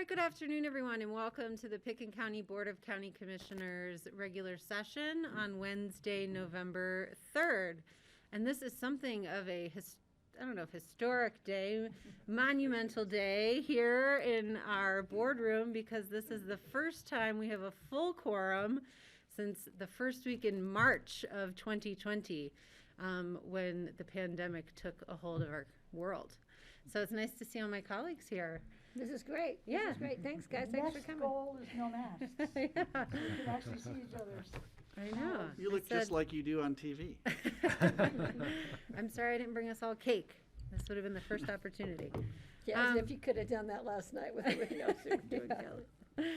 right, good afternoon, everyone, and welcome to the Pickens County Board of County Commissioners regular session on Wednesday, November 3rd. And this is something of a, I don't know if historic day, monumental day here in our boardroom, because this is the first time we have a full quorum since the first week in March of 2020, when the pandemic took a hold of our world. So it's nice to see all my colleagues here. This is great. Yeah. This is great. Thanks, guys. The Thanks for next coming. goal is no masks. Yeah. We can actually see each other's. I know. You look just like you do on TV. I'm sorry I didn't bring us all cake. This would have been the first opportunity. Yeah, as if you could have done that last night with everybody else you were doing, Kelly.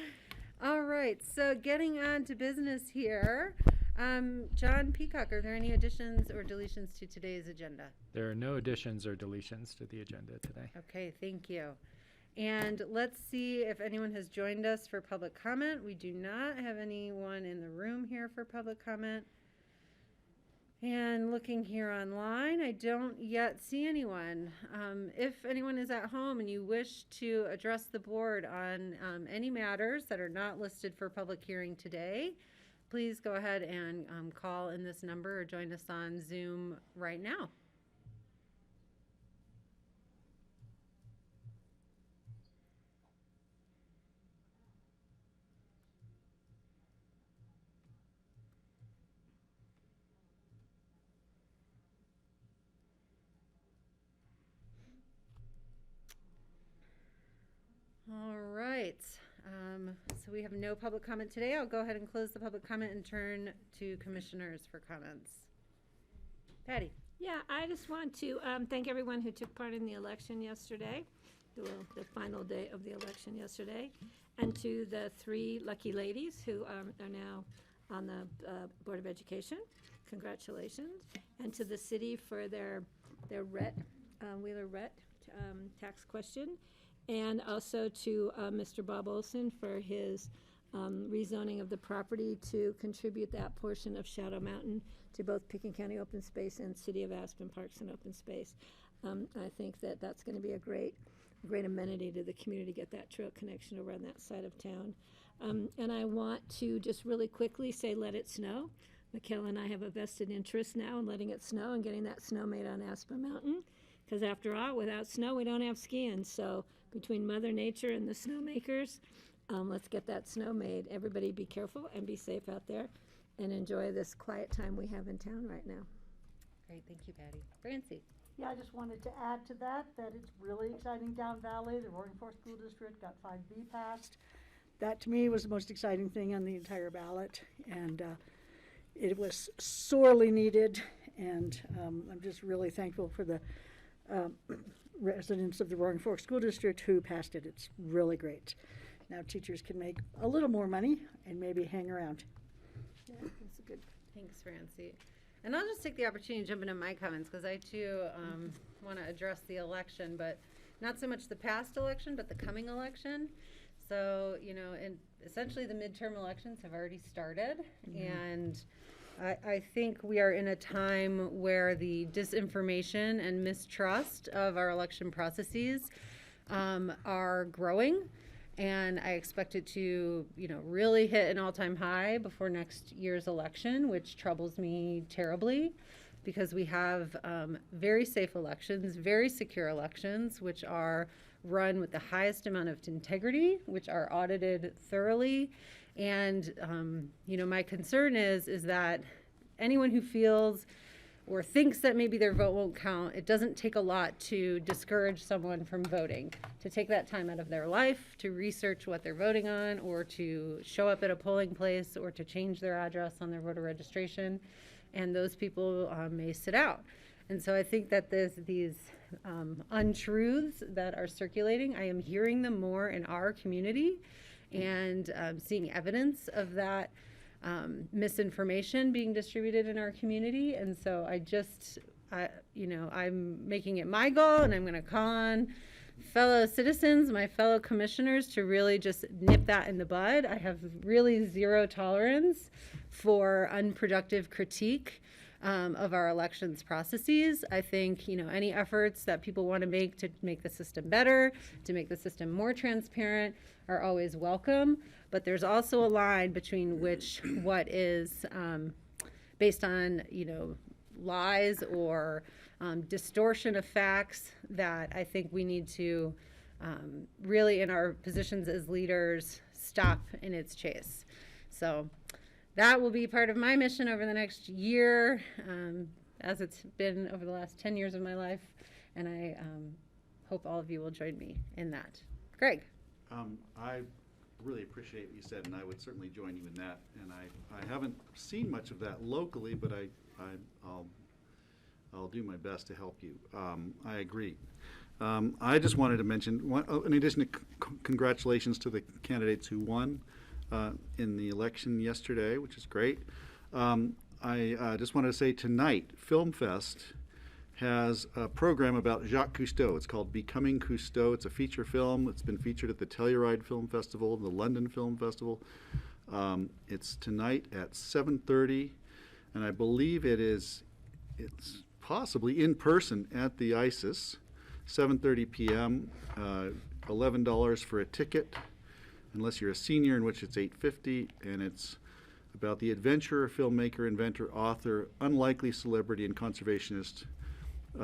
All right, so getting on to business here. John Peacock, are there any additions or deletions to today's agenda? There are no additions or deletions to the agenda today. Okay, thank you. And let's see if anyone has joined us for public comment. We do not have anyone in the room here for public comment. And looking here online, I don't yet see anyone. If anyone is at home and you wish to address the board on any matters that are not listed for public hearing today, please go ahead and call in this number or join us on Zoom right now. All right, so we have no public comment today. I'll go ahead and close the public comment and turn to commissioners for comments. Patty. Yeah, I just want to thank everyone who took part in the election yesterday, the final day of the election yesterday, and to the 3 lucky ladies who are now on the Board of Education. Congratulations. And to the city for their Wheeler Rhett tax question. And also to Mr. Bob Olson for his rezoning of the property to contribute that portion of Shadow Mountain to both Pickens County Open Space and City of Aspen Parks and Open Space. I think that that's going to be a great amenity to the community to get that trail connection over on that side of town. And I want to just really quickly say, let it snow. Michaela and I have a vested interest now in letting it snow and getting that snow made on Aspen Mountain. Because after all, without snow, we don't have skiing. So between Mother Nature and the snowmakers, let's get that snow made. Everybody be careful and be safe out there and enjoy this quiet time we have in town right now. Great, thank you, Patty. Francie. Yeah, I just wanted to add to that it's really exciting down Valley. The Roaring Fork School District got 5B passed. That to me was the most exciting thing on the entire ballot. And it was sorely needed. And I'm just really thankful for the residents of the Roaring Fork School District who passed it. It's really great. Now teachers can make a little more money and maybe hang around. Yeah, that's a good. Thanks, Francie. And I'll just take the opportunity to jump into my comments because I too want to address the election, but not so much the past election, but the coming election. So, you know, and essentially the midterm elections have already started, and I think we are in a time where the disinformation and mistrust of our election processes are growing, and I expect it to, you know, really hit an all-time high before next year's election, which troubles me terribly because we have very safe elections, very secure elections, which are run with the highest amount of integrity, which are audited thoroughly. And, you know, my concern is that anyone who feels or thinks that maybe their vote won't count, it doesn't take a lot to discourage someone from voting, to take that time out of their life, to research what they're voting on, or to show up at a polling place, or to change their address on their voter registration. And those people may sit out. And so I think that these untruths that are circulating, I am hearing them more in our community and seeing evidence of that misinformation being distributed in our community. And so I'm making it my goal, and I'm going to call on fellow citizens, my fellow commissioners, to really just nip that in the bud. I have really zero tolerance for unproductive critique of our elections processes. I think, any efforts that people want to make the system better, to make the system more transparent, are always welcome. But there's also a line between what is based on, lies or distortion of facts that I think we need to really, in our positions as leaders, stop in its chase. So that will be part of my mission over the next year, as it's been over the last 10 years of my life, and I hope all of you will join me in that. Greg? I really appreciate what you said, and I would certainly join you in that. And I haven't seen much of that locally, but I'll do my best to help you. I agree. I just wanted to mention, in addition to congratulations to the candidates who won in the election yesterday, which is great. I just wanted to say tonight, Film Fest has a program about Jacques Cousteau. It's called Becoming Cousteau. It's a feature film. It's been featured at the Telluride Film Festival, the London Film Festival. It's tonight at 7:30, and I believe it's possibly in person at the ISIS, 7:30 p.m., $11 for a ticket, unless you're a senior, in which it's $8.50, and it's about the adventurer, filmmaker, inventor, author, unlikely celebrity, and conservationist.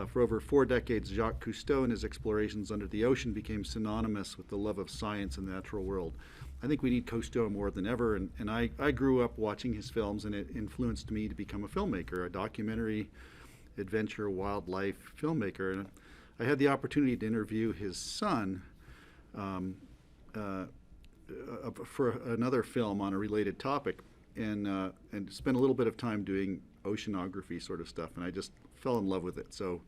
For over 4 decades, Jacques Cousteau and his explorations under the ocean became synonymous with the love of science and the natural world. I think we need Cousteau more than ever, and I grew up watching his films, and it influenced me to become a filmmaker, a documentary, adventure, wildlife filmmaker. And I had the opportunity to interview his son for another film on a related topic, and spent a little bit of time doing oceanography sort of stuff, and I just fell in love with it. So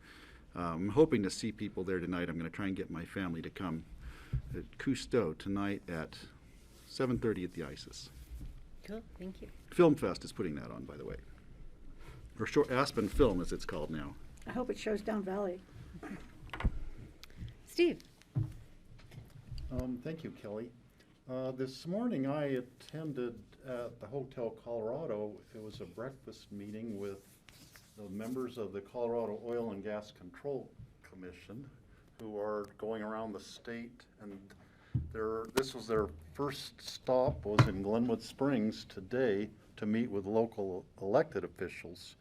I'm hoping to see people there tonight. I'm going to try and get my family to come. Cousteau tonight at 7:30 at the ISIS. Cool, thank you. Film Fest is putting that on, by the way. Or Aspen Film, as it's called now. I hope it shows down Valley. Steve? Thank you, Kelly. This morning I attended at the Hotel Colorado. It was a breakfast meeting with the members of the Colorado Oil and Gas Control Commission, who are going around the state, and this was their first stop was in Glenwood Springs today to meet with local elected officials.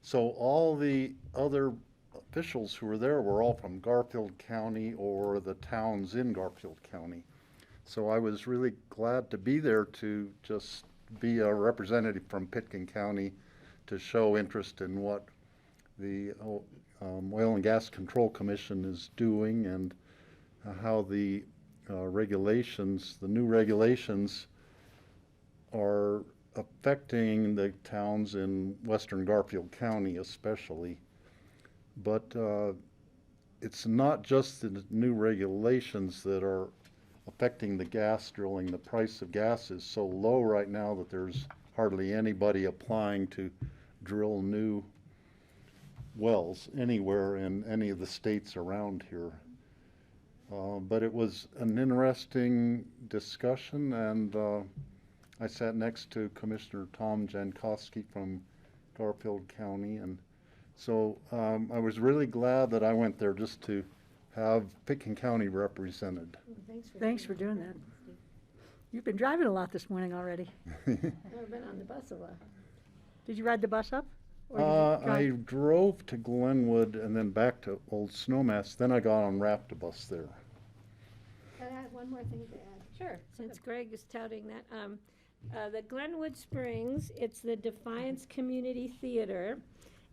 So all the other officials who were there were all from Garfield County or the towns in Garfield County. So I was really glad to be there to just be a representative from Pitkin County to show interest in what the Oil and Gas Control Commission is doing, and how the regulations, the new regulations, are affecting the towns in western Garfield County especially. But it's not just the new regulations that are affecting the gas drilling. The price of gas is so low right now that there's hardly anybody applying to drill new wells anywhere in any of the states around here. But it was an interesting discussion, and I sat next to Commissioner Tom Jankowski from Garfield County, and so I was really glad that I went there just to have Pitkin County represented. Thanks for doing that. You've been driving a lot this morning already. I've been on the bus a lot. Did you ride the bus up? Or did you I drive? drove to Glenwood and then back to Old Snowmass. Then I got on Raptibus there. Can I have one more thing to add? Sure. Since Greg is touting that, the Glenwood Springs, it's the Defiance Community Theater,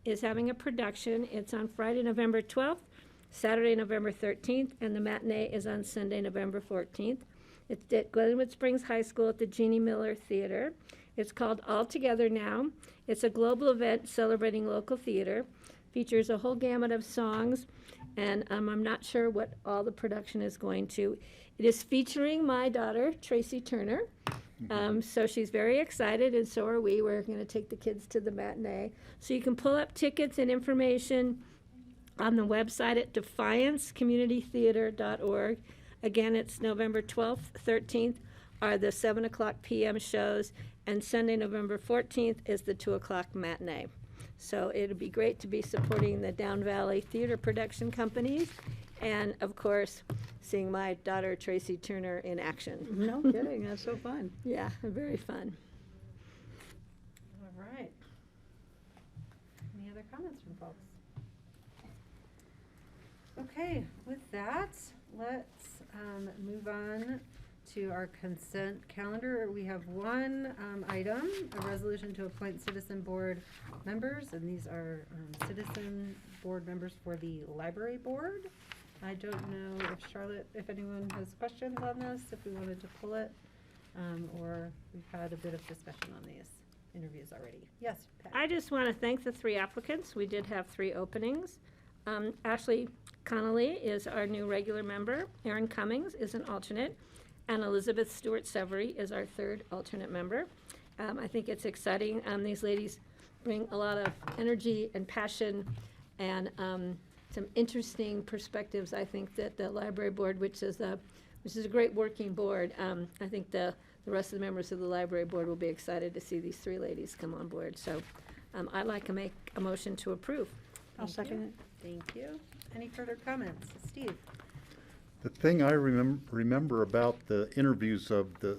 is having a production. It's on Friday, November 12th, Saturday, November 13th, and the matinee is on Sunday, November 14th. It's at Glenwood Springs High School at the Jeannie Miller Theater. It's called All Together Now. It's a global event celebrating local theater. Features a whole gamut of songs, and I'm not sure what all the production is going to. It is featuring my daughter, Tracy Turner. So she's very excited, and so are we. We're going to take the kids to the matinee. So you can pull up tickets and information on the website at defiancecommunitytheater.org. Again, it's November 12th, 13th are the 7:00 p.m. shows, and Sunday, November 14th is the 2:00 matinee. So it'd be great to be supporting the Down Valley Theater Production Companies, and of course, seeing my daughter Tracy Turner in action. No kidding, that's so fun. Yeah, very fun. All right. Any other comments from folks? Okay, with that, let's move on to our consent calendar. We have one item, a resolution to appoint citizen board members, and these are citizen board members for the library board. I don't know if Charlotte, if anyone has questions on this, if we wanted to pull it, or we've had a bit of discussion on these interviews already. Yes, Pat? I just want to thank the 3 applicants. We did have 3 openings. Ashley Connolly is our new regular member. Erin Cummings is an alternate. And Elizabeth Stewart Severy is our 3rd alternate member. I think it's exciting. These ladies bring a lot of energy and passion and some interesting perspectives. I think that the library board, which is a great working board, I think the rest of the members of the library board will be excited to see these 3 ladies come on board. So I'd like to make a motion to approve. I'll Thank second you. it. Thank you. Any further comments? Steve? The thing I remember about the interviews of the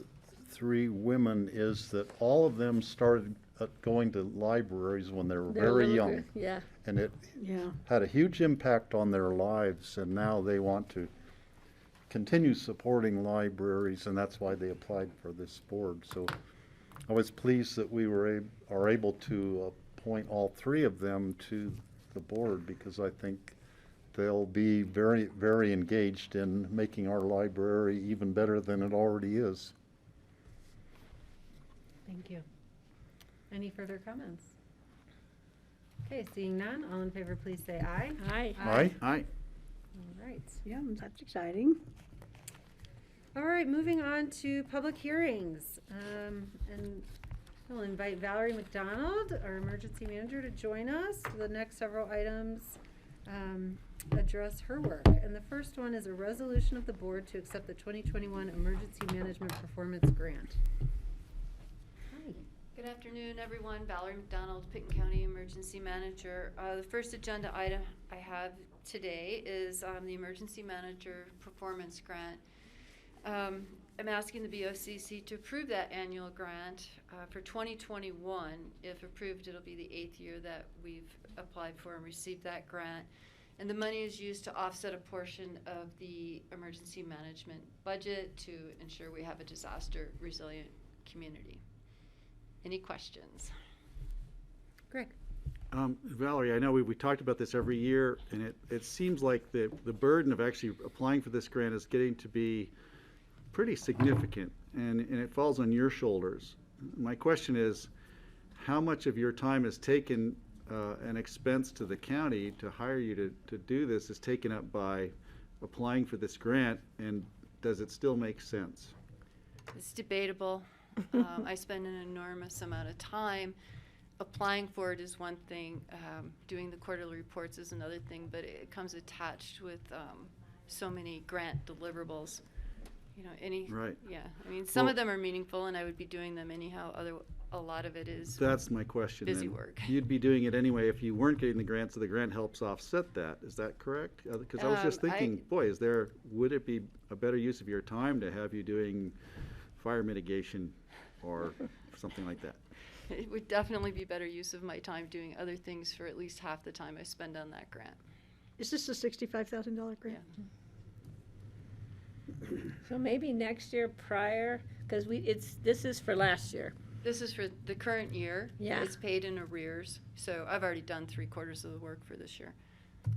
3 women is that all of them started going to libraries when they were They're very little young. gr- Yeah. And it Yeah. had a huge impact on their lives, and now they want to continue supporting libraries, and that's why they applied for this board. So I was pleased that we are able to appoint all 3 of them to the board, because I think they'll be very, very engaged in making our library even better than it already is. Thank you. Any further comments? Okay, seeing none, all in favor, please say aye. Aye. Aye. Aye. All right. Yeah, that's exciting. All right, moving on to public hearings. And I'll invite Valerie McDonald, our emergency manager, to join us. The next several items address her work. And the first one is a resolution of the board to accept the 2021 Emergency Management Performance Grant. Hi. Good afternoon, everyone. Valerie McDonald, Picken County Emergency Manager. The first agenda item I have today is the Emergency Manager Performance Grant. I'm asking the BOCC to approve that annual grant for 2021. If approved, it'll be the 8th year that we've applied for and received that grant. And the money is used to offset a portion of the emergency management budget to ensure we have a disaster resilient community. Any questions? Greg. Valerie, I know we talked about this every year, and it seems like the burden of actually applying for this grant is getting to be pretty significant, and it falls on your shoulders. My question is, how much of your time is taken, an expense to the county to hire you to do this is taken up by applying for this grant, and does it still make sense? It's debatable. I spend an enormous amount of time. Applying for it is one thing. Doing the quarterly reports is another thing, but it comes attached with so many grant deliverables. You know, Right. Yeah, I mean, some Well- of them are meaningful, and I would be doing them anyhow. A lot of it is That's my question. busy then. work. You'd be doing it anyway if you weren't getting the grant, so the grant helps offset that. Is that correct? Because I was just thinking, boy, would it be a better use of your time to have you doing fire mitigation or something like that? It would definitely be better use of my time doing other things for at least half the time I spend on that grant. Is this a $65,000 grant? Yeah. So maybe next year prior, because this is for last year. This is for the current year. Yeah. It's paid in arrears, so I've already done 3/4 of the work for this year.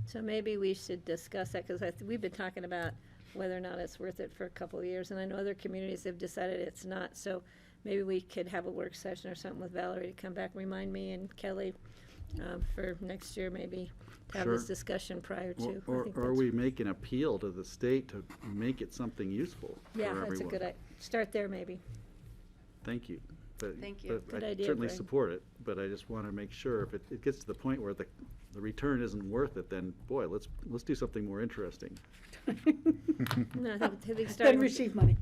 So maybe we should discuss that, because we've been talking about whether or not it's worth it for a couple of years, and I know other communities have decided it's not, so maybe we could have a work session or something with Valerie to come back, remind me and Kelly for next year, maybe to have this Sure. discussion prior to. I Or think or that's- we make an appeal to the state to make it something useful for Yeah, everyone. that's a good idea. Start there, maybe. Thank you. Thank you. Good I idea, certainly Greg. support it, but I just want to make sure if it gets to the point where the return isn't worth it, then boy, let's do something more interesting. No, I think Then starting with- receive money.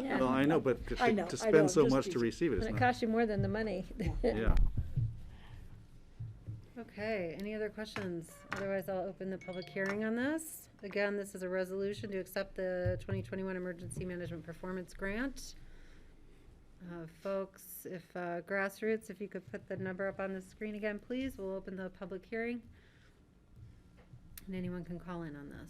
Yeah. Well, I know, but I know, to I know, spend so just much to teasing. receive it is When it not. costs you more than the money. Yeah. Okay, any other questions? Otherwise, I'll open the public hearing on this. Again, this is a resolution to accept the 2021 Emergency Management Performance Grant. Folks, if grassroots, if you could put the number up on the screen again, please. We'll open the public hearing. And anyone can call in on this.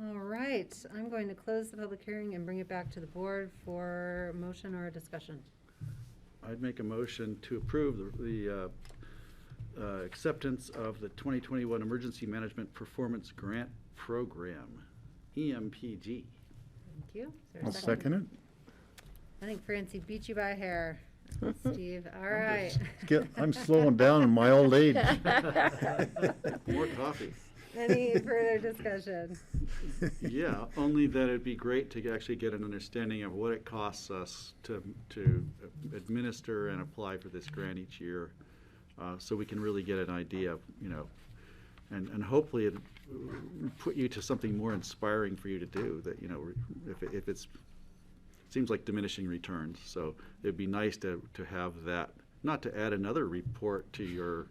All right, I'm going to close the public hearing and bring it back to the board for a motion or a discussion. I'd make a motion to approve the acceptance of the 2021 Emergency Management Performance Grant Program, EMPG. Thank you. Is there a I'll second it. I think Francie beat you by a hair, Steve. All right. I'm slowing down in my old age. More coffee. Any further discussion? Yeah, only that it'd be great to actually get an understanding of what it costs us to administer and apply for this grant each year, so we can really get an idea of, and hopefully it put you to something more inspiring for you to do, that, if it's, seems like diminishing returns. So it'd be nice to have that, not to add another report to your,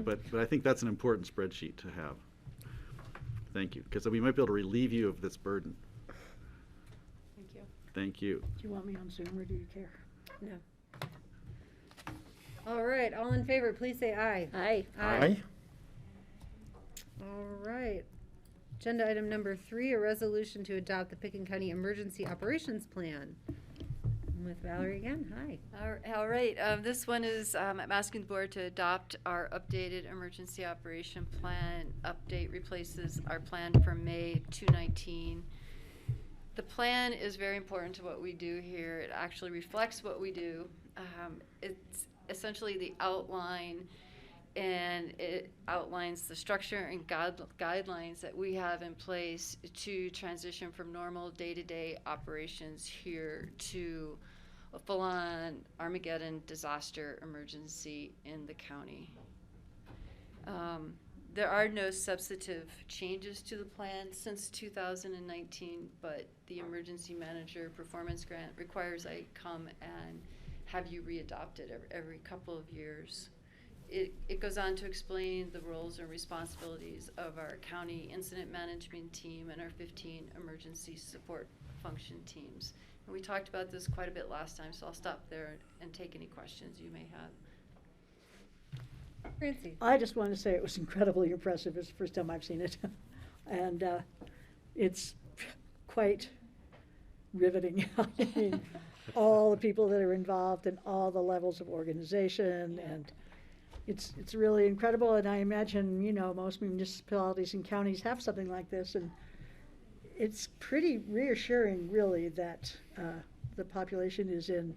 but I think that's an important spreadsheet to have. Thank you, because we might be able to relieve you of this burden. Thank you. Thank you. Do you want me on Zoom or do you care? No. All right, all in favor, please say aye. Aye. Aye. All right. Agenda item number 3, a resolution to adopt the Pickens County Emergency Operations Plan. I'm with Valerie again. Hi. All right, this one is, I'm asking the board to adopt our updated emergency operation plan. Update replaces our plan from May 2019. The plan is very important to what we do here. It actually reflects what we do. It's essentially the outline, and it outlines the structure and guidelines that we have in place to transition from normal day-to-day operations here to a full-on Armageddon disaster emergency in the county. There are no substantive changes to the plan since 2019, but the emergency manager performance grant requires I come and have you re-adopted every couple of years. It goes on to explain the roles and responsibilities of our county incident management team and our 15 emergency support function teams. And we talked about this quite a bit last time, so I'll stop there and take any questions you may have. Francie. I just want to say it was incredibly impressive. It's the first time I've seen it. And it's quite riveting. I mean, all the people that are involved and all the levels of organization, and it's really incredible. And I imagine, most municipalities and counties have something like this, and it's pretty reassuring, really, that the population is in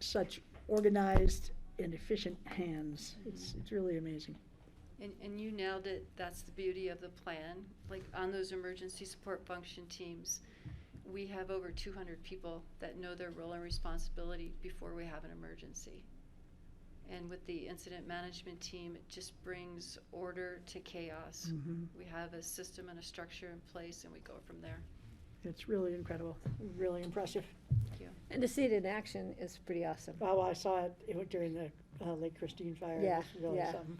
such organized and efficient hands. It's really amazing. And you nailed it. That's the beauty of the plan. Like on those emergency support function teams, we have over 200 people that know their role and responsibility before we have an emergency. And with the incident management team, it just brings order to chaos. Mhm. We have a system and a structure in place, and we go from there. It's really incredible, really impressive. Thank you. And to see it in action is pretty awesome. Oh, I saw it during the Lake Christine fire. Yeah, It was really yeah. something.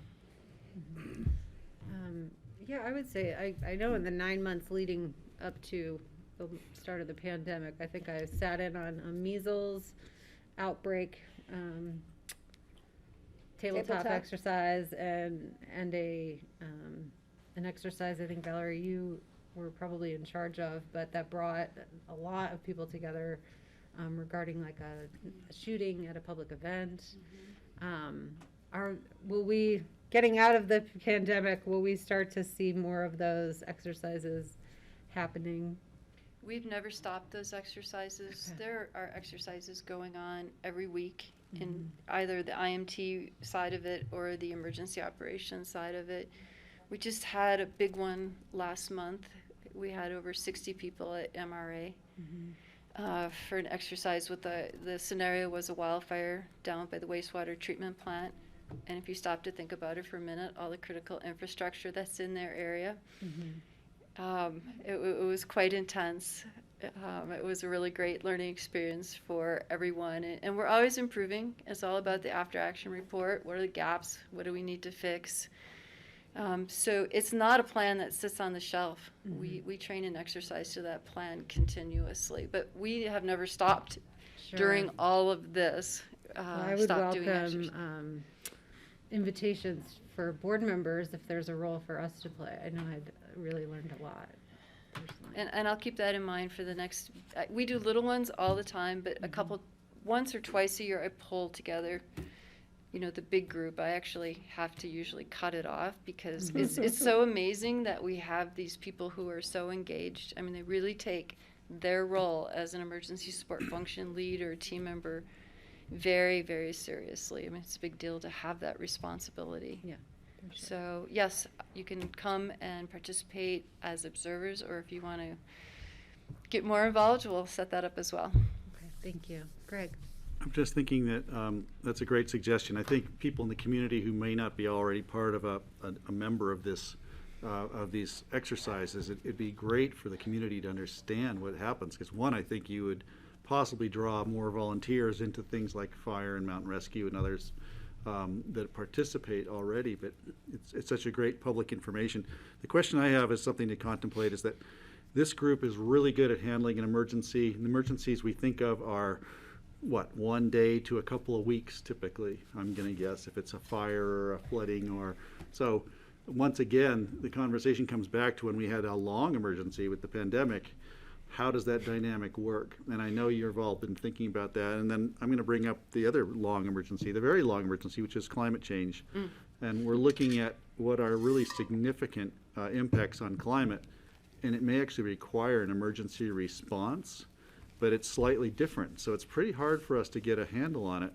Yeah, I would say, I know in the 9 months leading up to the start of the pandemic, I think I sat in on a measles outbreak, tabletop exercise and an exercise I think, Valerie, you were probably in charge of, but that brought a lot of people together regarding like a shooting at a public event. Will we, getting out of the pandemic, will we start to see more of those exercises happening? We've never stopped those exercises. Okay. There are exercises going on every week in either the IMT side of it or the emergency operations side of it. We just had a big one last month. We had over 60 people at MRA. for an exercise with the scenario was a wildfire down by the wastewater treatment plant. And if you stop to think about it for a minute, all the critical infrastructure that's in their area, it was quite intense. It was a really great learning experience for everyone. And we're always improving. It's all about the after-action report. What are the gaps? What do we need to fix? So it's not a plan that sits on the shelf. We train and exercise to that plan continuously. But we have never stopped during all of this. Well, I would stopped doing welcome exercise. Invitations for board members if there's a role for us to play. I know I'd really learned a lot personally. And I'll keep that in mind for the next, we do little ones all the time, but once or twice a year I pull together, the big group. I actually have to usually cut it off because it's so amazing that we have these people who are so engaged. I mean, they really take their role as an emergency support function lead or team member very, very seriously. I mean, it's a big deal to have that responsibility. Yeah. For sure. So, yes, you can come and participate as observers, or if you want to get more involved, we'll set that up as well. Okay, thank you. Greg? I'm just thinking that that's a great suggestion. I think people in the community who may not be already part of a member of this of these exercises, it'd be great for the community to understand what happens. Because one, I think you would possibly draw more volunteers into things like fire and mountain rescue and others that participate already. But it's such a great public information. The question I have is something to contemplate: is that this group is really good at handling an emergency. The emergencies we think of are what, 1 day to a couple of weeks typically, I'm going to guess, if it's a fire or a flooding or so. Once again, the conversation comes back to when we had a long emergency with the pandemic. How does that dynamic work? And I know you've all been thinking about that. And then I'm going to bring up the other long emergency, the very long emergency, which is climate change. And we're looking at what are really significant impacts on climate. And it may actually require an emergency response, but it's slightly different. So it's pretty hard for us to get a handle on it.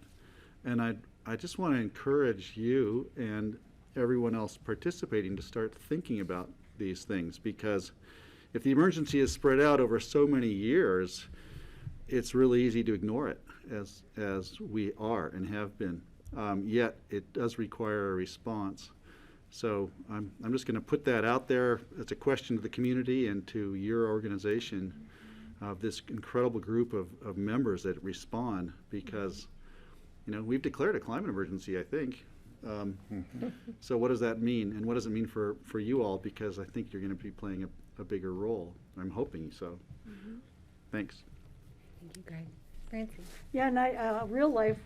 And I just want to encourage you and everyone else participating to start thinking about these things, because if the emergency is spread out over so many years, it's really easy to ignore it, as we are and have been. Yet it does require a response. So I'm just going to put that out there as a question to the community and to your organization of this incredible group of members that respond, because we've declared a climate emergency, I think. So what does that mean, and what does it mean for you all? Because I think you're going to be playing a bigger role. I'm hoping so. Thanks. Thank you, Greg. Francie? Yeah, and a real life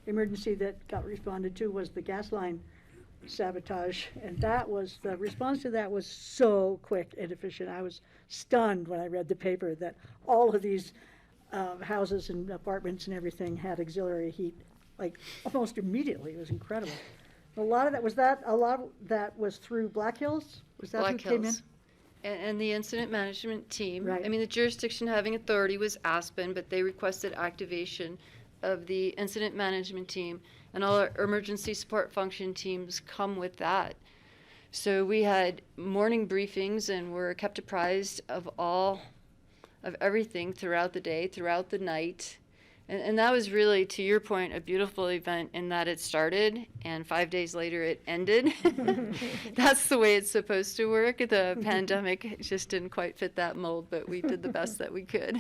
emergency that got responded to was the gas line sabotage, and the response to that was so quick and efficient. I was stunned when I read the paper that all of these houses and apartments and everything had auxiliary heat, like almost immediately. It was incredible. A lot of that was through Black Hills. Was that Black who came in? Hills. And the incident management team. Right. I mean, the jurisdiction having authority was Aspen, but they requested activation of the incident management team, and all our emergency support function teams come with that. So we had morning briefings and were kept apprised of everything throughout the day, throughout the night. And that was really, to your point, a beautiful event in that it started and 5 days later it ended. That's the way it's supposed to work. The pandemic just didn't quite fit that mold, but we did the best that we could.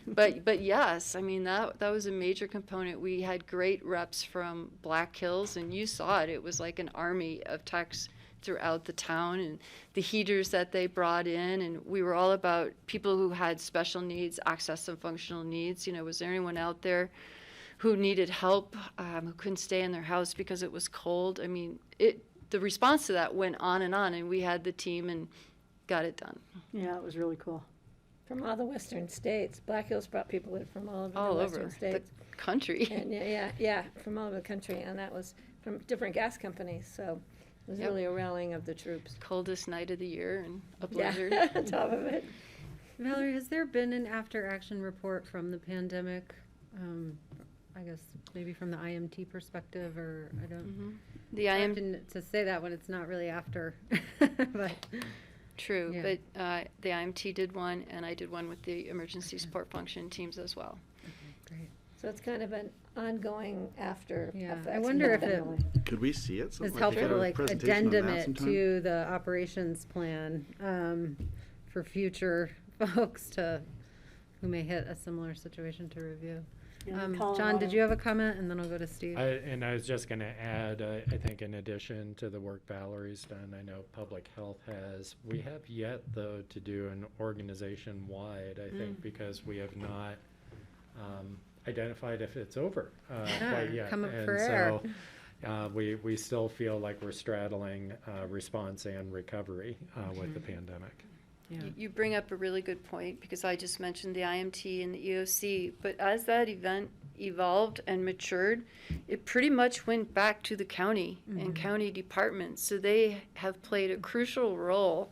But yes, I mean, that was a major component. We had great reps from Black Hills, and you saw it. It was like an army of techs throughout the town, and the heaters that they brought in, and we were all about people who had special needs, access and functional needs. Was there anyone out there who needed help, who couldn't stay in their house because it was cold? I mean, the response to that went on, and we had the team and got it done. Yeah, it was really cool. From all the western states. Black Hills brought people in from all over All the over western states. the country. And yeah, from all over the country, and that was from different gas companies, so it was Yep. really a rallying of the troops. Coldest night of the year and a Yeah, blizzard. on top of it. Valerie, has there been an after-action report from the pandemic? I guess maybe from the IMT perspective, or I don't. The I IM, to say that when it's not really after, but true, Yeah. but the IMT did one, and I did one with the emergency support function teams as well. Great. So it's kind of an ongoing after Yeah, effects. I wonder if it Definitely. Could we see it? is Something helpful get to a like presentation on addendum that it sometime? to the operations plan, for future folks who may hit a similar situation to review. Yeah, John, Colorado. did you have a comment? And then I'll go to Steve. And I was just gonna add, I think in addition to the work Valerie's done, I know Public Health has, we have yet though to do an organization-wide, I think, because we have not identified if it's over quite yet. come up And for air. so, we still feel like we're straddling response and recovery with the pandemic. Yeah. You bring up a really good point, because I just mentioned the IMT and the EOC, but as that event evolved and matured, it pretty much went back to the county and county departments. So they have played a crucial role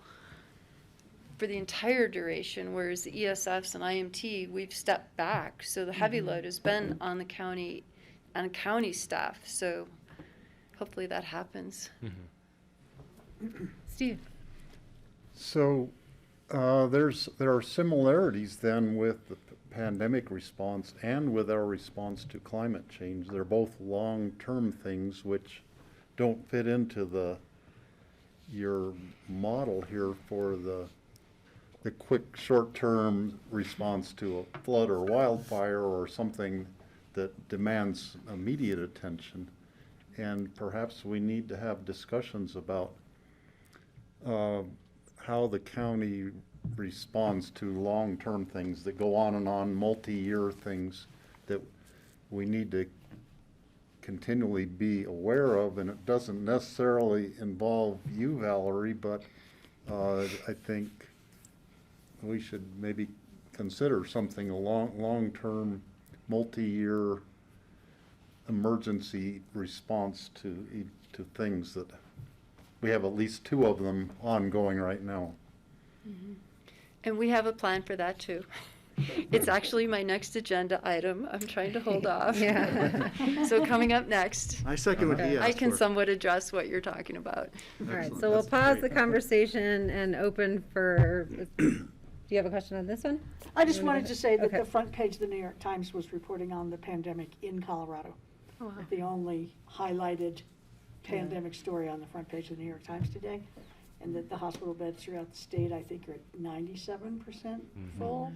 for the entire duration, whereas the ESFs and IMT, we've stepped back. So the heavy load has been on the county and county staff. So hopefully that happens. Steve? So, there are similarities then with the pandemic response and with our response to climate change. They're both long-term things which don't fit into your model here for the quick, short-term response to a flood or wildfire or something that demands immediate attention. And perhaps we need to have discussions about how the county responds to long-term things that go on, multi-year things that we need to continually be aware of. And it doesn't necessarily involve you, Valerie, but I think we should maybe consider something, a long-term, multi-year emergency response to things that we have at least 2 of them ongoing right now. And we have a plan for that too. It's actually my next agenda item. I'm trying to hold off. Yeah. So coming up next, I second what he asked I can for. somewhat address what you're talking about. All right, Excellent. so we'll That's pause the great. conversation and open for, do you have a question on this one? I just wanted to say that Okay. the front page of the New York Times was reporting on the pandemic in Colorado. The only highlighted pandemic story on the front page of the New York Times today. And that the hospital beds throughout the state, I think, are at 97% full.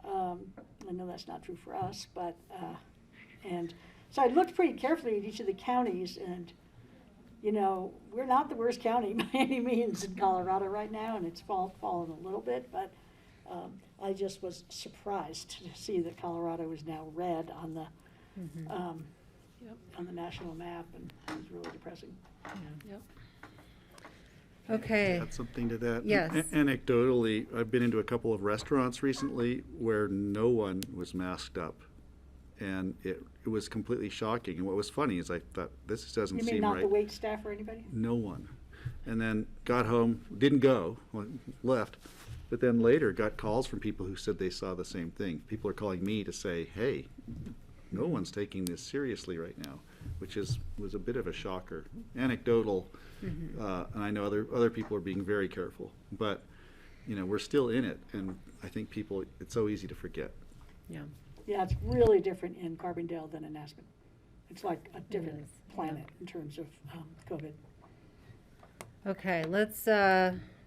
I know that's not true for us, but, and so I looked pretty carefully at each of the counties, and, you know, we're not the worst county by any means in Colorado right now, and it's fallen a little bit, but I just was surprised to see that Colorado is now red on the, on the national map, and it was really depressing. Okay, Add something to that. Yes. Anecdotally, I've been into a couple of restaurants recently where no one was masked up. And it was completely shocking. And what was funny is I thought, this doesn't You mean seem not right. the wait staff or anybody? No one. And then got home, didn't go, left. But then later got calls from people who said they saw the same thing. People are calling me to say, hey, no one's taking this seriously right now, which was a bit of a shocker. Anecdotal, and I know other people are being very careful. But, you know, we're still in it, and I think people, it's so easy to forget. yeah. Yeah, it's really different in Carbondale than in Aspen. It's like a different is, planet in terms of COVID. Okay, let's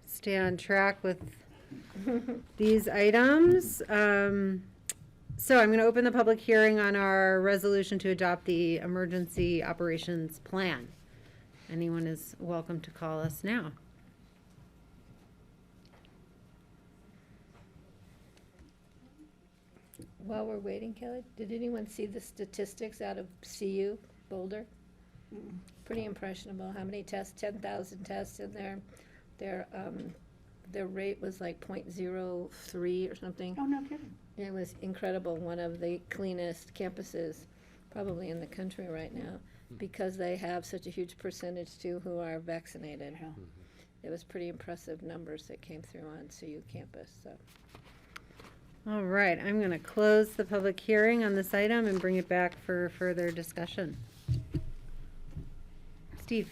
stay on track with these items. So I'm going to open the public hearing on our resolution to adopt the emergency operations plan. Anyone is welcome to call us now. While we're waiting, Kelly, did anyone see the statistics out of CU Boulder? Pretty impressionable. How many tests? 10,000 tests in there. Their rate was like 0.03 or something. Oh, no kidding. It was incredible. One of the cleanest campuses probably in the country right now, because they have such a huge percentage too who are vaccinated. Yeah. It was pretty impressive numbers that came through on CU campus, so. All right, I'm going to close the public hearing on this item and bring it back for further discussion. Steve?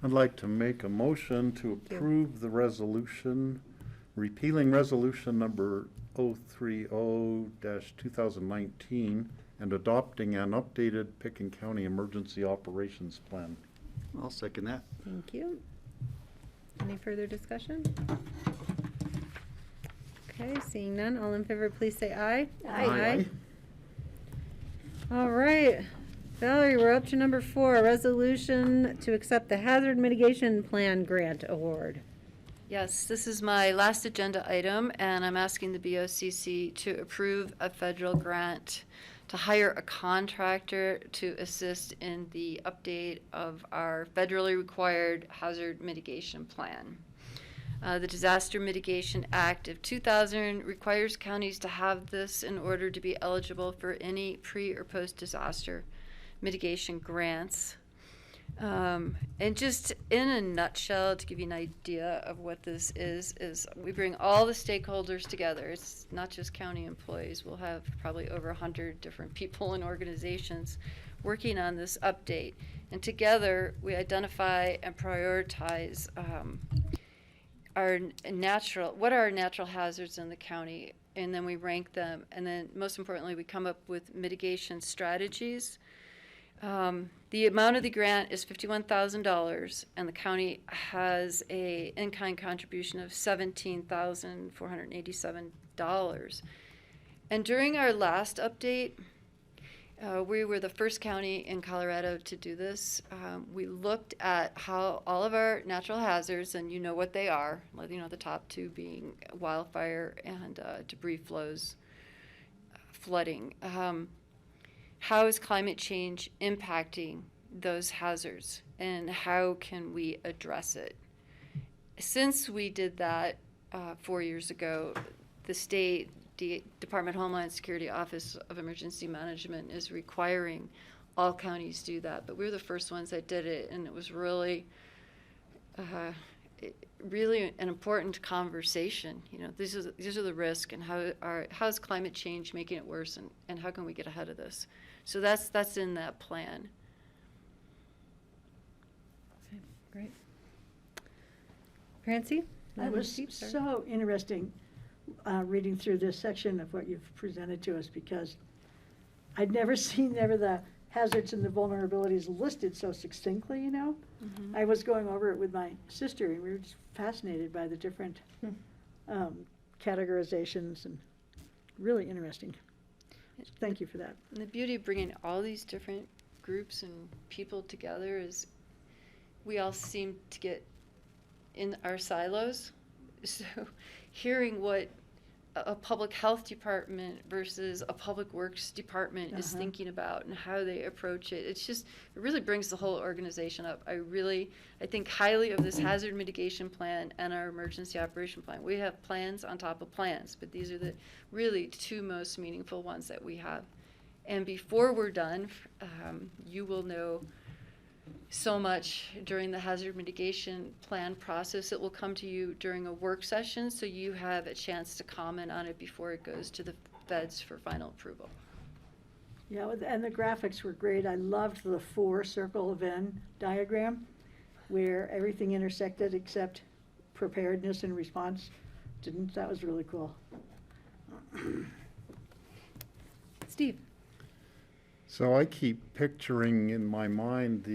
I'd like to make a motion to you. approve the resolution repealing resolution number 030-2019 and adopting an updated Picken County Emergency Operations Plan. I'll second that. Thank you. Any further discussion? Okay, seeing none, all in favor, please say aye. Aye. All right, Valerie, we're up to number 4, resolution to accept the Hazard Mitigation Plan Grant Award. Yes, this is my last agenda item, and I'm asking the BOCC to approve a federal grant to hire a contractor to assist in the update of our federally required hazard mitigation plan. The Disaster Mitigation Act of 2000 requires counties to have this in order to be eligible for any pre- or post-disaster mitigation grants. And just in a nutshell, to give you an idea of what this is we bring all the stakeholders together. It's not just county employees. We'll have probably over 100 different people and organizations working on this update. And together, we identify and prioritize what are our natural hazards in the county, and then we rank them. And then, most importantly, we come up with mitigation strategies. The amount of the grant is $51,000, and the county has a in-kind contribution of $17,487. And during our last update, we were the first county in Colorado to do this. We looked at how all of our natural hazards, and you know what they are, the top 2 being wildfire and debris flows, flooding. How is climate change impacting those hazards, and how can we address it? Since we did that 4 years ago, the state Department of Homeland Security Office of Emergency Management is requiring all counties do that, but we were the first ones that did it, and it was really really an important conversation. These are the risks, and how's climate change making it worse, and how can we get ahead of this? So that's in that plan. Okay, great. Francie? That was so interesting, reading through this section of what you've presented to us, because I'd never seen the hazards and the vulnerabilities listed so succinctly, Mm-hmm. I was going over it with my sister, and we were just fascinated by the different categorizations, and really interesting. Thank you for that. And the beauty of bringing all these different groups and people together is we all seem to get in our silos. So hearing what a public health department versus a public works department is thinking about and how they approach it, it really brings the whole organization up. I think highly of this hazard mitigation plan and our emergency operation plan. We have plans on top of plans, but these are the really 2 most meaningful ones that we have. And before we're done, you will know so much during the hazard mitigation plan process. It will come to you during a work session, so you have a chance to comment on it before it goes to the feds for final approval. Yeah, and the graphics were great. I loved the 4-circle Venn diagram where everything intersected except preparedness and response. That was really cool. Steve? So I keep picturing in my mind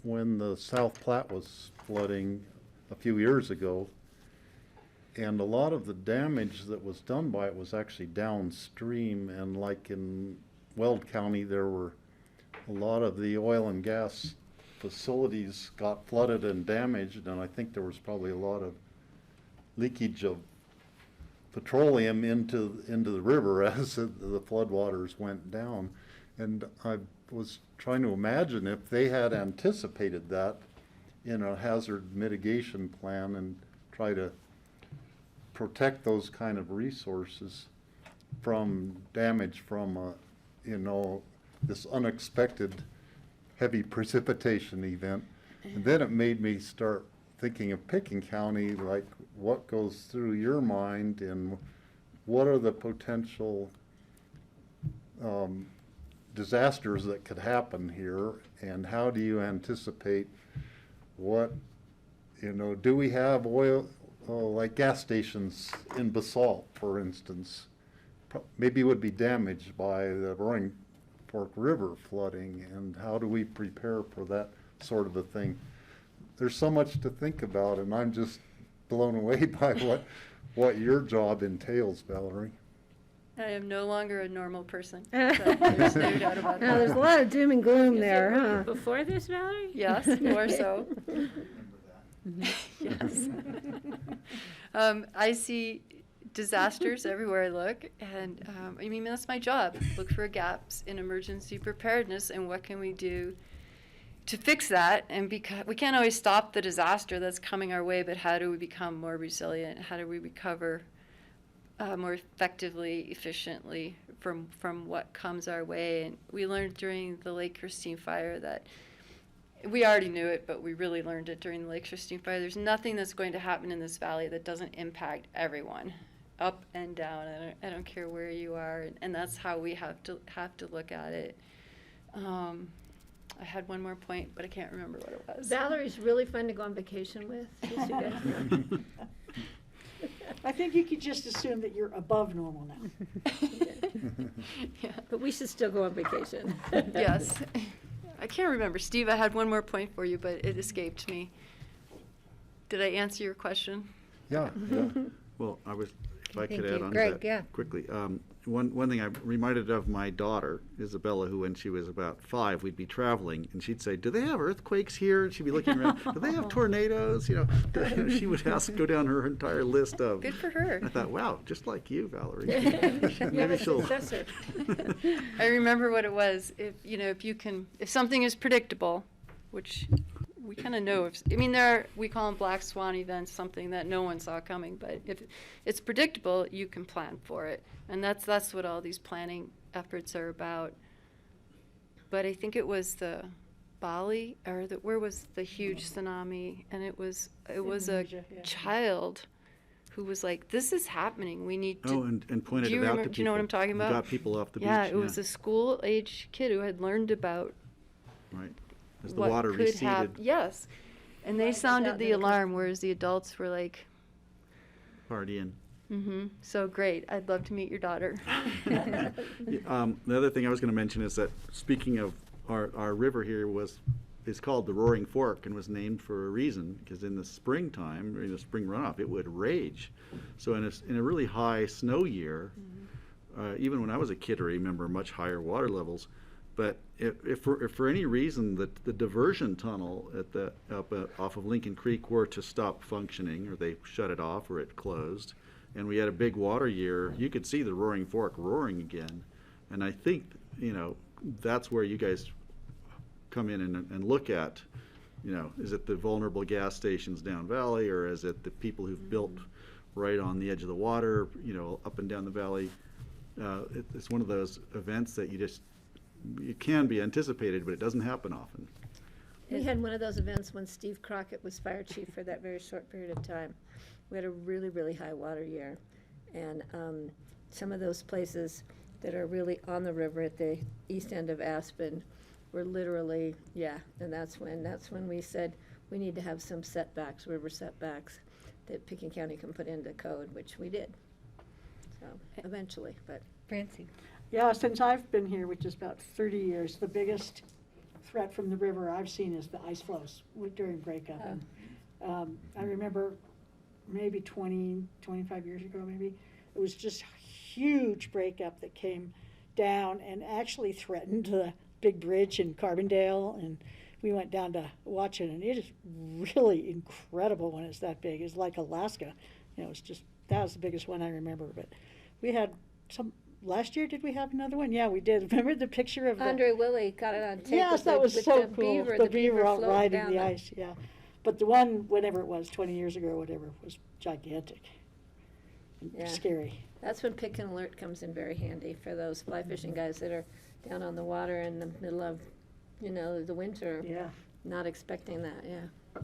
when the South Platte was flooding a few years ago, and a lot of the damage that was done by it was actually downstream, and like in Weld County, there were a lot of the oil and gas facilities got flooded and damaged, and I think there was probably a lot of leakage of petroleum into the river as the floodwaters went down. And I was trying to imagine if they had anticipated that in a hazard mitigation plan and try to protect those kind of resources from damage from this unexpected heavy precipitation event. And then it made me start thinking of Picken County, like what goes through your mind and what are the potential disasters that could happen here, and how do you anticipate do we have like gas stations in basalt, for instance, maybe would be damaged by the Roaring Fork River flooding, and how do we prepare for that sort of a thing? There's so much to think about, and I'm just blown away by what your job entails, Valerie. I am no longer a normal person. So there's no doubt about No, there's a that. lot of doom and gloom there, Were you huh? Before this, Valerie? Yes, more so. Yes. I see disasters everywhere I look, and I mean, that's my job. Look for gaps in emergency preparedness, and what can we do to fix that? And because we can't always stop the disaster that's coming our way, but how do we become more resilient? How do we recover more effectively, efficiently from what comes our way? And we learned during the Lake Christine fire that we already knew it, but we really learned it during the Lake Christine fire. There's nothing that's going to happen in this valley that doesn't impact everyone, up and down. I don't care where you are, and that's how we have to look at it. I had one more point, but I can't remember what it was. Valerie's really fun to go on vacation with, just so you guys know. I think you could just assume that you're above normal now. Yeah. But we should still go on vacation. Yes. I can't remember. Steve, I had one more point for you, but it escaped me. Did I answer your question? Yeah. Well, if I Thank could add you. on Greg, to that yeah. quickly. One thing I'm reminded of my daughter, Isabella, who when she was about 5, we'd be traveling, and she'd say, "Do they have earthquakes here?" And she'd be looking around. "Do they have tornadoes?" You know, she would go down her entire list of. Good for her. I thought, wow, just like you, Valerie. You have Maybe a she'll. successor. I remember what it was. If something is predictable, which we kind of know. We call them black swan events, something that no one saw coming. But if it's predictable, you can plan for it, and that's what all these planning efforts are about. But I think it was the Bali, or where was the huge tsunami, and it was a Indonesia, yeah. child who was like, "This is happening. We need to." Oh, and pointed Do you it out remember- to people. do you know what I'm talking about? Got people off the Yeah, beach. it was a school-age kid who had learned about Right. As the what water could receded. yes, and they Right, sounded out the in the alarm, whereas the adults were like, Partying. so great. I'd love to meet your daughter. The other thing I was going to mention is that speaking of our river here is called the Roaring Fork and was named for a reason, because in the springtime, during the spring runoff, it would rage. So in a really high snow year, even when I was a kid, I remember much higher water levels. But if for any reason that the diversion tunnel off of Lincoln Creek were to stop functioning, or they shut it off, or it closed, and we had a big water year, you could see the Roaring Fork roaring again. And I think, that's where you guys come in and look at, is it the vulnerable gas stations down valley, or is it the people who've built right on the edge of the water, up and down the valley? It's one of those events that it can be anticipated, but it doesn't happen often. We had one of those events when Steve Crockett was fire chief for that very short period of time. We had a really, really high water year. And some of those places that are really on the river at the east end of Aspen were literally, and that's when we said we need to have some setbacks, river setbacks, that Pickens County can put into code, which we did. So eventually, but. Francie. Yeah, since I've been here, which is about 30 years, the biggest threat from the river I've seen is the ice flows during breakup. And I remember maybe 20, 25 years ago, maybe, it was just huge breakup that came down and actually threatened the big bridge in Carbondale. And we went down to watch it, and it is really incredible when it's that big. It's like Alaska. That was the biggest one I remember. But we had last year, did we have another one? Yeah, we did. Remember the picture of Andre Willie got it on tape. Yes, with that was with so the cool. Beaver, The beaver out floating riding down the ice, yeah. But the one, whenever it was, 20 years ago or whatever, was gigantic. And Yeah. scary. That's when Pick and Alert comes in very handy for those fly fishing guys that are down on the water in the middle of, the winter, Yeah. not expecting that, yeah.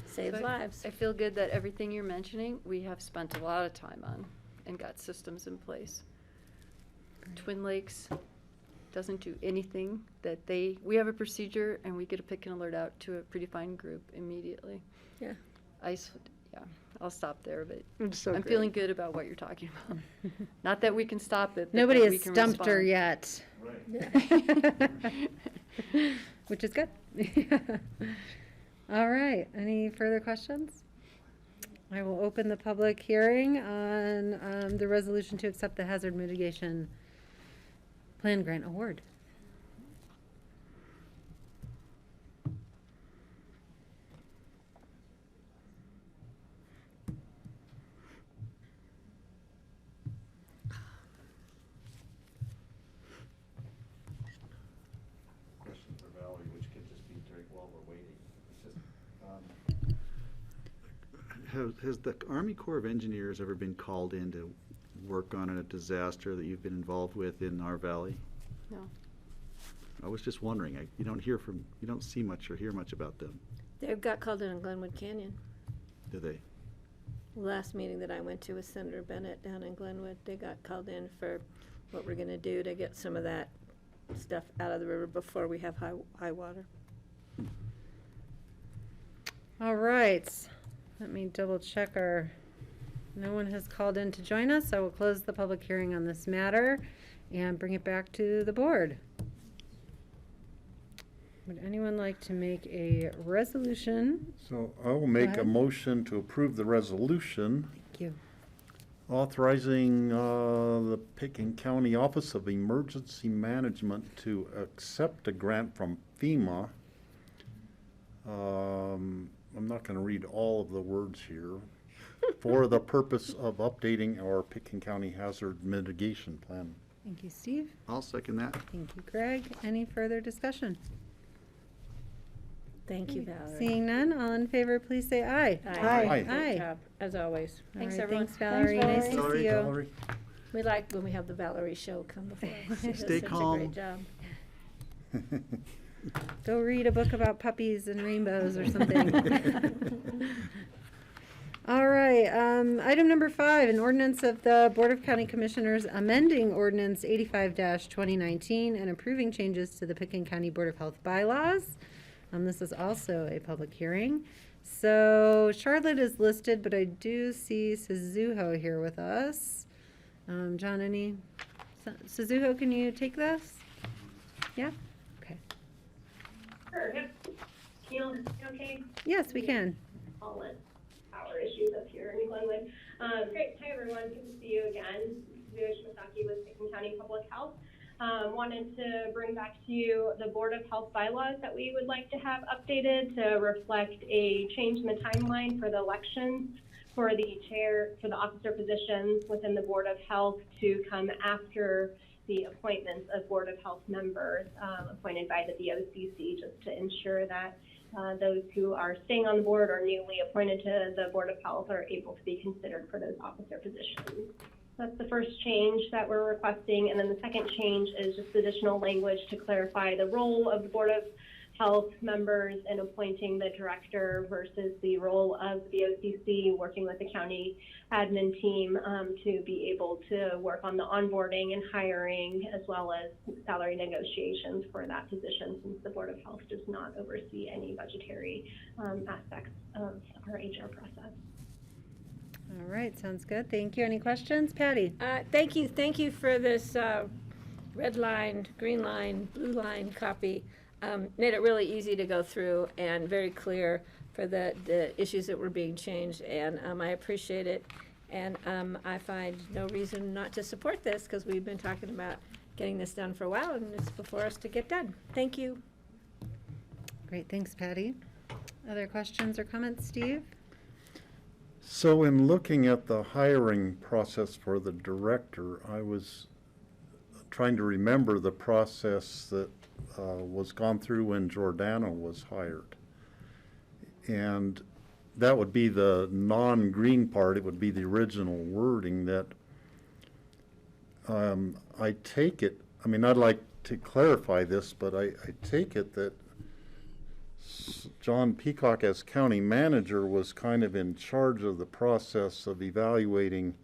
Saves So lives. I feel good that everything you're mentioning, we have spent a lot of time on and got systems in place. Twin Lakes doesn't do anything that we have a procedure, and we get a Pick and Alert out to a predefined group immediately. Yeah. Yeah, I'll stop there, but It's so I'm great. feeling good about what you're talking about. Not that we can stop it, but Nobody that has we can stumped her respond. yet. Which is good. All right, any further questions? I will open the public hearing on the resolution to accept the hazard mitigation plan grant award. Question for Valerie, which could just be during while we're waiting. Has the Army Corps of Engineers ever been called in to work on a disaster that you've been involved with in our valley? No. I was just wondering, you don't see much or hear much about them, They got called in Glenwood Canyon. do they? Last meeting that I went to with Senator Bennett down in Glenwood, they got called in for what we're gonna do to get some of that stuff out of the river before we have high water. All right, let me double check no one has called in to join us, so we'll close the public hearing on this matter and bring it back to the board. Would anyone like to make a resolution? So I will make a ahead. motion to approve the resolution Thank you. authorizing the Pickens County Office of Emergency Management to accept a grant from FEMA. I'm not going to read all of the words here. For the purpose of updating our Pickens County Hazard Mitigation Plan. Thank you, Steve. I'll second that. Thank you, Greg. Any further discussion? Thank you, Okay, Valerie. Seeing none, all in favor, please say aye. Aye. Great Aye. job, as always. All Thanks, right, everyone. Thanks, Valerie. Nice to Valerie. see you. Valerie? We like when we have the Valerie show come before us. She does Stay such a calm. great job. Go read a book about puppies and rainbows or something. All right, item number 5, an ordinance of the Board of County Commissioners amending ordinance 85-2019 and approving changes to the Pickens County Board of Health bylaws. This is also a public hearing. So Charlotte is listed, but I do see Suzuho here with us. John, Suzuho, can you take this? Yeah? Okay. Sure, yep. Can you listen okay? Yes, we can. All the power issues up here in Glenwood. Great, hi everyone, good to see you again. Suzuho Shimasaki with Pickens County Public Health. Wanted to bring back to you the Board of Health bylaws that we would like to have updated to reflect a change in the timeline for the elections for the chair, for the officer positions within the Board of Health to come after the appointments of Board of Health members appointed by the BOCC, just to ensure that those who are staying on the board or newly appointed to the Board of Health are able to be considered for those officer positions. That's the first change that we're requesting. And then the second change is just additional language to clarify the role of the Board of Health members in appointing the director versus the role of the BOCC working with the county admin team to be able to work on the onboarding and hiring as well as salary negotiations for that position, since the Board of Health does not oversee any budgetary aspects of our HR process. All right, sounds good. Thank you. Any questions? Patty? Thank you for this red line, green line, blue line copy. Made it really easy to go through and very clear for the issues that were being changed, and I appreciate it. And I find no reason not to support this, because we've been talking about getting this done for a while, and it's before us to get done. Thank you. Great, thanks, Patty. Other questions or comments, Steve? So in looking at the hiring process for the director, I was trying to remember the process that was gone through when Giordano was hired. And that would be the non-green part. It would be the original wording that I take it, I mean, I'd like to clarify this, but I take it that John Peacock as county manager was kind of in charge of the process of evaluating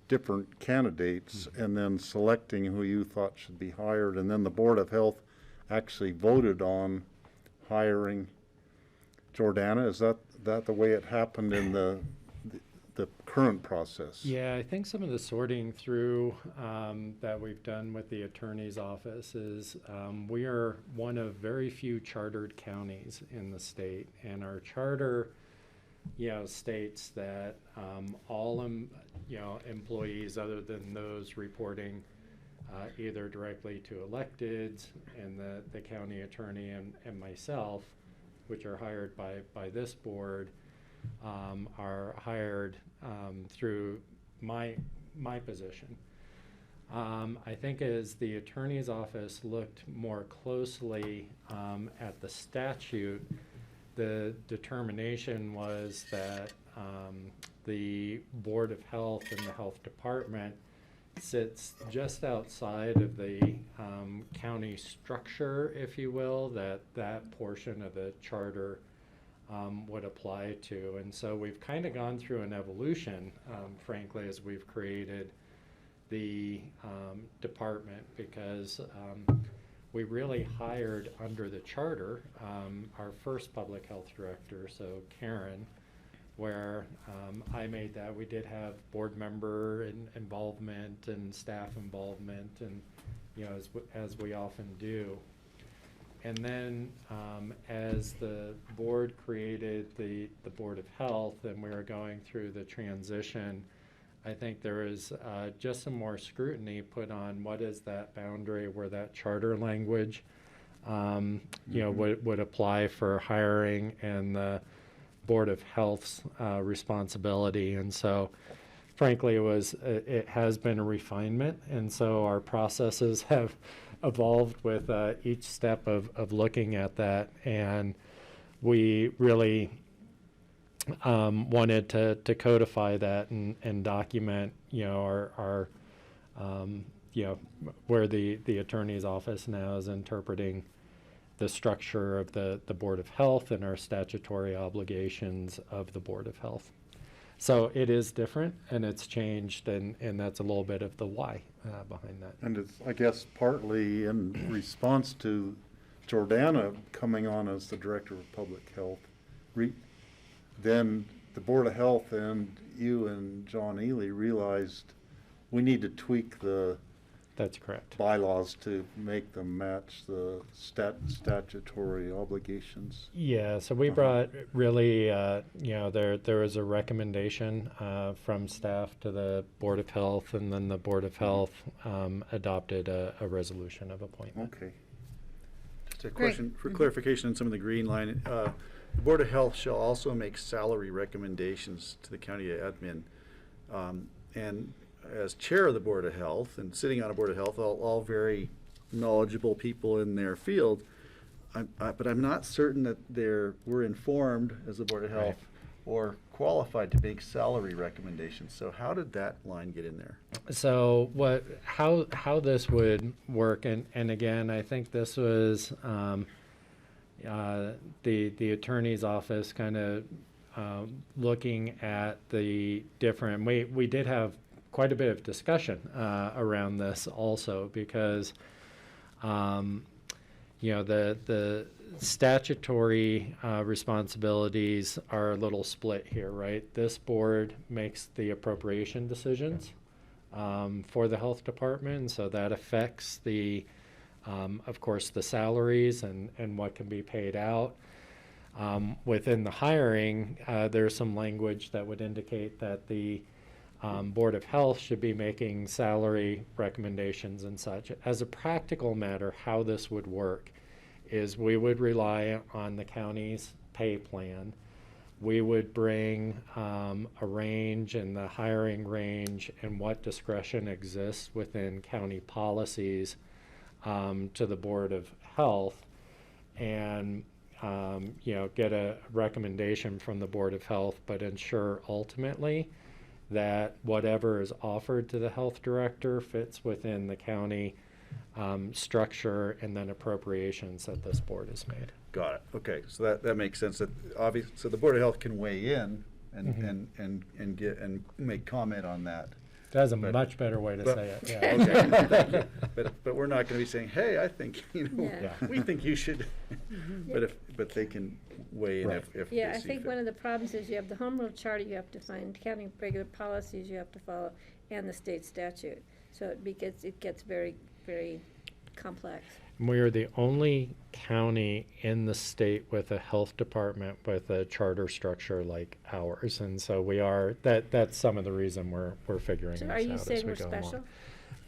different candidates and then selecting who you thought should be hired, and then the Board of Health actually voted on hiring Jordana, is that the way it happened in the current process? Yeah, I think some of the sorting through that we've done with the attorney's office is we are one of very few chartered counties in the state, and our charter, states that all employees other than those reporting either directly to electeds and the county attorney and myself, which are hired by this board, are hired through my position. I think as the attorney's office looked more closely at the statute, the determination was that the Board of Health and the Health Department sits just outside of the county structure, if you will, that portion of the charter would apply to. And so we've kind of gone through an evolution, frankly, as we've created the department, because we really hired under the charter our first public health director, so Karen, where I made that. We did have board member involvement and staff involvement, and as we often do. And then as the board created the Board of Health and we were going through the transition, I think there is just some more scrutiny put on what is that boundary where that charter language would apply for hiring and the Board of Health's responsibility. And so frankly it has been a refinement, and so our processes have evolved with each step of looking at that, and we really wanted to codify that and document our where the attorney's office now is interpreting the structure of the Board of Health and our statutory obligations of the Board of Health. So it is different, and it's changed, and that's a little bit of the why behind that. And it's, I guess, partly in response to Jordana coming on as the Director of Public Health. Then the Board of Health and you and John Ely realized we need to tweak the That's correct. bylaws to make them match the statutory obligations. Yeah, so we brought really, there was a recommendation from staff to the Board of Health, and then the Board of Health adopted a resolution of appointment. Okay. Just a question for clarification on some of the green line. The Board of Health shall also make salary recommendations to the county admin. And as chair of the Board of Health and sitting on a Board of Health, all very knowledgeable people in their field, but I'm not certain that we're informed as the Board of Health Right. or qualified to make salary recommendations. So how did that line get in there? So how this would work, and again, I think this was the attorney's office kind of looking at the different. We did have quite a bit of discussion around this also, because the statutory responsibilities are a little split here, right? This board makes the appropriation decisions for the health department, so that affects of course, the salaries and what can be paid out. Within the hiring, there's some language that would indicate that the Board of Health should be making salary recommendations and such. As a practical matter, how this would work is we would rely on the county's pay plan. We would bring a range and the hiring range and what discretion exists within county policies to the Board of Health, and get a recommendation from the Board of Health, but ensure ultimately that whatever is offered to the health director fits within the county structure and then appropriations that this board has made. Got it. Okay, so that makes sense. That so the Board of Health can weigh in and Mhm. and get and make comment on that. That's a But- much better way to but- say it, yeah. Okay, thank you. But we're not gonna be saying, hey, I think, Yeah. we think you should. But they can weigh in Right. if they Yeah, I see think fit. one of the problems is you have the home rule charter you have to find, county regular policies you have to follow, and the state statute. So it gets very, very complex. We are the only county in the state with a health department with a charter structure like ours. And so that's some of the reason we're figuring So this are you out as saying we we're go special? along.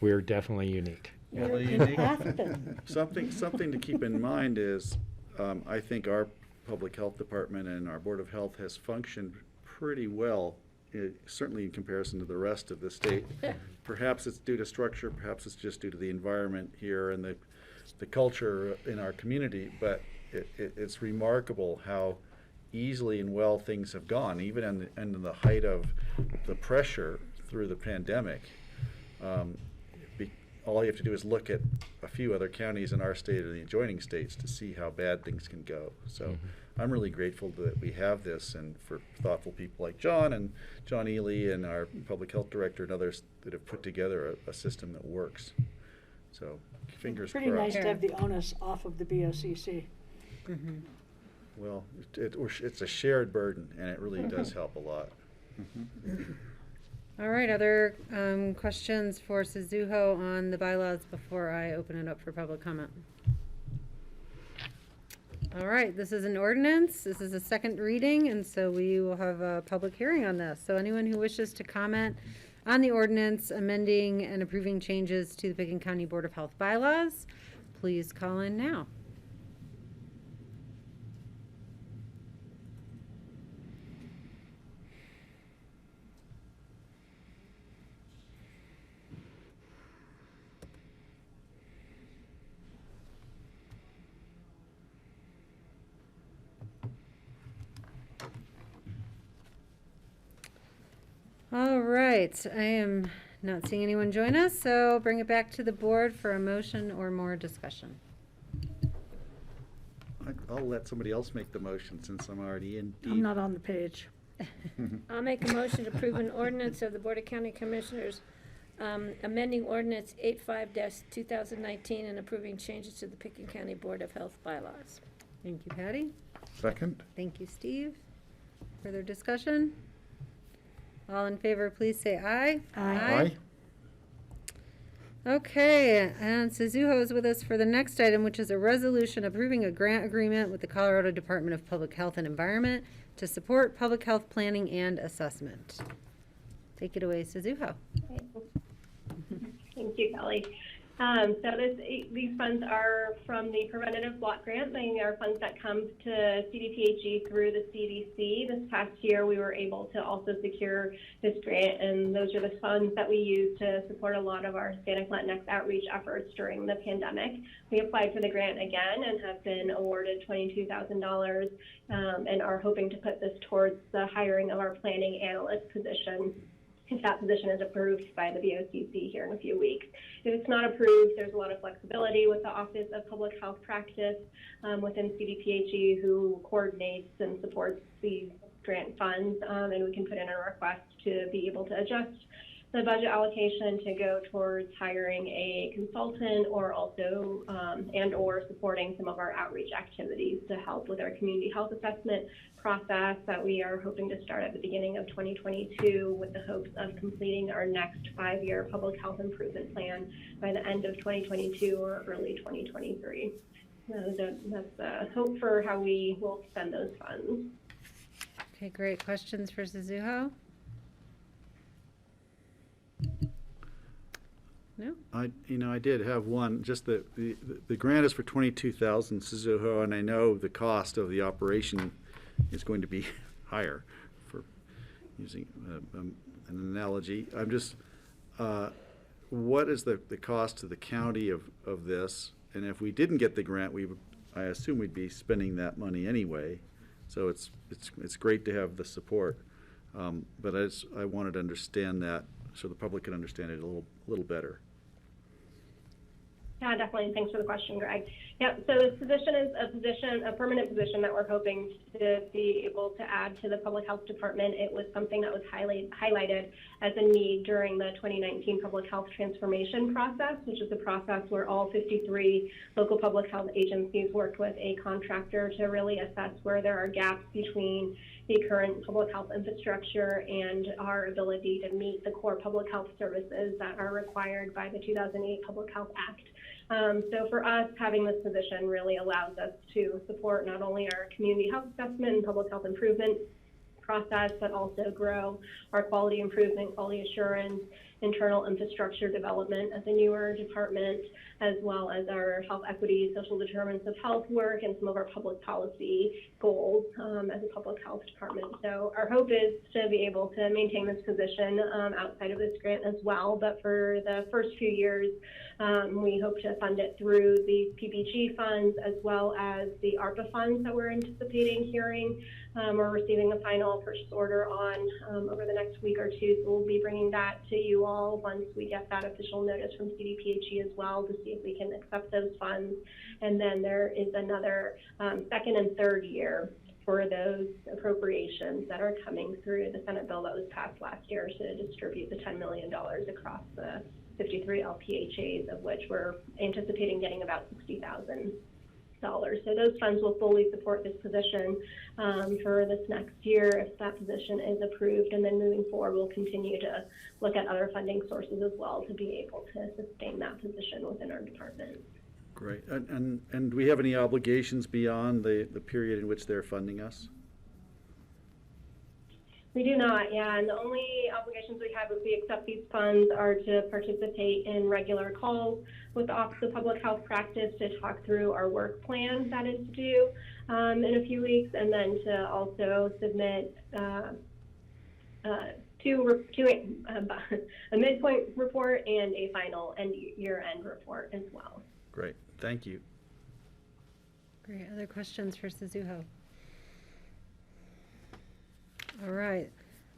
We're definitely unique. Yeah, You're well, in unique- Aspen. Something to keep in mind is, I think our public health department and our Board of Health has functioned pretty well, certainly in comparison to the rest of the state. Perhaps it's due to structure, perhaps it's just due to the environment here and the culture in our community, but it's remarkable how easily and well things have gone, even in the height of the pressure through the pandemic. All you have to do is look at a few other counties in our state or the adjoining states to see how bad things can go. So I'm really grateful that we have this, and for thoughtful people like John and John Ely and our public health director and others that have put together a system that works. So fingers Pretty nice crossed. to have the onus off of the BOCC. Well, it's a shared burden, and it really does help a lot. All right, other questions for Suzuho on the bylaws before I open it up for public comment? All right, this is an ordinance. This is a second reading, and so we will have a public hearing on this. So anyone who wishes to comment on the ordinance amending and approving changes to the Pickens County Board of Health bylaws, please call in now. All right, I am not seeing anyone join us, so bring it back to the board for a motion or more discussion. I'll let somebody else make the motion since I'm already in deep. I'm not on the page. I'll make a motion to approve an ordinance of the Board of County Commissioners amending ordinance 85-2019 and approving changes to the Pickens County Board of Health bylaws. Thank you, Patty. Second? Thank you, Steve. Further discussion? All in favor, please say aye. Aye. Okay, and Suzuho is with us for the next item, which is a resolution approving a grant agreement with the Colorado Department of Public Health and Environment to support public health planning and assessment. Take it away, Suzuho. Thank you, Kelly. So these funds are from the preventative block grant. They are funds that come to CDPHE through the CDC. This past year, we were able to also secure this grant, and those are the funds that we use to support a lot of our Hispanic Latinx outreach efforts during the pandemic. We applied for the grant again and have been awarded $22,000 and are hoping to put this towards the hiring of our planning analyst position, if that position is approved by the BOCC here in a few weeks. If it's not approved, there's a lot of flexibility with the Office of Public Health Practice within CDPHE, who coordinates and supports these grant funds, and we can put in a request to be able to adjust the budget allocation to go towards hiring a consultant or also and or supporting some of our outreach activities to help with our community health assessment process that we are hoping to start at the beginning of 2022 with the hopes of completing our next 5-year public health improvement plan by the end of 2022 or early 2023. That's the hope for how we will spend those funds. Okay, great. Questions for Suzuho? No? I did have one, just the grant is for 22,000 Suzuho, and I know the cost of the operation is going to be higher, for using an analogy. I'm just, what is the cost to the county of this? And if we didn't get the grant, I assume we'd be spending that money anyway. So it's great to have the support, but I wanted to understand that so the public can understand it a little better. Yeah, definitely. Thanks for the question, Greg. Yep, so this position is a permanent position that we're hoping to be able to add to the Public Health Department. It was something that was highlighted as a need during the 2019 Public Health Transformation process, which is a process where all 53 local public health agencies worked with a contractor to really assess where there are gaps between the current public health infrastructure and our ability to meet the core public health services that are required by the 2008 Public Health Act. So for us, having this position really allows us to support not only our community health assessment and public health improvement process, but also grow our quality improvement, quality assurance, internal infrastructure development as a newer department, as well as our health equity, social determinants of health work, and some of our public policy goals as a public health department. So our hope is to be able to maintain this position outside of this grant as well, but for the first few years, we hope to fund it through the PPG funds as well as the ARPA funds that we're anticipating hearing. We're receiving a final purchase order on over the next week or two, so we'll be bringing that to you all once we get that official notice from CDPHE as well to see if we can accept those funds. And then there is another second and third year for those appropriations that are coming through the Senate bill that was passed last year to distribute the $10 million across the 53 LPHAs, of which we're anticipating getting about $60,000. So those funds will fully support this position for this next year if that position is approved, and then moving forward we'll continue to look at other funding sources as well to be able to sustain that position within our department. Great. And do we have any obligations beyond the period in which they're funding us? We do not, yeah, and the only obligations we have if we accept these funds are to participate in regular calls with the Office of Public Health Practice to talk through our work plan that is due in a few weeks, and then to also submit a midpoint report and a final year-end report as well. Great, thank you. Great, other questions for Suzuho? All right,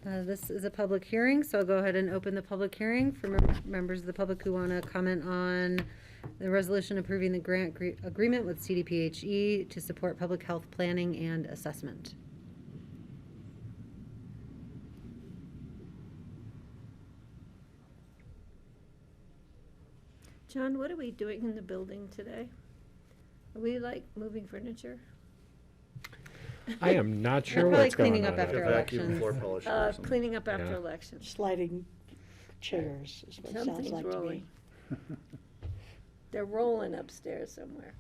this is a public hearing, so I'll go ahead and open the public hearing for members of the public who want to comment on the resolution approving the grant agreement with CDPHE to support public health planning and assessment. John, what are we doing in the building today? Are we like moving furniture? I am not sure probably what's going cleaning on. up after there. Vacuum floor polisher or something. Cleaning up after Yeah. elections. Sliding chairs is what it sounds Something's like to me. rolling. They're rolling upstairs somewhere.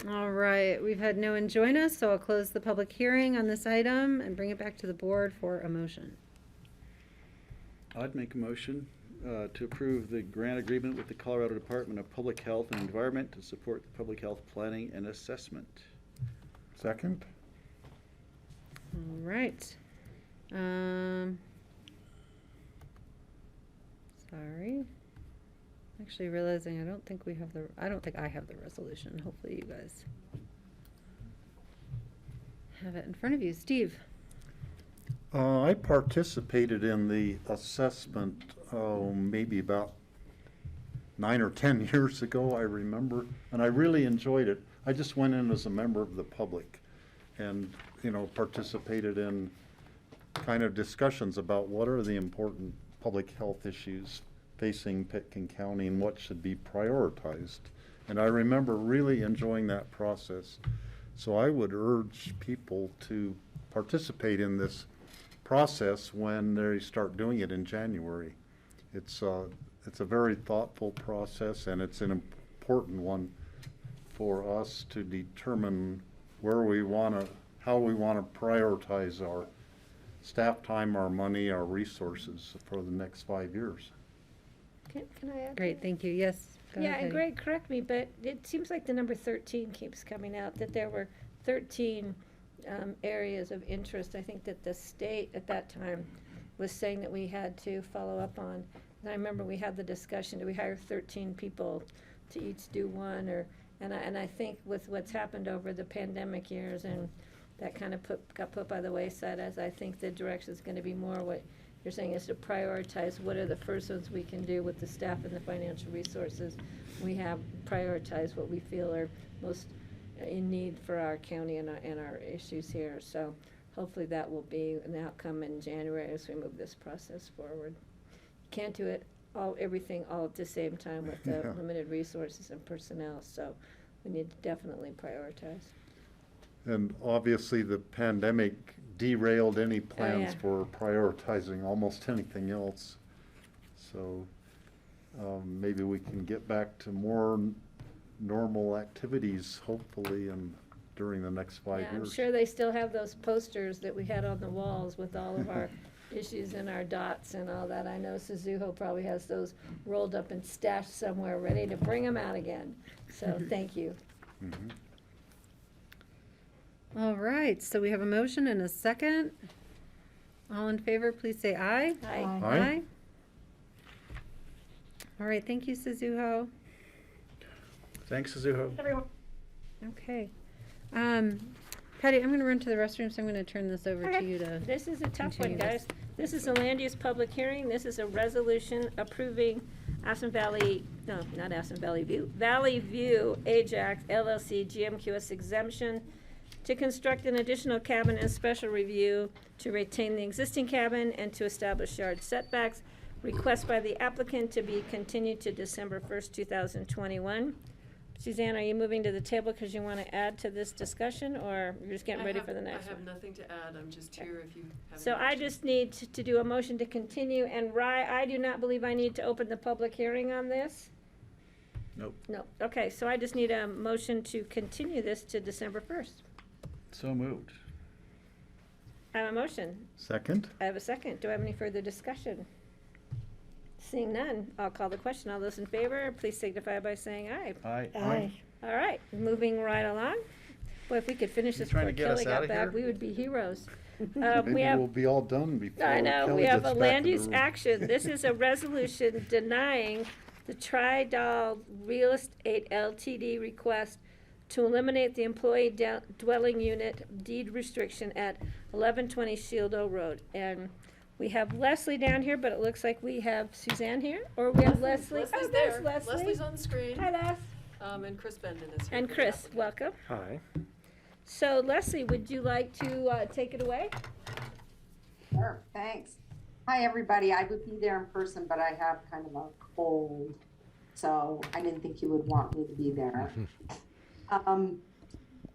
All right, we've had no one join us, so I'll close the public hearing on this item and bring it back to the board for a motion. I'd make a motion to approve the grant agreement with the Colorado Department of Public Health and Environment to support public health planning and assessment. Second? All right. Sorry. Actually realizing I don't think I have the resolution. Hopefully you guys have it in front of you. Steve? I participated in the assessment, maybe about 9 or 10 years ago, I remember, and I really enjoyed it. I just went in as a member of the public and, participated in kind of discussions about what are the important public health issues facing Pitkin County and what should be prioritized. And I remember really enjoying that process. So I would urge people to participate in this process when they start doing it in January. It's a very thoughtful process, and it's an important one for us to determine how we want to prioritize our staff time, our money, our resources for the next 5 years. Can I add? Great, thank you. Yes. Go Yeah, ahead, and Heidi. Greg, correct me, but it seems like the number 13 keeps coming out, that there were 13 areas of interest. I think that the state at that time was saying that we had to follow up on. And I remember we had the discussion, do we hire 13 people to each do one? And I think with what's happened over the pandemic years, and that kind of got put by the wayside, as I think the direction is going to be more what you're saying is to prioritize what are the first ones we can do with the staff and the financial resources. We have prioritized what we feel are most in need for our county and our issues here. So hopefully that will be an outcome in January as we move this process forward. Can't do it everything all at the same time with the Yeah. limited resources and personnel, so we need to definitely prioritize. And obviously, the pandemic derailed any plans yeah. for prioritizing almost anything else. So maybe we can get back to more normal activities, hopefully, and during the next 5 Yeah, years. I'm sure they still have those posters that we had on the walls with all of our issues and our dots and all that. I know Suzuho probably has those rolled up and stashed somewhere, ready to bring them out again. So, thank you. Mhm. All right, so we have a motion and a second. All in favor, please say aye. Aye. Aye. All right, thank you, Suzuho. Thanks, Suzuho. Everyone. Okay. Patty, I'm gonna run to the restroom, so I'm gonna turn this over to Okay. you to. This is a tough one, continue this. guys. This is a land use public hearing. This is a resolution approving Aspen Valley, no, not Aspen Valley View, Valley View Ajax LLC GMQS exemption to construct an additional cabin and special review to retain the existing cabin and to establish yard setbacks. Request by the applicant to be continued to December 1st, 2021. Suzanne, are you moving to the table because you want to add to this discussion, or you're just getting ready for the next I one? have nothing to add, I'm just here if you have. So any I questions. just need to do a motion to continue, and I do not believe I need to open the public hearing on this? Nope. No, okay, so I just need a motion to continue this to December 1st. So moved. I have a motion, Second? I have a second, do I have any further discussion? Seeing none, I'll call the question, all those in favor, please signify by saying aye. Aye. All right, moving right along. Boy, if we could finish You this trying before to get us Kelly got outta back, here? we would be heroes. We Maybe have we'll be all done before I know, Kelly we have gets a back land in the use room. action. This is a resolution denying the Tri-Dal Real Estate LTD request to eliminate the employee dwelling unit deed restriction at 1120 Shieldo Road. And we have Leslie down here, but it looks like we have Suzanne here, or we have Leslie. Leslie's Oh, there. there's Leslie. Leslie's on the screen. Hi, Les. And Chris Benden is here. And for the Chris, applicant. welcome. Hi. So Leslie, would you like to take it away? Sure, thanks. Hi, everybody. I would be there in person, but I have kind of a cold, so I didn't think you would want me to be there.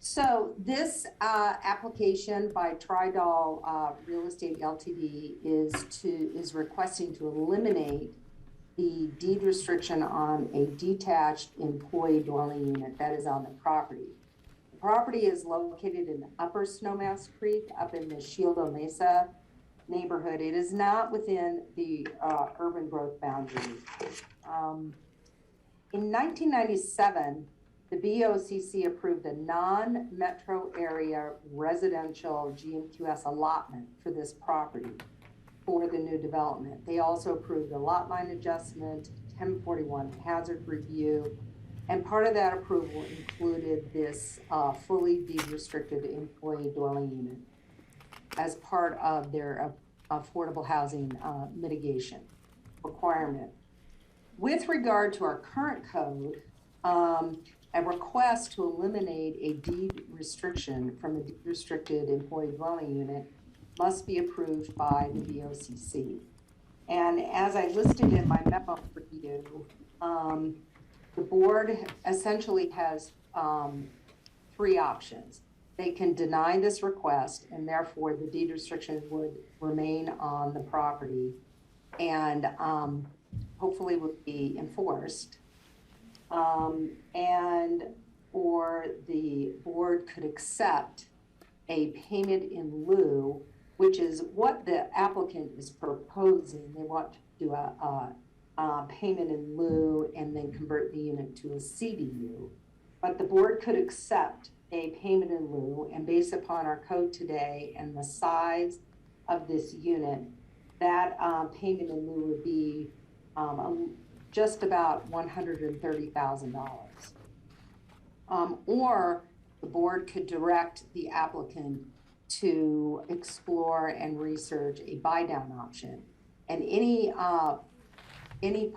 So this application by Tri-Dal Real Estate Ltd. is requesting to eliminate the deed restriction on a detached employee dwelling unit that is on the property. The property is located in Upper Snowmass Creek up in the Shieldo Mesa neighborhood. It is not within the urban growth boundary. In 1997, the BOCC approved a non-metro area residential GMQS allotment for this property for the new development. They also approved a lot line adjustment, 1041 hazard review, and part of that approval included this fully deed-restricted employee dwelling unit as part of their affordable housing mitigation requirement. With regard to our current code, a request to eliminate a deed restriction from a deed-restricted employee dwelling unit must be approved by the BOCC. And as I listed in my memo for you, the board essentially has 3 options. They can deny this request, and therefore the deed restriction would remain on the property and hopefully would be enforced. Or the board could accept a payment in lieu, which is what the applicant is proposing. They want to do a payment in lieu and then convert the unit to a CDU. But the board could accept a payment in lieu, and based upon our code today and the size of this unit, that payment in lieu would be just about $130,000. Or the board could direct the applicant to explore and research a buy-down option. And any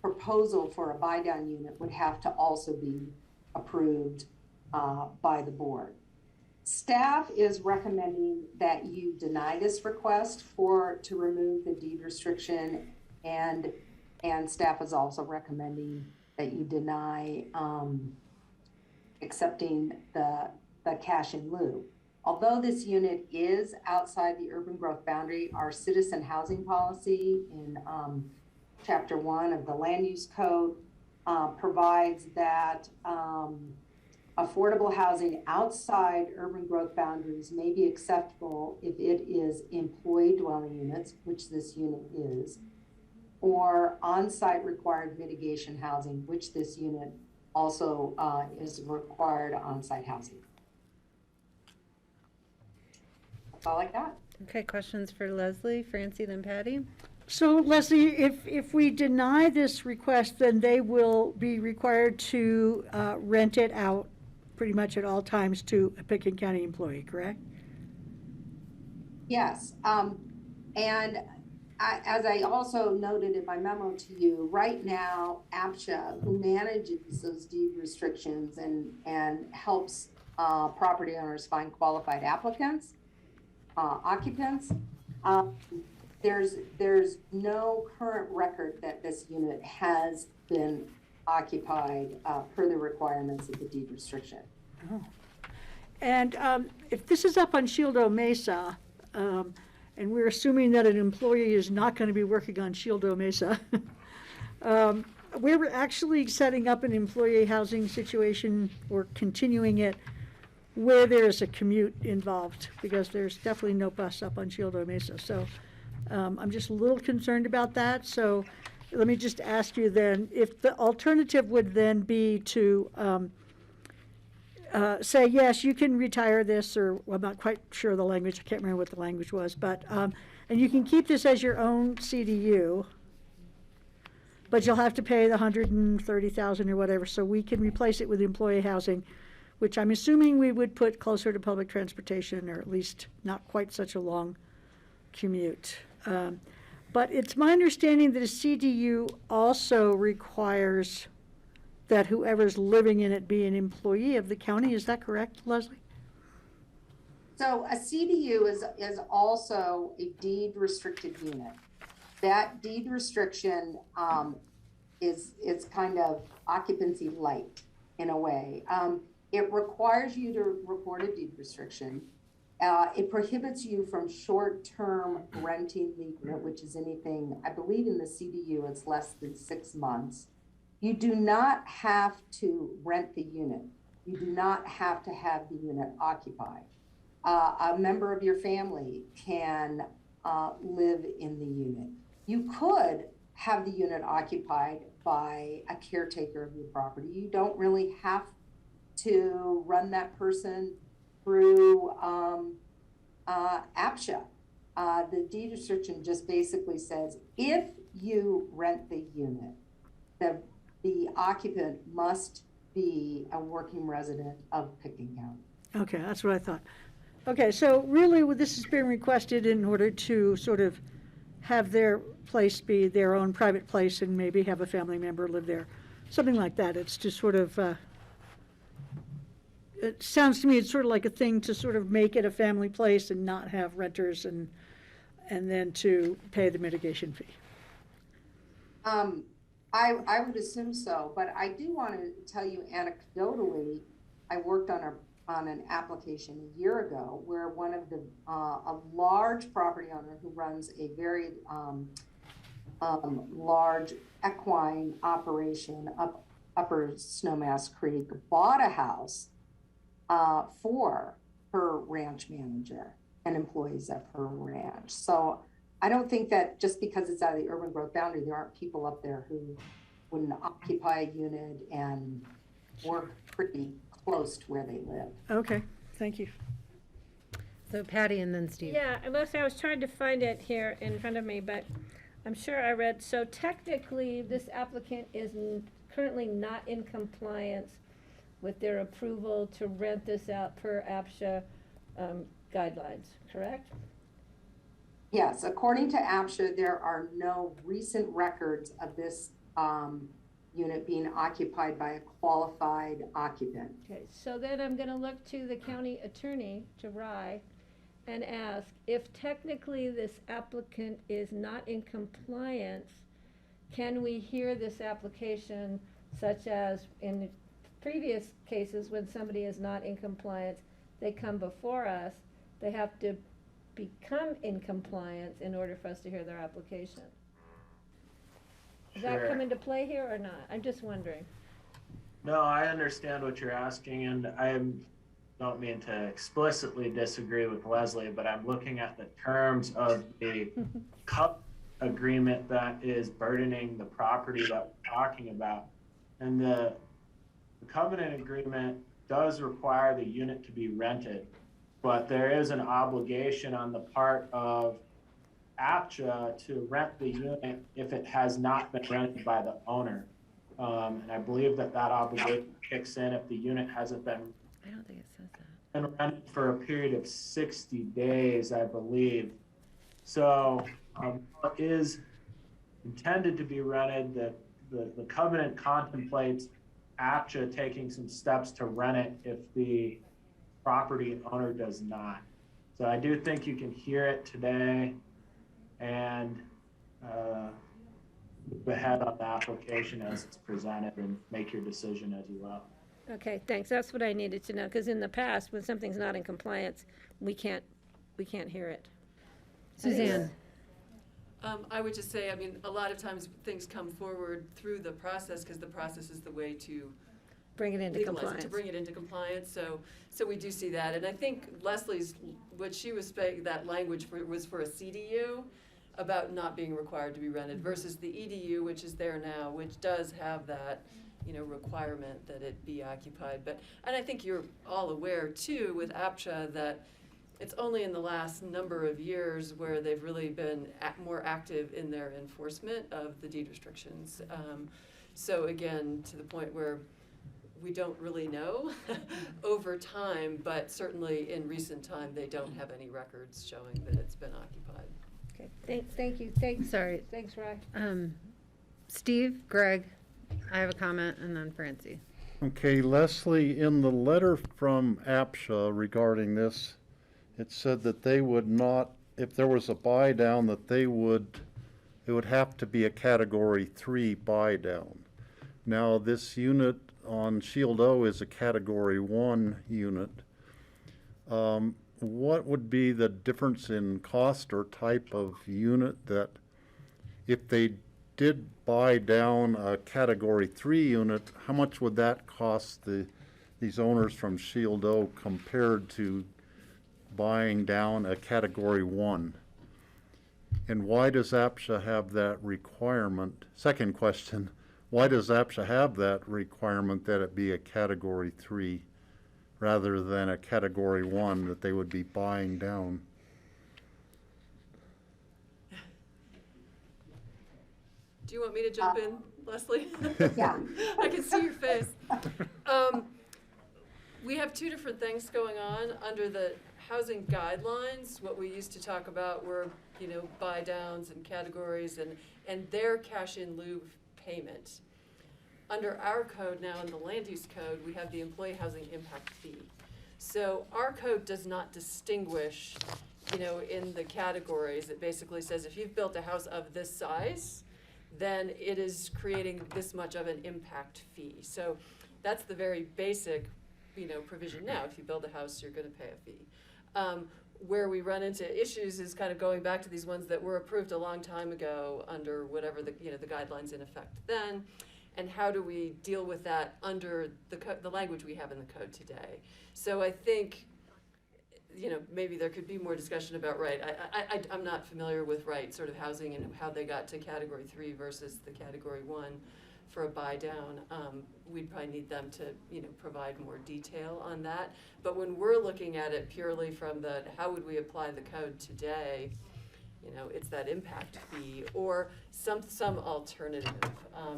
proposal for a buy-down unit would have to also be approved by the board. Staff is recommending that you deny this request to remove the deed restriction, and staff is also recommending that you deny accepting the cash in lieu. Although this unit is outside the urban growth boundary, our citizen housing policy in Chapter 1 of the Land Use Code provides that affordable housing outside urban growth boundaries may be acceptable if it is employee dwelling units, which this unit is, or on-site required mitigation housing, which this unit also is required on-site housing. That's all I got. Okay, questions for Leslie, Francie, then Patty? So Leslie, if we deny this request, then they will be required to rent it out pretty much at all times to a Pickens County employee, correct? Yes, and as I also noted in my memo to you, right now, APSHA, who manages those deed restrictions and helps property owners find qualified applicants, occupants, there's no current record that this unit has been occupied per the requirements of the deed restriction. Oh. And if this is up on Shieldo Mesa, and we're assuming that an employee is not going to be working on Shieldo Mesa, we're actually setting up an employee housing situation or continuing it where there is a commute involved, because there's definitely no bus up on Shieldo Mesa. So I'm just a little concerned about that. So let me just ask you then, if the alternative would then be to say, yes, you can retire this, or well, I'm not quite sure the language, I can't remember what the language was, but, and you can keep this as your own CDU, but you'll have to pay the $130,000 or whatever, so we can replace it with employee housing, which I'm assuming we would put closer to public transportation, or at least not quite such a long commute. But it's my understanding that a CDU also requires that whoever's living in it be an employee of the county. Is that correct, Leslie? So a CDU is also a deed restricted unit. That deed restriction is kind of occupancy light in a way. It requires you to report a deed restriction. It prohibits you from short-term renting the unit, which is anything, I believe in the CDU, it's less than 6 months. You do not have to rent the unit. You do not have to have the unit occupied. A member of your family can live in the unit. You could have the unit occupied by a caretaker of your property. You don't really have to run that person through APSHA. The deed restriction just basically says if you rent the unit, the occupant must be a working resident of Pickens County. Okay, that's what I thought. Okay, so really this is being requested in order to sort of have their place be their own private place and maybe have a family member live there, something like that. It's to sort of, it sounds to me it's sort of like a thing to sort of make it a family place and not have renters and then to pay the mitigation fee. I would assume so, but I do want to tell you anecdotally, I worked on an application a year ago where one of the a large property owner who runs a very large equine operation up Upper Snowmass Creek bought a house for her ranch manager and employees of her ranch. So I don't think that just because it's out of the urban growth boundary, there aren't people up there who wouldn't occupy a unit and work pretty close to where they live. Okay, thank you. So Patty and then Steve. Yeah, Leslie, I was trying to find it here in front of me, but I'm sure I read, so technically this applicant is currently not in compliance with their approval to rent this out per APSHA guidelines, correct? Yes, according to APSHA, there are no recent records of this unit being occupied by a qualified occupant. Okay, so then I'm gonna look to the county attorney, to Rye, and ask if technically this applicant is not in compliance, can we hear this application such as in previous cases when somebody is not in compliance, they come before us, they have to become in compliance in order for us to hear their application? Does that Sure. come into play here or not? I'm just wondering. No, I understand what you're asking, and I don't mean to explicitly disagree with Leslie, but I'm looking at the terms of the CUP agreement that is burdening the property that we're talking about. And the covenant agreement does require the unit to be rented, but there is an obligation on the part of APCHA to rent the unit if it has not been rented by the owner. And I believe that obligation kicks in if the unit hasn't been I don't think it says that. rented for a period of 60 days, I believe. So it is intended to be rented. The covenant contemplates APCHA taking some steps to rent it if the property owner does not. So I do think you can hear it today and move ahead on the application as it's presented and make your decision as you will. Okay, thanks. That's what I needed to know, because in the past, when something's not in compliance, we can't hear it. Suzanne? I would just say, I mean, a lot of times things come forward through the process because the process is the way to Bring it into legalize it, compliance. to bring it into compliance. So we do see that. And I think Leslie's, what she was saying, that language was for a CDU about not being required to be rented versus the EDU, which is there now, which does have that, requirement that it be occupied. And I think you're all aware too with APCHA that it's only in the last number of years where they've really been more active in their enforcement of the deed restrictions. So again, to the point where we don't really know over time, but certainly in recent time, they don't have any records showing that it's been occupied. Okay, thank you, thanks. Sorry. Thanks, Rye. Steve, Greg, I have a comment, and then Francie. Okay, Leslie, in the letter from APSHA regarding this, it said that they would not, if there was a buy down, that it would have to be a Category 3 buy down. Now, this unit on Shield O is a Category 1 unit. What would be the difference in cost or type of unit that if they did buy down a Category 3 unit, how much would that cost these owners from Shield O compared to buying down a Category 1? And why does APSHA have that requirement? Second question, why does APSHA have that requirement that it be a Category 3 rather than a Category 1 that they would be buying down? Do you want me to jump in, Leslie? Yeah. I can see your face. We have two different things going on under the housing guidelines. What we used to talk about were, buy downs and categories and their cash in lieu payment. Under our code now, in the land use code, we have the employee housing impact fee. So our code does not distinguish, in the categories. It basically says if you've built a house of this size, then it is creating this much of an impact fee. So that's the very basic, provision now. If you build a house, you're gonna pay a fee. Where we run into issues is kind of going back to these ones that were approved a long time ago under whatever the guidelines in effect then, and how do we deal with that under the language we have in the code today. So I think, maybe there could be more discussion about I'm not familiar with sort of housing and how they got to Category 3 versus the Category 1 for a buy down. We'd probably need them to, provide more detail on that. But when we're looking at it purely from how would we apply the code today, it's that impact fee or some alternative.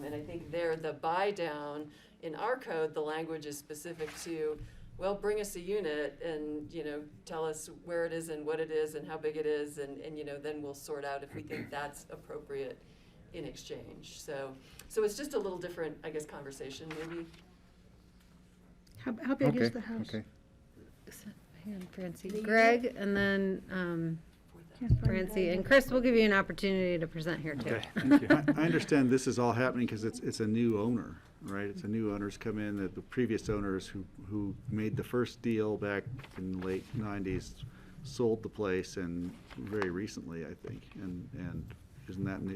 And I think the buy down in our code, the language is specific to well, bring us a unit and, you know, tell us where it is and what it is and how big it is, and you know, then we'll sort out if we think that's appropriate in exchange. So it's just a little different, I guess, conversation maybe. How big is the house? Okay. Hang on, Francie. Greg, and then Can't find Francie, it. and Chris, we'll give you an opportunity to present here too. Okay, thank you. I understand this is all happening because it's a new owner, right? It's a new owner's come in, that the previous owners who made the first deal back in the late 90s sold the place, and very recently, I think. And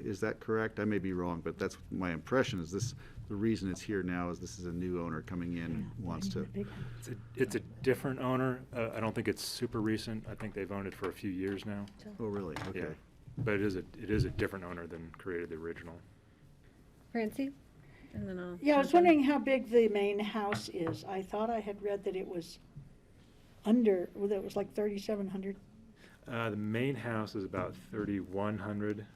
is that correct? I may be wrong, but that's my impression, is this, the reason it's here now is this is a new owner coming in, wants to. It's a different owner. I don't think it's super recent. I think they've owned it for a few years now. Oh, really? Okay. Yeah. But it is a different owner than created the original. Francie, and then I'll. Yeah, I was jump in. wondering how big the main house is. I thought I had read that it was that it was like 3,700. The main house is about 3,100,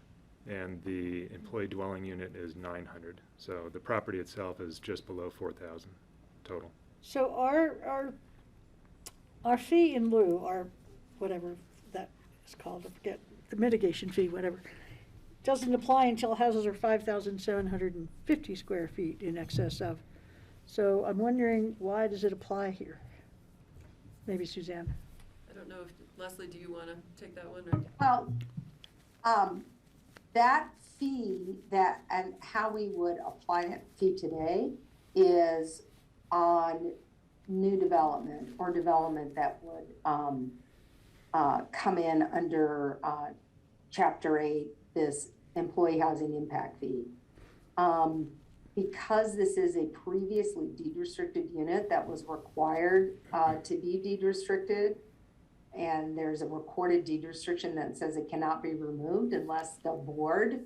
and the employee dwelling unit is 900. So the property itself is just below 4,000 total. So our fee in lieu, our whatever that is called, I forget, the mitigation fee, whatever, doesn't apply until houses are 5,750 square feet in excess of. So I'm wondering, why does it apply here? Maybe Suzanne. I don't know if, Leslie, do you want to take that one? Or? Well, that fee and how we would apply that fee today is on new development or development that would come in under Chapter 8, this employee housing impact fee. Because this is a previously deed restricted unit that was required to be deed restricted, and there's a recorded deed restriction that says it cannot be removed unless the board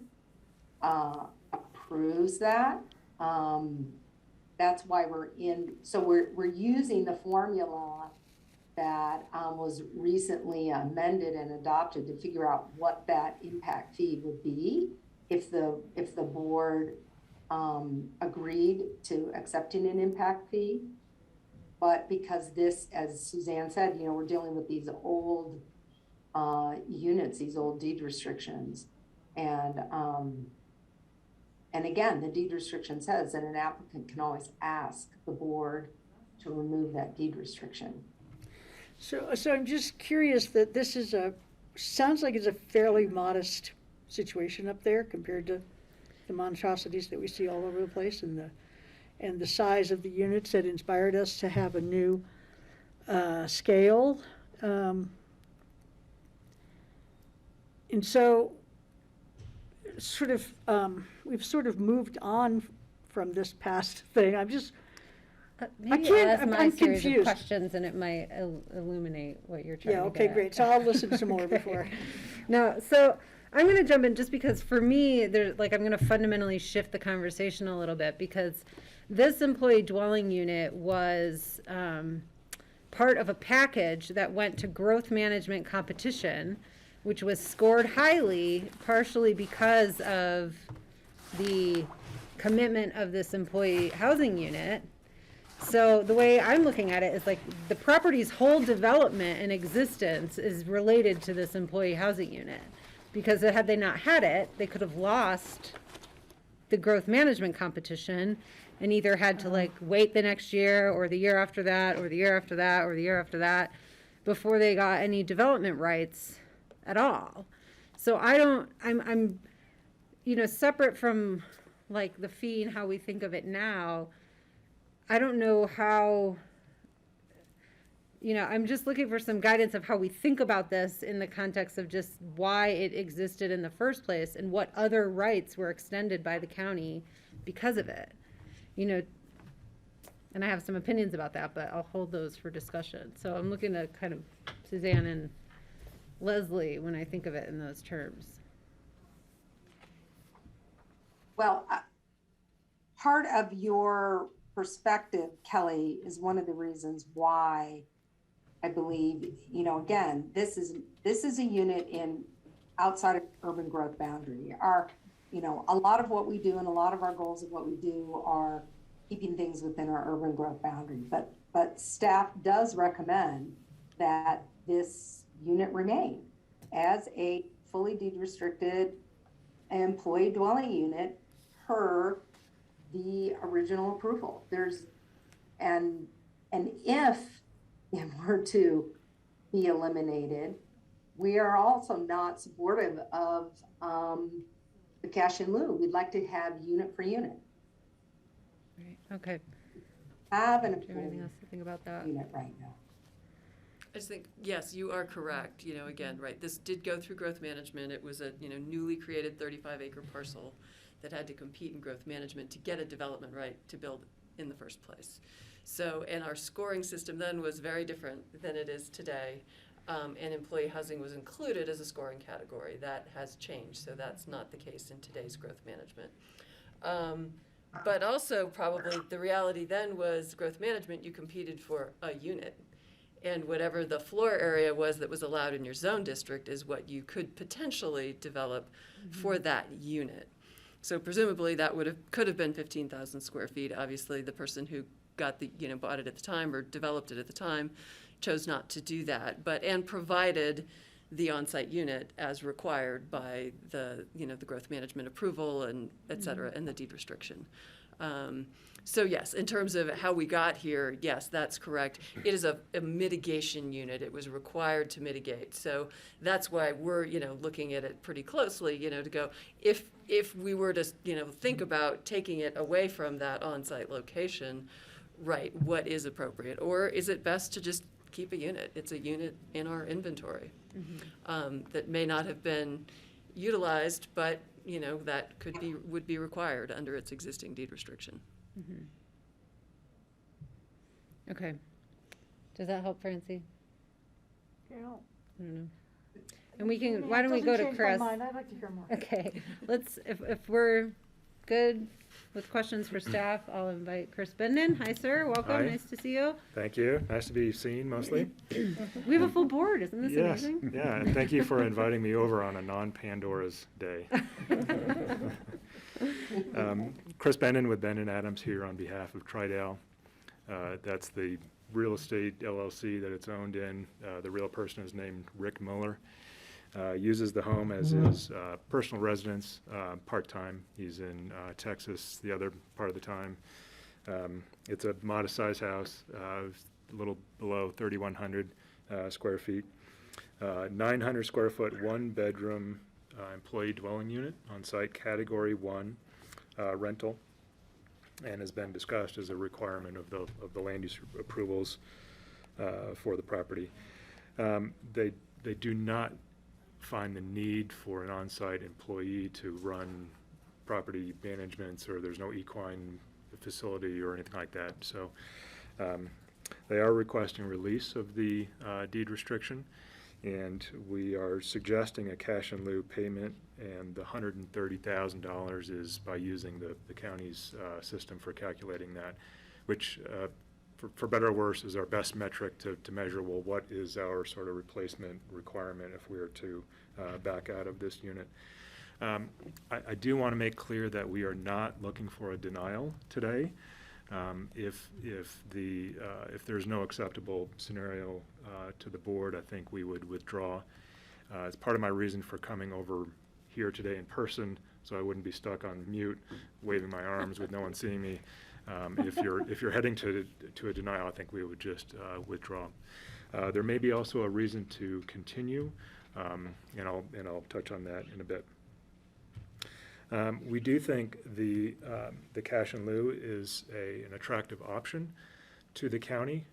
approves that. That's why we're using the formula that was recently amended and adopted to figure out what that impact fee would be if the board agreed to accepting an impact fee. But because this, as Suzanne said, you know, we're dealing with these old units, these old deed restrictions. And again, the deed restriction says that an applicant can always ask the board to remove that deed restriction. So I'm just curious that this is sounds like it's a fairly modest situation up there compared to the monstrosities that we see all over the place, and the size of the units that inspired us to have a new scale. And so we've sort of moved on from this past thing. I'm just, Maybe can't- I'll ask I'm my series of confused. questions, and it might illuminate what you're trying yeah, to okay, get great. at. So I'll listen some more Okay. before. No, so I'm going to jump in just because for me, I'm going to fundamentally shift the conversation a little bit, because this employee dwelling unit was part of a package that went to growth management competition, which was scored highly, partially because of the commitment of this employee housing unit. So the way I'm looking at it is like the property's whole development and existence is related to this employee housing unit. Because had they not had it, they could have lost the growth management competition and either had to like wait the next year or the year after that or the year after that or the year after that before they got any development rights at all. So I'm separate from like the fee and how we think of it now. I don't know how, I'm just looking for some guidance of how we think about this in the context of just why it existed in the first place and what other rights were extended by the county because of it. And I have some opinions about that, but I'll hold those for discussion. So I'm looking at kind of Suzanne and Leslie when I think of it in those terms. Well, part of your perspective, Kelly, is one of the reasons why I believe, again, this is a unit outside of urban growth boundary. A lot of what we do and a lot of our goals of what we do are keeping things within our urban growth boundary. But staff does recommend that this unit remain as a fully deed restricted employee dwelling unit per the original approval. And if it were to be eliminated, we are also not supportive of the cash in lieu. We'd like to have unit for unit. Right, okay. Have an Do you have anything else approved to think about that? unit right now. I just think, yes, you are correct, again, right, this did go through growth management. It was a, newly created 35-acre parcel that had to compete in growth management to get a development right to build in the first place. So, and our scoring system then was very different than it is today. And employee housing was included as a scoring category. That has changed, so that's not the case in today's growth management. But also probably the reality then was growth management, you competed for a unit. And whatever the floor area was that was allowed in your zone district is what you could potentially develop for that unit. So presumably that could have been 15,000 square feet. Obviously, the person who got bought it at the time or developed it at the time chose not to do that, and provided the on-site unit as required by the growth management approval and et cetera, and the deed restriction. So yes, in terms of how we got here, yes, that's correct. It is a mitigation unit. It was required to mitigate. So that's why we're, looking at it pretty closely, to go, if we were to, think about taking it away from that on-site location, right, what is appropriate? Or is it best to just keep a unit? It's a unit in our inventory that may not have been utilized, but, that would be required under its existing deed restriction. Okay. Does that help, Francie? Yeah. I don't know. And we can, why don't we go to Chris? I'd like to hear more. Okay, if we're good with questions for staff, I'll invite Chris Benden. Hi, sir, welcome, Hi. nice to see you. Thank you. Nice to be seen mostly. We have a full board, isn't this Yes, amazing? yeah, and thank you for inviting me over on a non-Pandora's day. Chris Benden with Benden Adams here on behalf of Tridale. That's the real estate LLC that it's owned in. The real person is named Rick Mueller. Uses the home as his personal residence, part-time. He's in Texas the other part of the time. It's a modest-sized house, a little below 3,100 square feet. 900 square foot, one-bedroom employee dwelling unit on site, category 1 rental, and has been discussed as a requirement of the land use approvals for the property. They do not find the need for an on-site employee to run property managements, or there's no equine facility or anything like that. So they are requesting release of the deed restriction, and we are suggesting a cash in lieu payment, and the $130,000 is by using the county's system for calculating that, which for better or worse is our best metric to measure, well, what is our sort of replacement requirement if we were to back out of this unit. I do want to make clear that we are not looking for a denial today. If there's no acceptable scenario to the board, I think we would withdraw. It's part of my reason for coming over here today in person, so I wouldn't be stuck on mute, waving my arms with no one seeing me. If you're heading to a denial, I think we would just withdraw. There may be also a reason to continue, and I'll touch on that in a bit. We do think the cash in lieu is an attractive option to the county.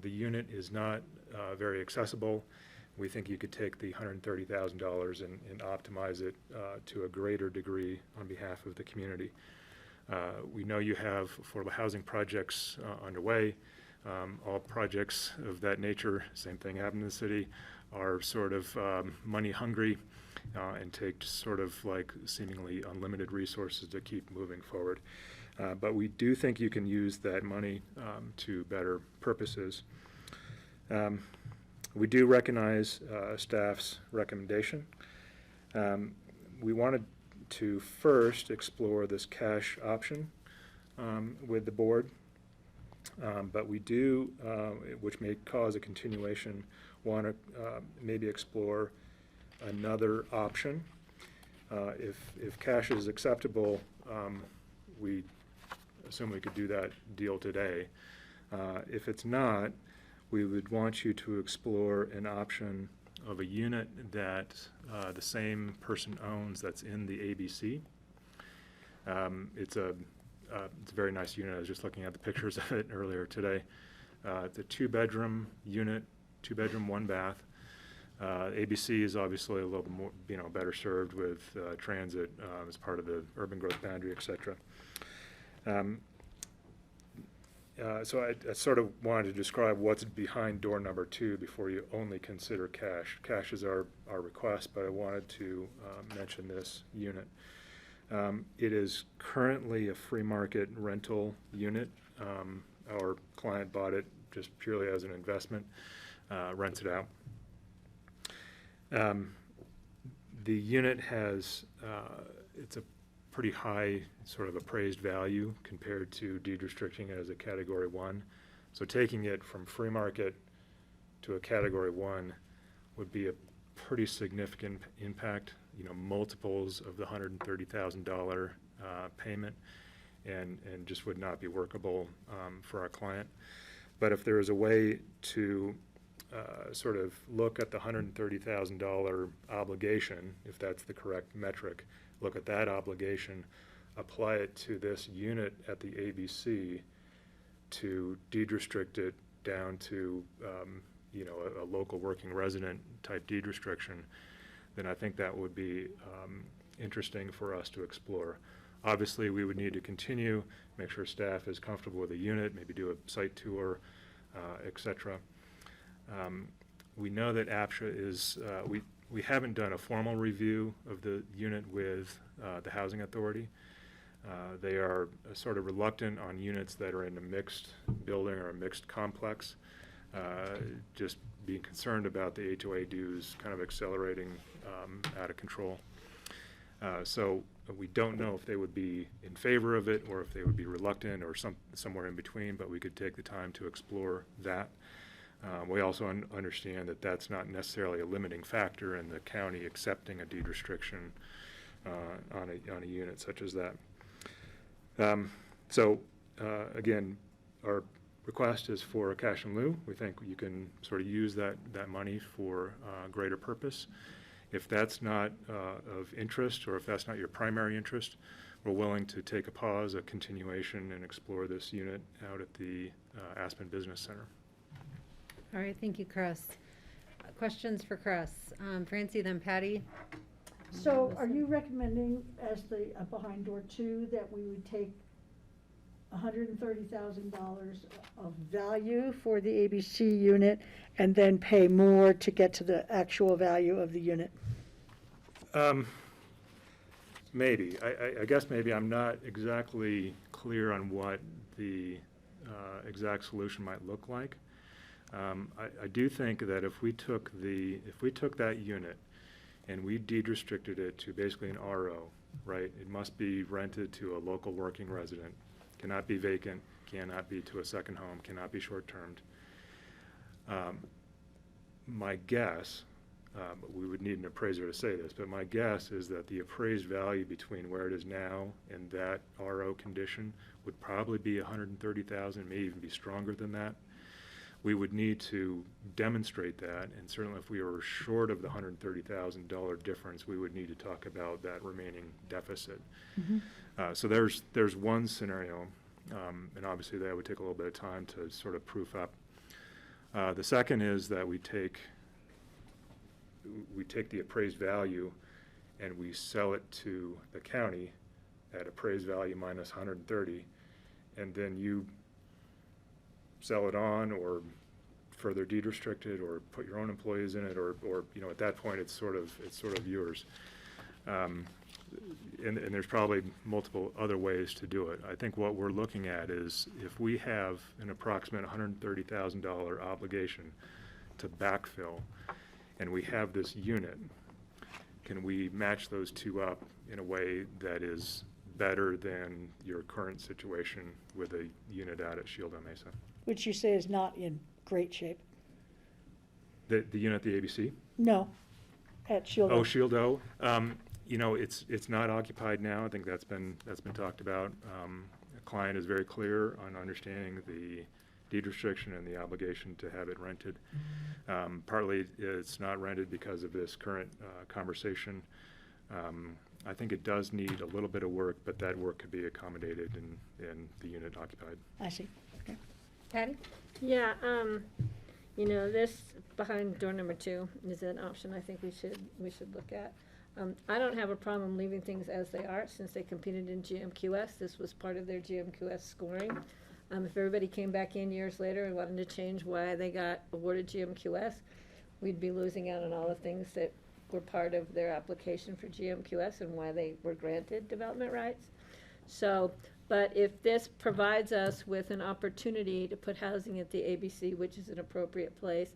The unit is not very accessible. We think you could take the $130,000 and optimize it to a greater degree on behalf of the community. We know you have affordable housing projects underway. All projects of that nature, same thing happened in the city, are sort of money hungry and take sort of like seemingly unlimited resources to keep moving forward. But we do think you can use that money to better purposes. We do recognize staff's recommendation. We wanted to first explore this cash option with the board. But we do, which may cause a continuation, want to maybe explore another option. If cash is acceptable, we assume we could do that deal today. If it's not, we would want you to explore an option of a unit that the same person owns that's in the ABC. It's a very nice unit. I was just looking at the pictures of it earlier today. It's a two-bedroom unit, two-bedroom, one bath. ABC is obviously a little more, better served with transit as part of the urban growth boundary, et cetera. So I sort of wanted to describe what's behind door number 2 before you only consider cash. Cash is our request, but I wanted to mention this unit. It is currently a free market rental unit. Our client bought it just purely as an investment, rents it out. The unit has, it's a pretty high sort of appraised value compared to deed restricting it as a category 1. So taking it from free market to a category 1 would be a pretty significant impact, multiples of the $130,000 payment, and just would not be workable for our client. But if there is a way to sort of look at the $130,000 obligation, if that's the correct metric, look at that obligation, apply it to this unit at the ABC to deed restrict it down to a local working resident type deed restriction, then I think that would be interesting for us to explore. Obviously, we would need to continue, make sure staff is comfortable with the unit, maybe do a site tour, et cetera. We know that APSHA is, we haven't done a formal review of the unit with the Housing Authority. They are sort of reluctant on units that are in a mixed building or a mixed complex, just being concerned about the HOA dues kind of accelerating out of control. So we don't know if they would be in favor of it or if they would be reluctant or somewhere in between, but we could take the time to explore that. We also understand that that's not necessarily a limiting factor in the county accepting a deed restriction on a unit such as that. Again, our request is for a cash in lieu. We think you can sort of use that money for greater purpose. If that's not of interest, or if that's not your primary interest, we're willing to take a pause, a continuation, and explore this unit out at the Aspen Business Center. All right, thank you, Chris. Questions for Chris? Francie, then Patty. So are you recommending as the, behind door 2, that we would take $130,000 of value for the ABC unit and then pay more to get to the actual value of the unit? Maybe. I guess maybe I'm not exactly clear on what the exact solution might look like. I do think that if we took that unit and we deed restricted it to basically an RO, right? It must be rented to a local working resident, cannot be vacant, cannot be to a second home, cannot be short-termed. My guess, we would need an appraiser to say this, but my guess is that the appraised value between where it is now and that RO condition would probably be $130,000, may even be stronger than that. We would need to demonstrate that, and certainly if we were short of the $130,000 difference, we would need to talk about that remaining deficit. Mm-hmm. So there's one scenario, and obviously that would take a little bit of time to sort of proof up. The second is that we take the appraised value and we sell it to the county at appraised value minus 130, and then you sell it on or further deed restrict it or put your own employees in it, or at that point it's sort of yours. And there's probably multiple other ways to do it. I think what we're looking at is if we have an approximate $130,000 obligation to backfill and we have this unit, can we match those two up in a way that is better than your current situation with a unit out at Shield Mesa. Which you say is not in great shape. The unit at the ABC? No, at Shield. Oh, Shield O. You know, it's not occupied now. I think that's been talked about. The client is very clear on understanding the deed restriction and the obligation to have it rented. Partly it's not rented because of this current conversation. I think it does need a little bit of work, but that work could be accommodated in the unit occupied. I see. Okay. Patty? Yeah, you know, this behind door number 2 is an option I think we should look at. I don't have a problem leaving things as they are, since they competed in GMQS. This was part of their GMQS scoring. If everybody came back in years later and wanted to change why they got awarded GMQS, we'd be losing out on all the things that were part of their application for GMQS and why they were granted development rights. So, but if this provides us with an opportunity to put housing at the ABC, which is an appropriate place,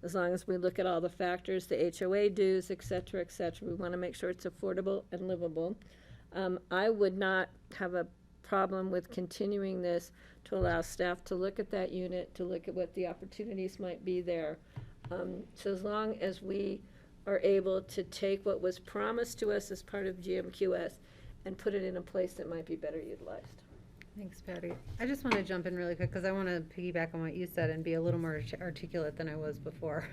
as long as we look at all the factors, the HOA dues, et cetera, we want to make sure it's affordable and livable. I would not have a problem with continuing this to allow staff to look at that unit, to look at what the opportunities might be there. So as long as we are able to take what was promised to us as part of GMQS and put it in a place that might be better utilized. Thanks, Patty. I just want to jump in really quick because I want to piggyback on what you said and be a little more articulate than I was before.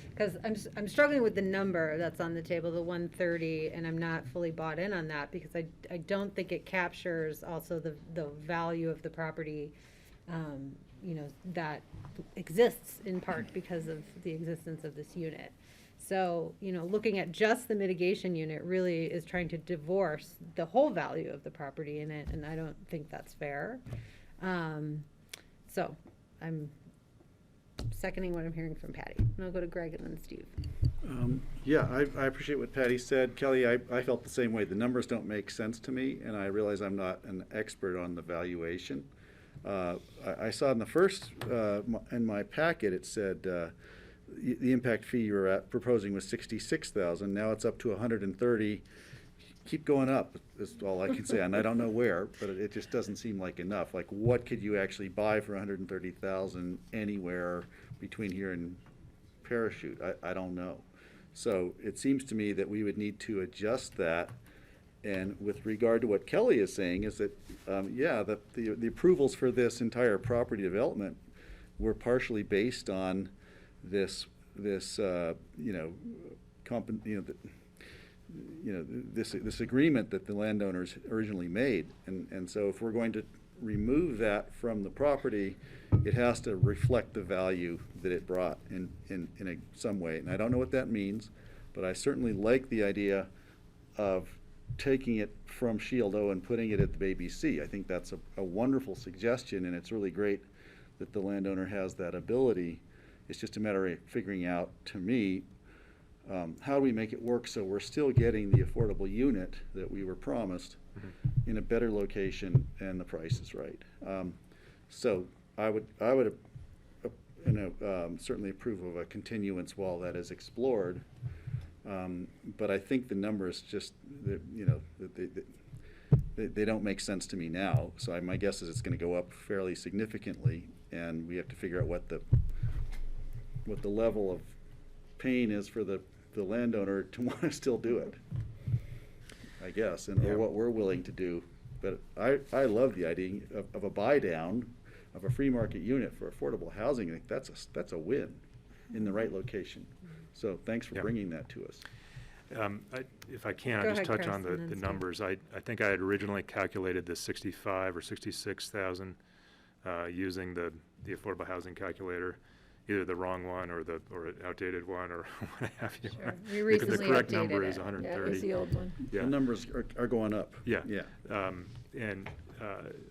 Because I'm struggling with the number that's on the table, the 130, and I'm not fully bought in on that because I don't think it captures also the value of the property, you know, that exists in part because of the existence of this unit. So, you know, looking at just the mitigation unit really is trying to divorce the whole value of the property in it, and I don't think that's fair. So I'm seconding what I'm hearing from Patty. And I'll go to Greg and then Steve. Yeah, I appreciate what Patty said. Kelly, I felt the same way. The numbers don't make sense to me, and I realize I'm not an expert on the valuation. I saw in the first, in my packet, it said the impact fee you were proposing was $66,000. Now it's up to $130,000. Keep going up is all I can say, and I don't know where, but it just doesn't seem like enough. Like, what could you actually buy for $130,000 anywhere between here and Parachute? I don't know. So it seems to me that we would need to adjust that. And with regard to what Kelly is saying, is that yeah, the approvals for this entire property development were partially based on this this agreement that the landowners originally made, and so if we're going to remove that from the property, it has to reflect the value that it brought in some way. And I don't know what that means, but I certainly like the idea of taking it from Shield O and putting it at the ABC. I think that's a wonderful suggestion, and it's really great that the landowner has that ability. It's just a matter of figuring out, to me, how do we make it work so we're still getting the affordable unit that we were promised in a better location and the price is right. So I would certainly approve of a continuance while that is explored. But I think the numbers just, they don't make sense to me now. So my guess is it's going to go up fairly significantly, and we have to figure out what the level of pain is for the landowner to want to still do it, I guess, and or what we're willing to do. But I love the idea of a buy down of a free market unit for affordable housing. I think that's a win in the right location. So thanks for bringing that to us. If I can, Go I'll just ahead, touch Chris, on and then the Steve. numbers. I think I had originally calculated the 65 or 66,000 using the affordable housing calculator, either the wrong one or an outdated one or what have you. Sure. We Because recently the correct updated number it. is Yeah, 130. it was the old one. Yeah. The numbers are going up. Yeah. Yeah. And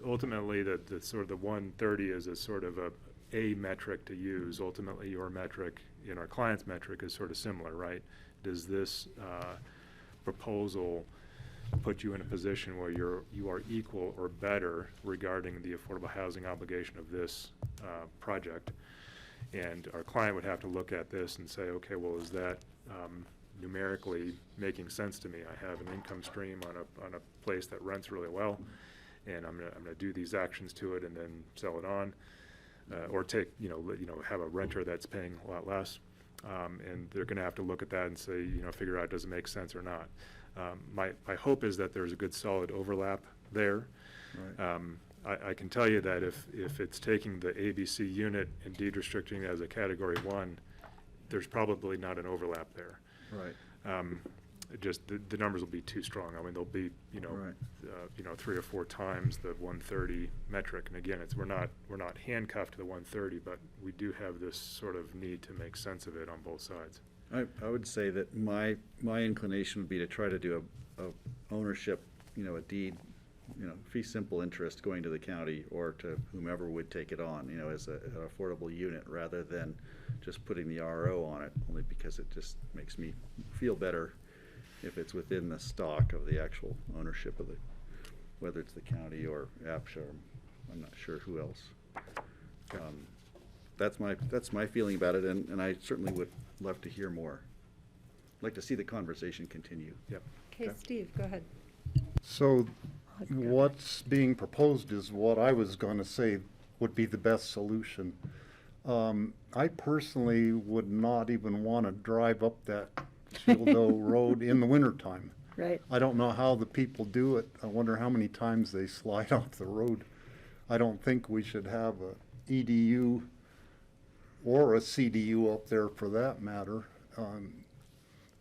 ultimately, the sort of the 130 is a sort of a metric to use. Ultimately, your metric, our client's metric, is sort of similar, right? Does this proposal put you in a position where you are equal or better regarding the affordable housing obligation of this project? And our client would have to look at this and say, okay, well, is that numerically making sense to me. I have an income stream on a place that rents really well, and I'm gonna do these actions to it and then sell it on, or take, have a renter that's paying a lot less. And they're gonna have to look at that and say, figure out, does it make sense or not? My hope is that there's a good solid overlap there. Right. I can tell you that if it's taking the ABC unit and deed restricting it as a category 1, there's probably not an overlap there. Right. Just the numbers will be too strong. I mean, they'll be, Right. 3 or 4 times the 130 metric. And again, we're not handcuffed to the 130, but we do have this sort of need to make sense of it on both sides. I would say that my inclination would be to try to do a ownership, a deed, fee simple interest going to the county or to whomever would take it on, as an affordable unit, rather than just putting the RO on it, only because it just makes me feel better if it's within the stock of the actual ownership of whether it's the county or APSHA, or I'm not sure who else. That's my feeling about it, and I certainly would love to hear more. I'd like to see the conversation continue. Yep. Okay, Steve, go ahead. So what's being proposed is what I was going to say would be the best solution. I personally would not even want to drive up that Shieldo Road in the wintertime. Right. I don't know how the people do it. I wonder how many times they slide off the road. I don't think we should have a EDU or a CDU up there for that matter.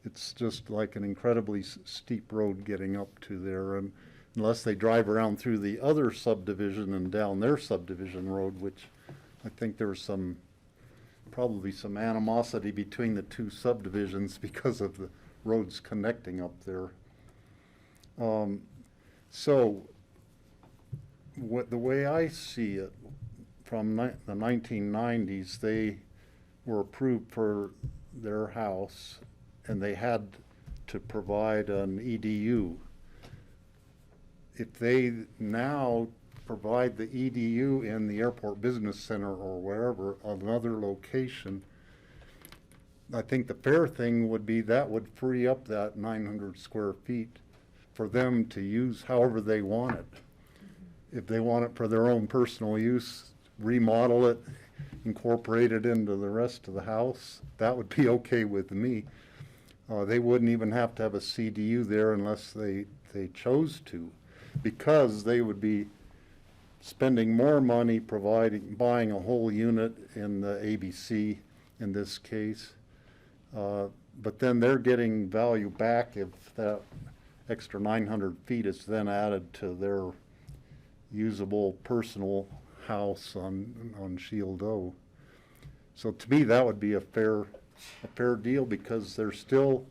It's just like an incredibly steep road getting up to there, and unless they drive around through the other subdivision and down their subdivision road, which I think there's probably some animosity between the two subdivisions because of the roads connecting up there. So the way I see it, from the 1990s, they were approved for their house and they had to provide an EDU. If they now provide the EDU in the Airport Business Center or wherever, another location, I think the fair thing would be that would free up that 900 square feet for them to use however they want it. If they want it for their own personal use, remodel it, incorporate it into the rest of the house, that would be okay with me. They wouldn't even have to have a CDU there unless they chose to, because they would be spending more money buying a whole unit in the ABC in this case. But then they're getting value back if that extra 900 feet is then added to their usable personal house on Shieldo. So to me, that would be a fair deal, because they're still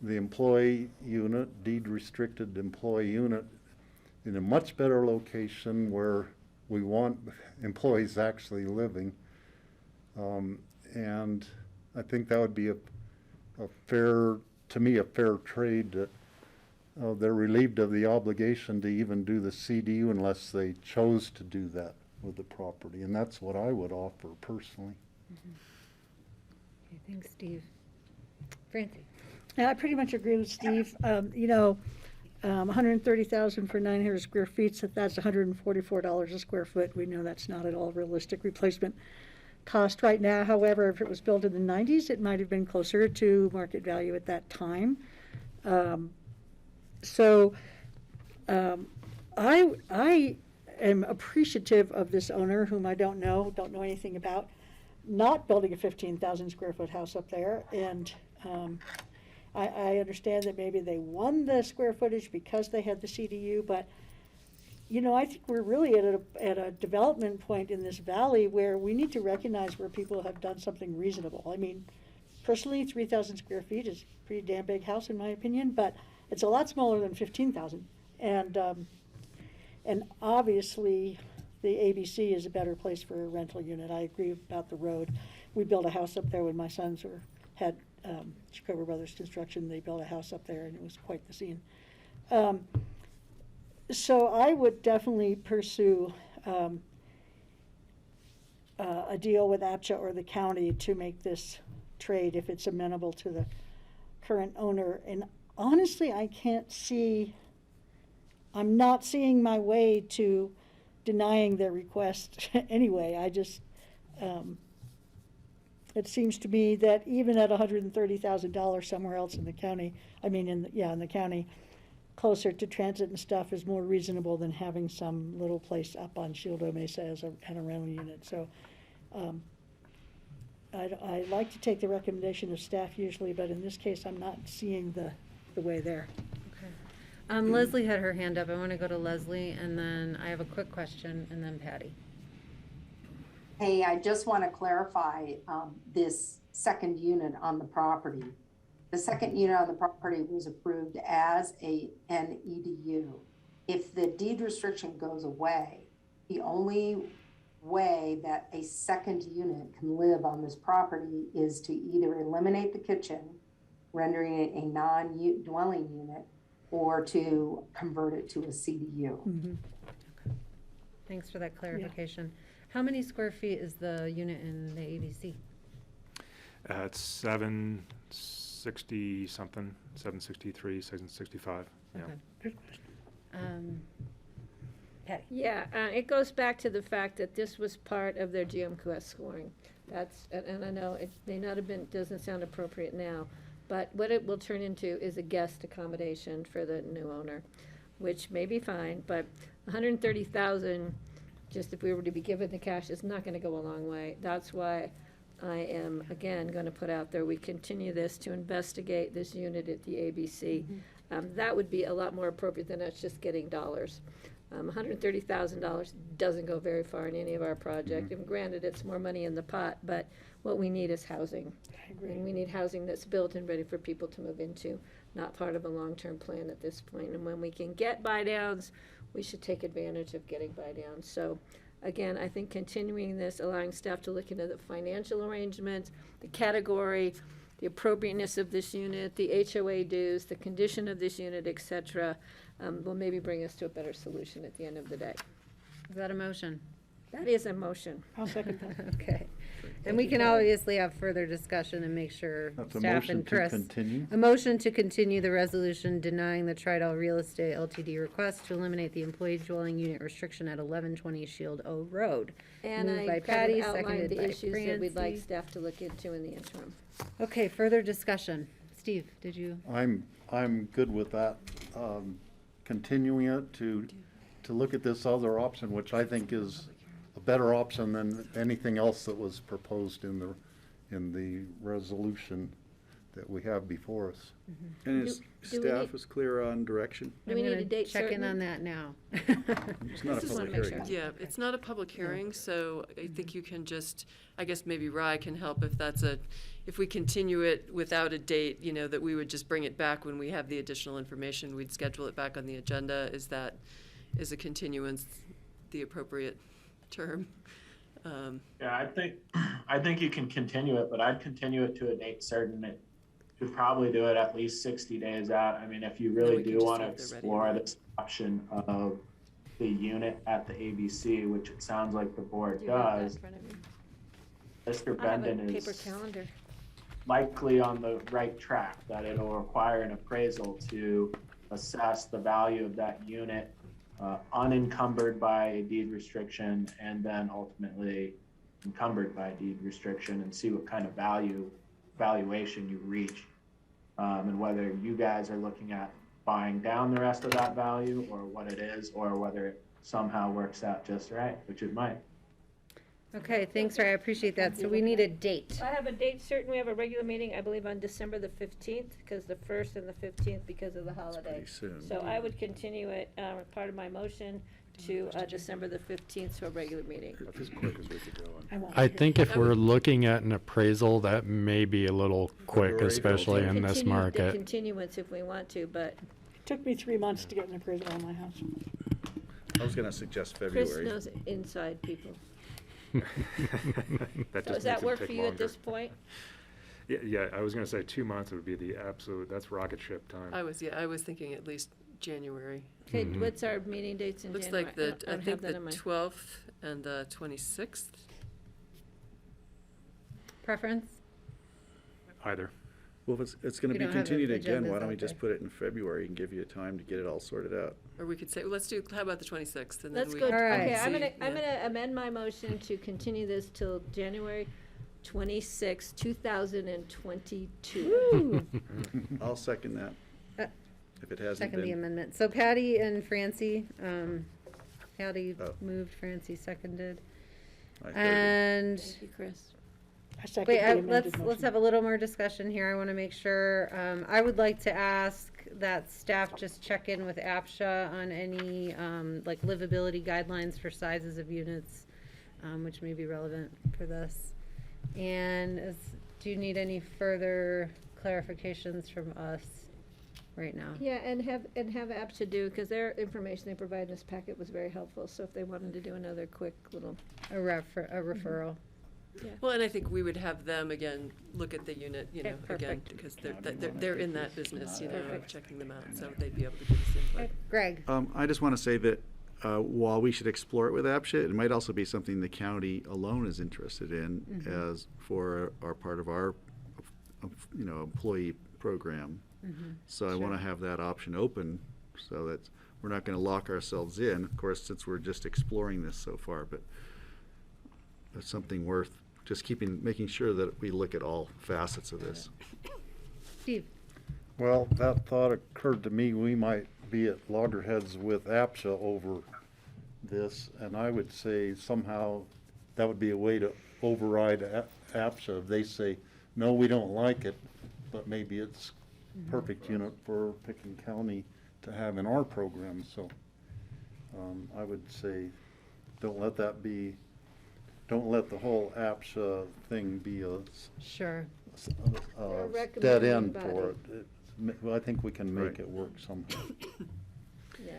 the employee unit, deed restricted employee unit, in a much better location where we want employees actually living. And I think that would be a fair trade. That they're relieved of the obligation to even do the CDU unless they chose to do that with the property. And that's what I would offer personally. Mm-hmm. Okay, thanks, Steve. Francie? Yeah, I pretty much agree with Steve. 130,000 for 900 square feet, so that's $144 a square foot. We know that's not at all realistic replacement cost right now. However, if it was built in the 90s, it might have been closer to market value at that time. I am appreciative of this owner, whom I don't know anything about, not building a 15,000 square foot house up there. And I understand that maybe they won the square footage because they had the CDU, but I think we're really at a development point in this valley where we need to recognize where people have done something reasonable. I mean, personally, 3,000 square feet is a pretty damn big house in my opinion, but it's a lot smaller than 15,000. And obviously, the ABC is a better place for a rental unit. I agree about the road. We built a house up there when my sons had Chicago Brothers Construction. They built a house up there, and it was quite the scene. So I would definitely pursue a deal with APSHA or the county to make this trade if it's amenable to the current owner, and honestly, I'm not seeing my way to denying their request anyway. It seems to me that even at $130,000 somewhere else in the county, in the county, closer to transit and stuff is more reasonable than having some little place up on Shieldo Mesa as a rental unit. So, I like to take the recommendation of staff usually, but in this case, I'm not seeing the way there. Okay. Leslie had her hand up. I want to go to Leslie, and then I have a quick question, and then Patty. Hey, I just want to clarify this second unit on the property. The second unit on the property was approved as an EDU. If the deed restriction goes away, the only way that a second unit can live on this property is to either eliminate the kitchen, rendering it a non-dwelling unit, or to convert it to a CDU. Mm-hmm. Okay. Thanks for that clarification. How many square feet is the unit in the ABC? It's 760 something, 763, 765. Yeah. Okay. Good question. Patty? Yeah, it goes back to the fact that this was part of their GMQS scoring. And I know it may not have been, doesn't sound appropriate now, but what it will turn into is a guest accommodation for the new owner, which may be fine, but $130,000, just if we were to be given the cash, is not gonna go a long way. That's why I am, again, gonna put out there, we continue this to investigate this unit at the ABC. That would be a lot more appropriate than us just getting dollars. $130,000 doesn't go very far in any of our project. And granted, it's more money in the pot, but what we need is housing. And we need housing that's built and ready for people to move into, not part of a long-term plan at this point. And when we can get buy-downs, we should take advantage of getting buy-downs. So, again, I think continuing this, allowing staff to look into the financial arrangements, the category, the appropriateness of this unit, the HOA dues, the condition of this unit, et cetera, will maybe bring us to a better solution at the end of the day. Is that a motion? That is a motion. I'll second that. Okay. And we can obviously have further discussion and make sure That's a staff motion and to Chris. continue. A motion to continue the resolution denying the Tridel Real Estate LTD request to eliminate the employee dwelling unit restriction at 1120 Shield O Road. And Moved I by kind Patty, of outlined seconded the by issues that we'd like Francie. staff to look into in the interim. Okay, further discussion. Steve, did you? I'm good with that. Continuing it to look at this other option, which I think is a better option than anything else that was proposed in the resolution that we have before us. And is do we staff need- is clear on direction? Do we I'm need gonna a date check in certain? on that now. It's not a Just wanna public make hearing. sure. Yeah, it's not a public hearing, so I think you can just, I guess maybe Rye can help if we continue it without a date, that we would just bring it back when we have the additional information, we'd schedule it back on the agenda. Is a continuance the appropriate term? Yeah, I think you can continue it, but I'd continue it to a date certain. It could probably do it at least 60 days out. I mean, if you really we can do just want to have the ready explore amount. this option of the unit at the ABC, which it sounds like the board Do you have that in does, front of you? Mr. I have a Bendon paper is calendar. likely on the right track, that it'll require an appraisal to assess the value of that unit unencumbered by a deed restriction, and then ultimately encumbered by a deed restriction, and see what kind of valuation you reach, and whether you guys are looking at buying down the rest of that value, or what it is, or whether it somehow works out just right, which it might. Okay, thanks, Ray, I appreciate that. So we need a date. I have a date certain. We have a regular meeting, I believe, on December the 15th, because the 1st and the 15th because of the holiday. Pretty soon. So I would continue it, part of my motion, to December the 15th to a regular meeting. That's as quick as we could go on. I won't I be here. think if we're looking at an appraisal, that may be a little quick, February especially in this Continue the market. continuance if we want to, but It took me 3 months to get an appraisal on my house. I was gonna suggest Chris February. knows inside people. That So just does that makes it work take for you at longer. this point? Yeah, I was gonna say 2 months would be the absolute, that's rocket ship time. I was thinking at least January. Okay, Mhm. what's our meeting dates in Looks January? like I don't I have think that the in my- 12th and the 26th. Preference? Either. Well, if it's gonna We be don't have the continued again, agendas why don't we out just there. put it in February and give you time to get it all sorted out? Or we could say, well, let's do, how about the 26th? And then Let's we go, All right. okay, I'm see, gonna yeah. amend my motion to continue this till January 26, 2022. I'll second that, Uh, if it hasn't Second the been. amendment. So Patty and Francie, Patty Oh. moved, Francie seconded. I third. And, Thank you, Chris. I second wait, the amended let's motion. have a little more discussion here. I want to make sure, I would like to ask that staff just check in with APSHA on any, like livability guidelines for sizes of units, which may be relevant for this. And do you need any further clarifications from us right now? Yeah, and have APSHA do, because their information they provided in this packet was very helpful, so if they wanted to do another quick little, A referral. Well, and I think we would have them again, look at the unit, you Okay, know, again, perfect. because they're in that business, you know, of Perfect. checking them out, so they'd be able to give us input. Greg? I just want to say that while we should explore it with APSHA, it might also be something the county alone is interested in as for our part of our, employee program. So I want to have that option open so that we're not going to lock ourselves in, of course, since we're just exploring this so far, but it's something worth just making sure that we look at all facets of this. Steve? Well, that thought occurred to me, we might be at loggerheads with APSHA over this, and I would say somehow that would be a way to override APSHA. If they say, no, we don't like it, but maybe it's perfect unit for Picken County to have in our program, so I would say, don't let the whole APSHA thing be a Sure. dead recommending end body. for it. Well, I think we can make Right. it work somehow. yeah.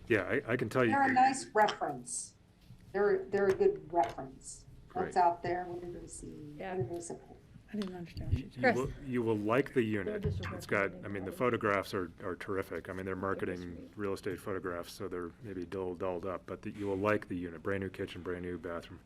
Yeah, I can tell you. They're a nice reference. They're a good reference. What's Great. out there, what do they see, Yeah. what do they support? I didn't understand what she said. Chris? You will like the unit. just a It's got, representative I mean, the body. photographs are terrific. I mean, they're marketing sweet. real estate photographs, so they're maybe dulled up, but you will like the unit. Brand new kitchen, brand new bathroom.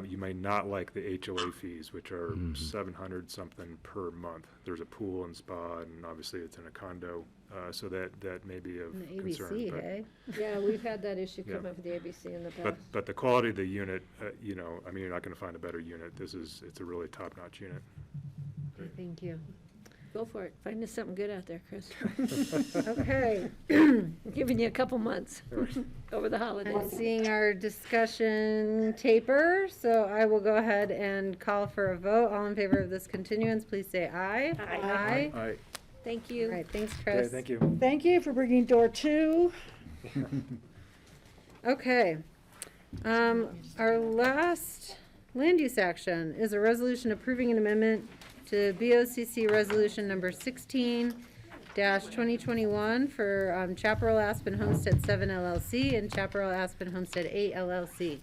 You may not like the HOA fees, which are $700 something per month. There's a pool and spa, and obviously it's in a condo, so that may be of And the concern. ABC, but- hey? Yeah, we've had that issue come Yeah. up with the ABC in the But, past. but the quality of the unit, I mean, you're not gonna find a better unit. It's a really top-notch unit. Thank you. Go for it. Find us something good out there, Chris. Okay. I'm giving you a couple months over the I'm holidays. seeing our discussion taper, so I will go ahead and call for a vote. All in favor of this continuance, please say aye. Aye. Aye. Thank All you. right, thanks, Okay, Chris. thank you. Thank you for bringing door 2. Okay. Our last land use action is a resolution approving an amendment to BOCC Resolution Number 16-2021 for Chaparral Aspen Homestead 7 LLC and Chaparral Aspen Homestead 8 LLC.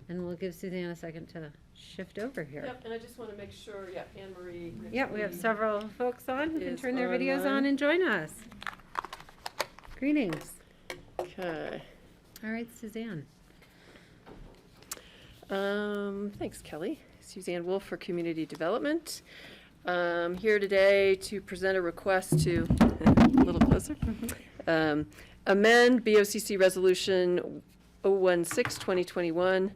And we'll give Suzanne a second to shift over here. Yep, and I just want to make sure, yeah, Anne Marie. Yeah, we have several folks on who can Is turn their videos on online. and join us. Greetings. Okay. All right, Suzanne. Thanks, Kelly. Suzanne Wolf for Community Development. Here today to present a request to, a little closer, amend BOCC Resolution 016-2021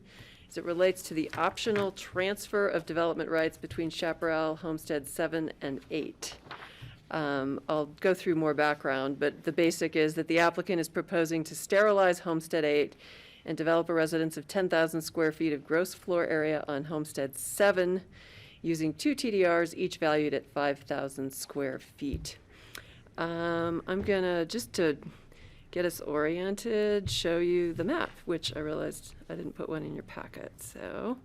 as it relates to the optional transfer of development rights between Chaparral Homestead 7 and 8. I'll go through more background, but the basic is that the applicant is proposing to sterilize Homestead 8 and develop a residence of 10,000 square feet of gross floor area on Homestead 7 using 2 TDRs, each valued at 5,000 square feet. I'm gonna, just to get us oriented, show you the map, which I realized I didn't put one in your packet, so.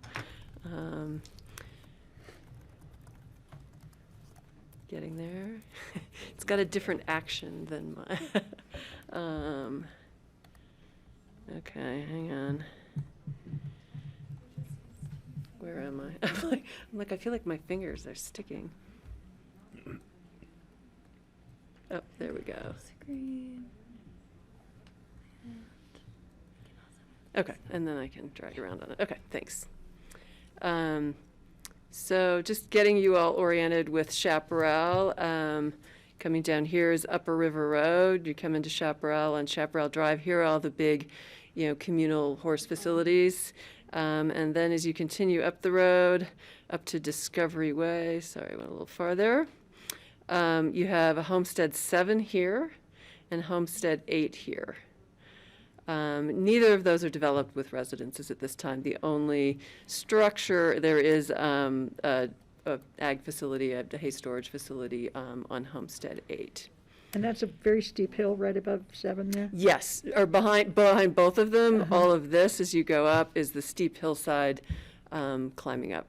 Getting there. It's got a different action than mine. Okay, hang on. Where am I? I'm like, I feel like my fingers are sticking. Oh, there we go. Okay, and then I can drag around on it. Okay, thanks. So just getting you all oriented with Chaparral. Coming down here is Upper River Road. You come into Chaparral on Chaparral Drive. Here are all the big, communal horse facilities. And then as you continue up the road, up to Discovery Way, sorry, I went a little farther. You have a Homestead 7 here and Homestead 8 here. Neither of those are developed with residences at this time. The only structure, there is a ag facility, a hay storage facility on Homestead 8. And that's a very steep hill right above 7 there? Yes, or behind both of them, all of this as you go up is the steep hillside climbing up.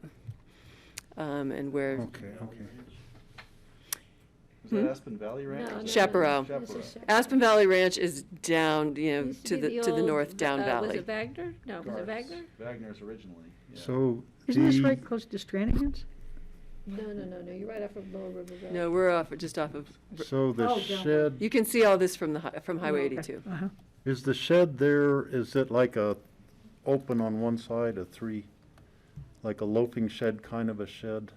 And where Okay. Is that Aspen Valley Ranch? No, no, Chaparral. no, this is Chaparral. Aspen Valley Ranch is down, Used to be the old, north, down Was valley. it Wagner? No, was it Wagner? Wagner's originally. Yeah. So Isn't this the- right close to Stranahan's? No, you're right off of Lower River Road. No, we're just off of. So the Oh, down shed, You can see all this from from Highway Okay. 82. Uh-huh. is the shed there, is it like a open on one side, like a loafing shed kind of a shed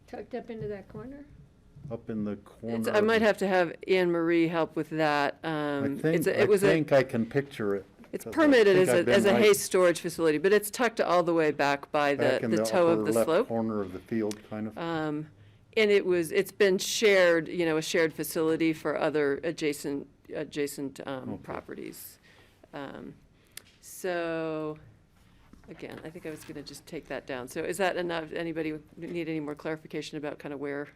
Tucked up into that corner? up in the corner? I might have to have Anne Marie help with that. I It's think I can picture it. It's 'cause I permitted think as I've a been hay storage facility, but it's tucked all the way back by back in the toe of upper the left slope. corner of the field, kind of. And it's been shared, a shared facility for other adjacent properties. So, again, I think I was gonna just take that down. So is that enough? Anybody need any more clarification about kind of where?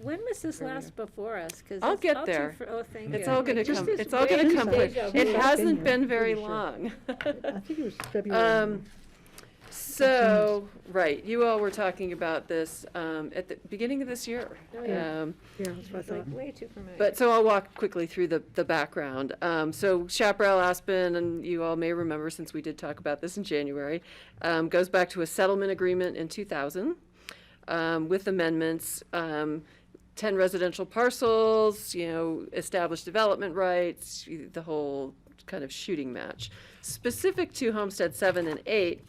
When was this last before us? 'Cause I'll it's get all too there. Oh, thank you. It's all gonna Just come, this it's all gonna way come inside. quick. There It you go. hasn't Been been here, very pretty sure. long. I think it was February. So, right, you all were talking about this at the beginning of this year. Oh, yeah. Yeah, that's what I It's like thought. way too familiar. But, so I'll walk quickly through the background. So Chaparral Aspen, and you all may remember since we did talk about this in January, goes back to a settlement agreement in 2000 with amendments. 10 residential parcels, established development rights, the whole kind of shooting match. Specific to Homestead 7 and 8,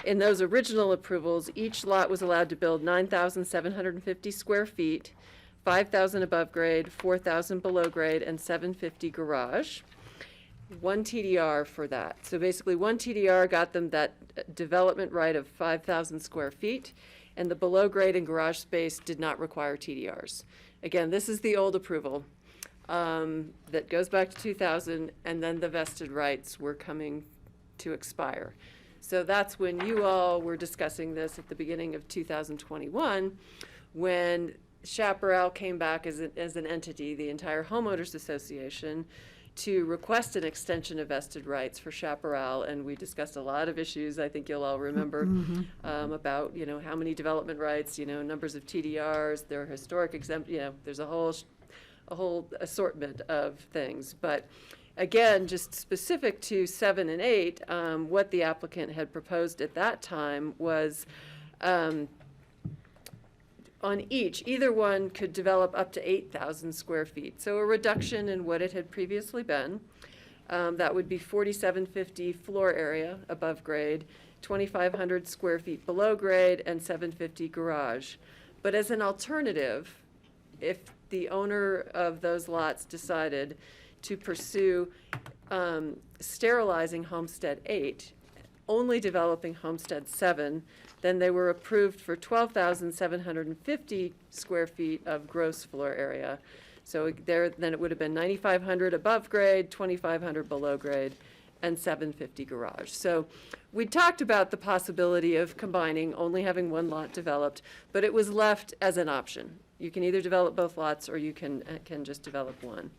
in those original approvals, each lot was allowed to build 9,750 square feet, 5,000 above grade, 4,000 below grade, and 750 garage. One TDR for that. So basically, one TDR got them that development right of 5,000 square feet, and the below grade and garage space did not require TDRs. Again, this is the old approval that goes back to 2000, and then the vested rights were coming to expire. So that's when you all were discussing this at the beginning of 2021, when Chaparral came back as an entity, the entire homeowners association, to request an extension of vested rights for Chaparral, and we discussed a lot of issues, I think you'll all remember, about, how many development rights, numbers of TDRs, their historic exempt, there's a whole assortment of things. But again, just specific to 7 and 8, what the applicant had proposed at that time was on either one could develop up to 8,000 square feet. So a reduction in what it had previously been. That would be 4,750 floor area above grade, 2,500 square feet below grade, and 750 garage. But as an alternative, if the owner of those lots decided to pursue sterilizing Homestead 8, only developing Homestead 7, then they were approved for 12,750 square feet of gross floor area. So then it would have been 9,500 above grade, 2,500 below grade, and 750 garage. So we talked about the possibility of combining, only having one lot developed, but it was left as an option. You can either develop both lots or you can just develop one.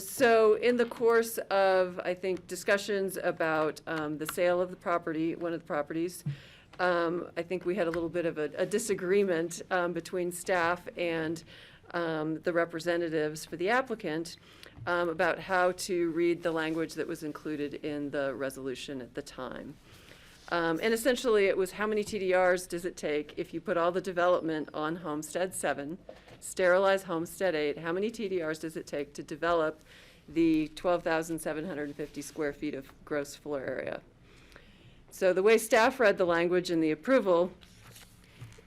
So in the course of, I think, discussions about the sale of the property, one of the properties, I think we had a little bit of a disagreement between staff and the representatives for the applicant about how to read the language that was included in the resolution at the time. And essentially, it was how many TDRs does it take if you put all the development on Homestead 7, sterilize Homestead 8, how many TDRs does it take to develop the 12,750 square feet of gross floor area? So the way staff read the language in the approval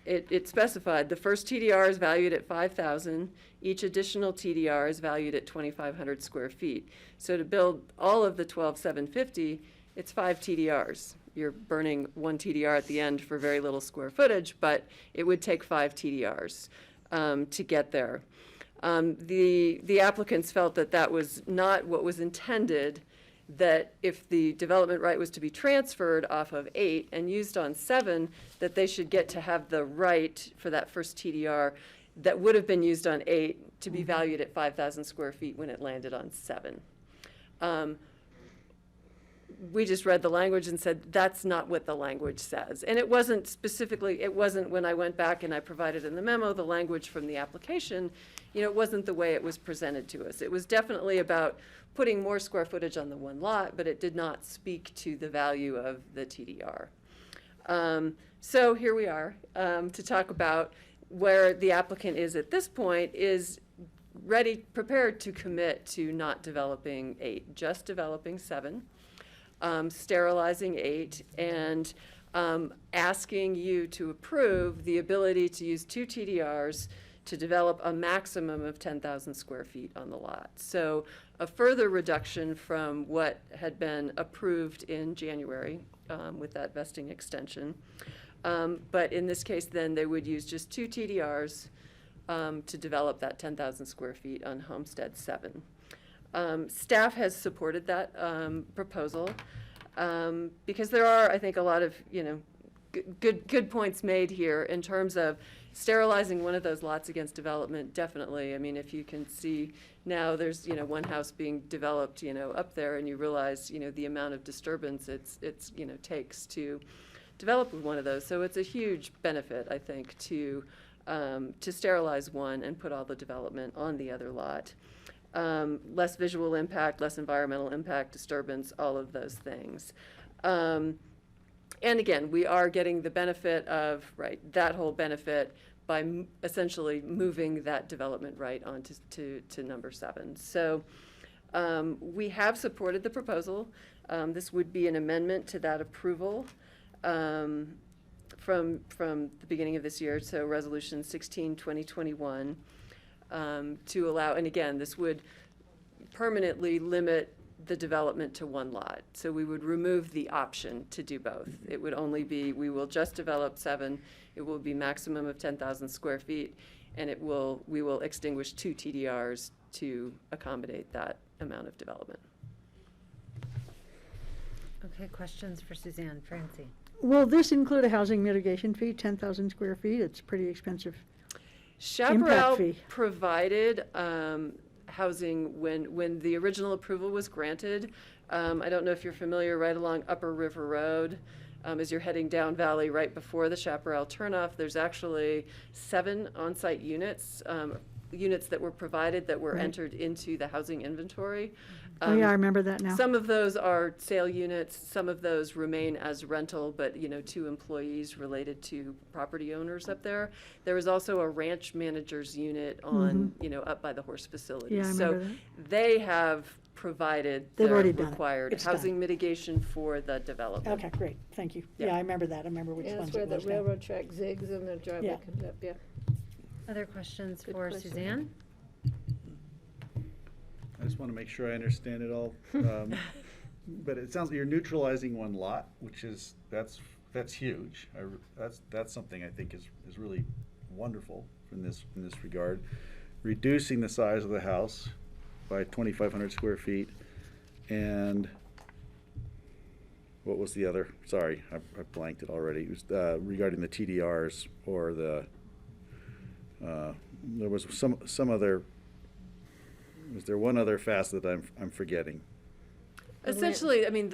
it specified the first TDR is valued at 5,000. Each additional TDR is valued at 2,500 square feet. So to build all of the 12,750, it's 5 TDRs. You're burning 1 TDR at the end for very little square footage, but it would take 5 TDRs to get there. The applicants felt that that was not what was intended, that if the development right was to be transferred off of 8 and used on 7, that they should get to have the right for that first TDR that would have been used on 8 to be valued at 5,000 square feet when it landed on 7. We just read the language and said, that's not what the language says. And it wasn't specifically, it wasn't when I went back and I provided in the memo the language from the application, it wasn't the way it was presented to us. It was definitely about putting more square footage on the one lot, but it did not speak to the value of the TDR. So here we are to talk about where the applicant is at this point, is prepared to commit to not developing 8, just developing 7. Sterilizing 8, and asking you to approve the ability to use 2 TDRs to develop a maximum of 10,000 square feet on the lot. So a further reduction from what had been approved in January with that vesting extension. But in this case, then, they would use just 2 TDRs to develop that 10,000 square feet on Homestead 7. Staff has supported that proposal because there are, I think, a lot of good points made here in terms of sterilizing one of those lots against development. Definitely, I mean, if you can see now, there's one house being developed up there, and you realize the amount of disturbance it's takes to develop one of those. So it's a huge benefit, I think, to sterilize one and put all the development on the other lot. Less visual impact, less environmental impact, disturbance, all of those things. And again, we are getting the benefit of, that whole benefit by essentially moving that development right on to number 7. So we have supported the proposal. This would be an amendment to that approval from the beginning of this year, so Resolution 16, 2021. To allow, and again, this would permanently limit the development to 1 lot. So we would remove the option to do both. It would only be, we will just develop 7, it will be maximum of 10,000 square feet, and we will extinguish 2 TDRs to accommodate that amount of development. Okay, questions for Suzanne? Francie? Will this include a housing mitigation fee, 10,000 square feet? It's pretty expensive. Chaparral fee. provided housing when the original approval was granted. I don't know if you're familiar, right along Upper River Road, as you're heading down Valley right before the Chaparral turnoff, there's actually 7 on-site units, units that were provided that were entered into the housing inventory. Oh, yeah, I remember that now. Some of those are sale units, some of those remain as rental, but, to employees related to property owners up there. There was also a ranch manager's unit on, up by the horse facility. Yeah, I So remember that. they have provided They've the already done it. required It's housing done. mitigation for the development. Okay, great, thank you. Yeah. Yeah, I remember that. I remember which Yeah, ones that's where it the was now. railroad track zigs and the driveway Yeah. comes up, yeah. Other questions Good for question. Suzanne? I just want to make sure I understand it all. But it sounds like you're neutralizing 1 lot, which is, that's huge. That's something I think is really wonderful in this regard. Reducing the size of the house by 2,500 square feet, and what was the other? Sorry, I blanked it already. It was regarding the TDRs or the, there was some other, was there one other facet that I'm forgetting? Essentially, I mean,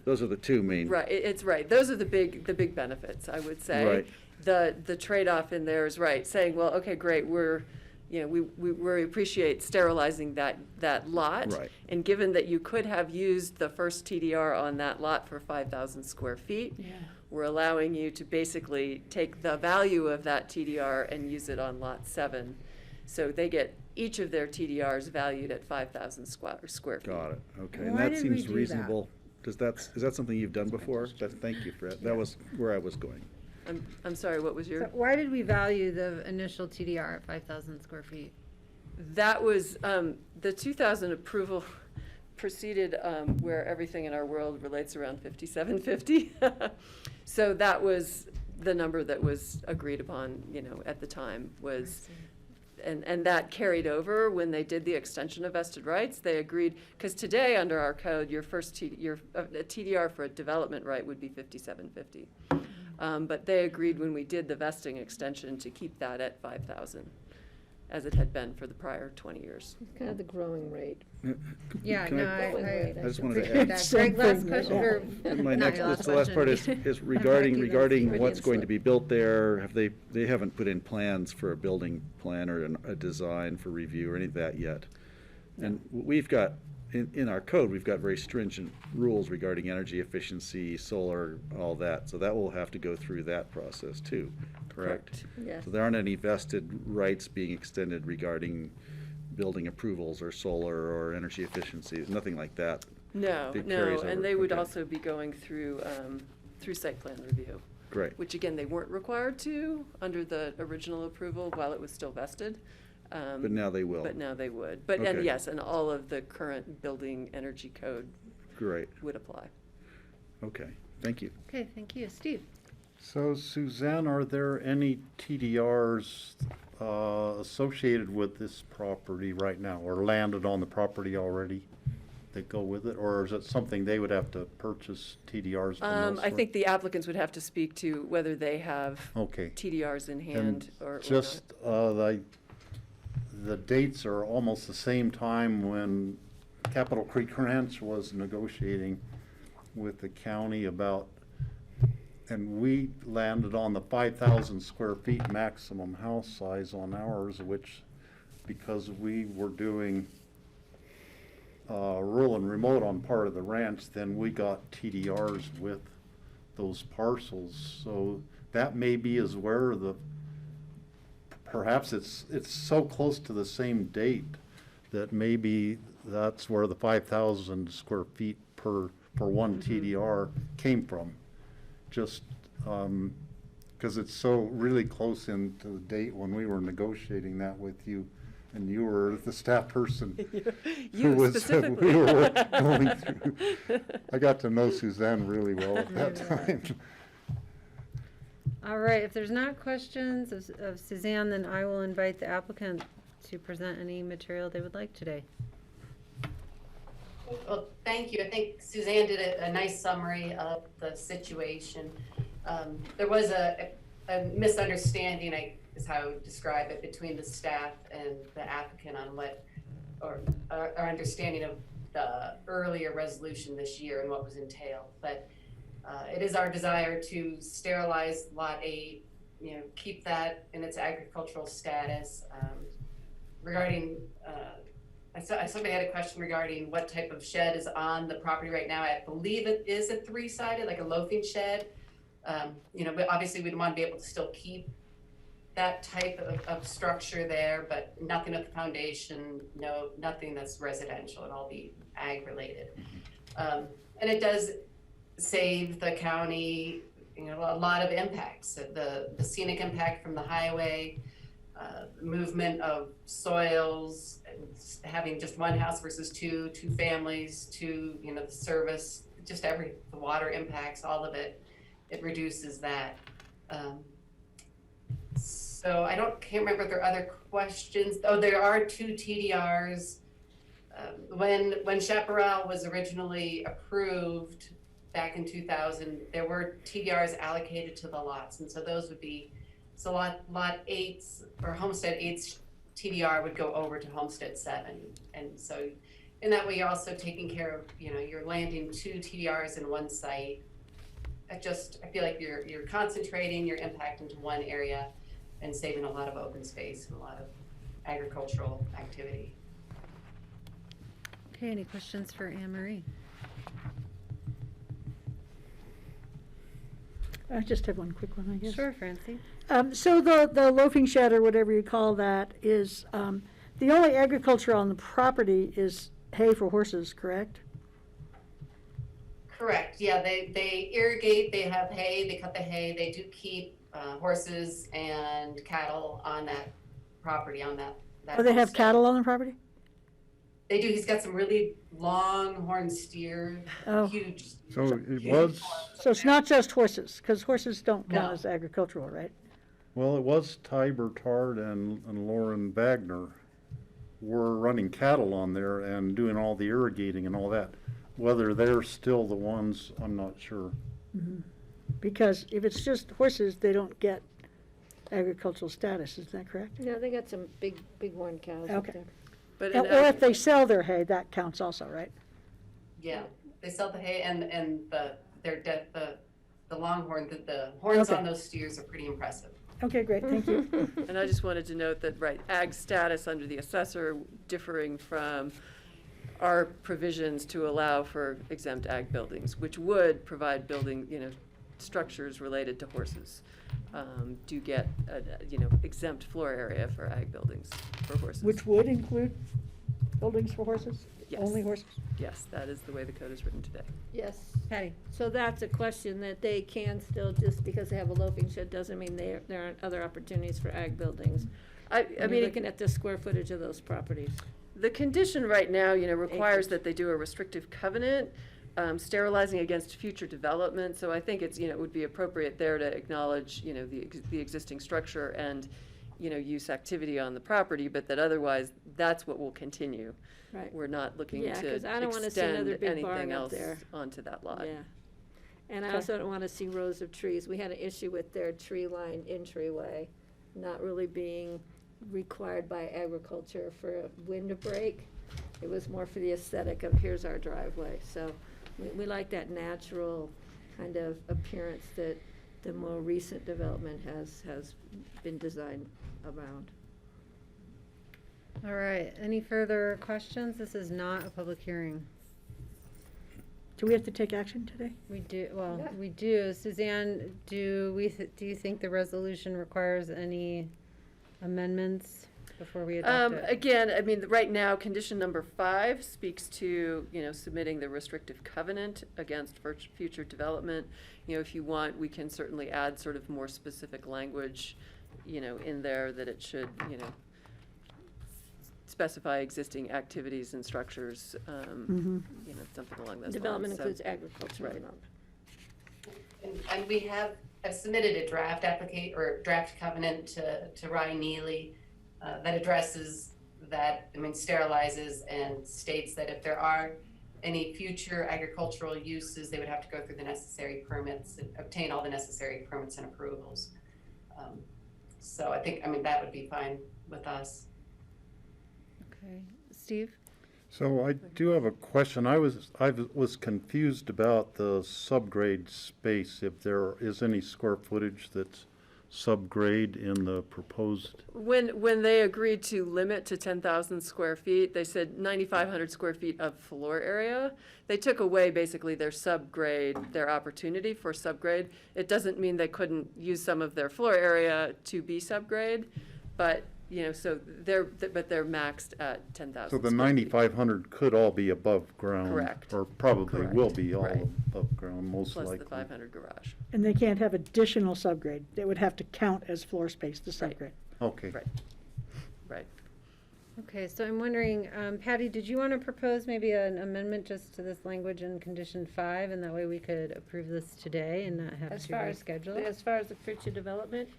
Those are the 2 main. right, it's right. Those are the big benefits, I would say. Right. The trade-off in there is right, saying, well, okay, great, we appreciate sterilizing that lot. Right. And given that you could have used the first TDR on that lot for 5,000 square feet, Yeah. we're allowing you to basically take the value of that TDR and use it on lot 7. So they get each of their TDRs valued at 5,000 square feet. Got it, okay. Why And that did we seems do that? reasonable. Is that something you've done before? Thank you for that. That was where I was going. I'm sorry, what was So your? why did we value the initial TDR at 5,000 square feet? That was, the 2000 approval proceeded where everything in our world relates around 5750. So that was the number that was agreed upon, at the time was, and that carried over when they did the extension of vested rights. They agreed, because today under our code, your first a TDR for a development right would be 5750. But they agreed when we did the vesting extension to keep that at 5,000, as it had been for the prior 20 years. It's kind of the growing rate. Yeah, Can no, I I just wanted to appreciate add. that. Greg, last Something, question, yeah. or My not next, your last the last part is question. regarding Freudian what's going to slip. be built there. They haven't put in plans for a building plan or a design for review or any of that yet. And we've got, in our code, we've got very stringent rules regarding energy efficiency, solar, all that. So that will have to go through that process too, correct? Yes. So there aren't any vested rights being extended regarding building approvals or solar or energy efficiency, nothing like that. No, It no, carries and over, they would okay. also be going through site plan review. Great. Which again, they weren't required to under the original approval while it was still vested. But now they will. But now they would. But, and Okay. yes, and all of the current building energy code Great. would apply. Okay. Thank you. Okay, thank you. Steve? So Suzanne, are there any TDRs associated with this property right now, or landed on the property already that go with it? Or is it something they would have to purchase TDRs from I elsewhere? think the applicants would have to speak to whether they have Okay. TDRs in hand or not. Just, the dates are almost the same time when Capitol Creek Ranch was negotiating with the county about, and we landed on the 5,000 square feet maximum house size on ours, which, because we were doing rural and remote on part of the ranch, then we got TDRs with those parcels. So that may be as where perhaps it's so close to the same date that maybe that's where the 5,000 square feet for one TDR came from. Just because it's so really close into the date when we were negotiating that with you, and you were the staff person. You specifically. We were going through. I got to know Suzanne really well at that time. All right, if there's not questions of Suzanne, then I will invite the applicant to present any material they would like today. Well, thank you. I think Suzanne did a nice summary of the situation. There was a misunderstanding, is how I would describe it, between the staff and the applicant on our understanding of the earlier resolution this year and what was entailed. But it is our desire to sterilize Lot 8, keep that in its agricultural status. Regarding, somebody had a question regarding what type of shed is on the property right now. I believe it is a 3-sided, like a loafing shed. But obviously we'd want to be able to still keep that type of structure there, but nothing at the foundation, nothing that's residential. It'll all be ag related. And it does save the county, a lot of impacts. The scenic impact from the highway, movement of soils, having just one house versus two families, the service, just the water impacts, all of it, it reduces that. So I can't remember if there are other questions. Oh, there are 2 TDRs. When Chaparral was originally approved back in 2000, there were TDRs allocated to the lots, and so those would be, so lot 8's or Homestead 8's TDR would go over to Homestead 7, and so in that way you're also taking care of, you're landing 2 TDRs in one site. I feel like you're concentrating your impact into one area and saving a lot of open space and a lot of agricultural activity. Okay, any questions for Anne Marie? I just have one quick one, I guess. Sure, Francie. So the loafing shed, or whatever you call that, is, the only agriculture on the property is hay for horses, correct? Correct, yeah, they irrigate, they have hay, they cut the hay, they do keep horses and cattle on that property, on that Oh, they have homestead. cattle on the property? They do, he's got some really long horned steer, Oh. huge. So it huge was, horns. So it's not just horses, because horses don't count No. as agricultural, right? well, it was Ty Bertard and Lauren Wagner were running cattle on there and doing all the irrigating and all that. Whether they're still the ones, I'm not sure. Because if it's just horses, they don't get agricultural status, is that correct? No, they got some big horn cows up Okay. there. But Or if they sell their hay, that counts also, right? Yeah, they sell the hay and the longhorn, the horns Okay. on those steers are pretty impressive. Okay, great, thank you. And I just wanted to note that, right, ag status under the assessor differing from our provisions to allow for exempt ag buildings, which would provide building, structures related to horses. Do get, exempt floor area for ag buildings for horses. Which would include buildings for horses? Yes. Only horses? Yes, that is the way the code is written today. Yes. Patty? So that's a question that they can still, just because they have a loafing shed doesn't mean there aren't other opportunities for ag buildings. I When mean, you're looking at the square footage of those properties. the condition right now, requires Acreage. that they do a restrictive covenant, sterilizing against future development. So I think it's, it would be appropriate there to acknowledge, the existing structure and, use activity on the property, but that otherwise, that's what will continue. Right. We're not looking Yeah, to 'cause I don't wanna see another extend big barn anything up else there. onto that lot. Yeah. And I Okay. also don't want to see rows of trees. We had an issue with their tree line entryway not really being required by agriculture for a wind break. It was more for the aesthetic of here's our driveway. So we like that natural kind of appearance that the more recent development has been designed around. All right, any further questions? This is not a public hearing. Do we have to take action today? We do, well, Yeah. we do. Suzanne, do you think the resolution requires any amendments before we adopt it? Again, I mean, right now, condition number 5 speaks to, submitting the restrictive covenant against future development. If you want, we can certainly add sort of more specific language, in there that it should, specify existing activities and structures, something along those lines. Development So- includes agricultural Right. development. And we have submitted a draft draft covenant to Ryan Neely that addresses that, sterilizes and states that if there are any future agricultural uses, they would have to go through the necessary permits, and obtain all the necessary permits and approvals. So I think, that would be fine with us. Okay, Steve? So I do have a question. I was confused about the subgrade space, if there is any square footage that's subgrade in the proposed. When they agreed to limit to 10,000 square feet, they said 9,500 square feet of floor area. They took away basically their opportunity for subgrade. It doesn't mean they couldn't use some of their floor area to be subgrade, but, so they're maxed at 10,000. So the 9,500 could all be above ground? Correct. Or probably will be all Right. above ground, most Plus likely. the 500 garage. And they can't have additional subgrade. They would have to count as floor space, the Right. subgrade. Okay. Right. Right. Okay, so I'm wondering, Patty, did you want to propose maybe an amendment just to this language in condition 5, and that way we could approve this today and not have As to far as, reschedule? as far as the future development,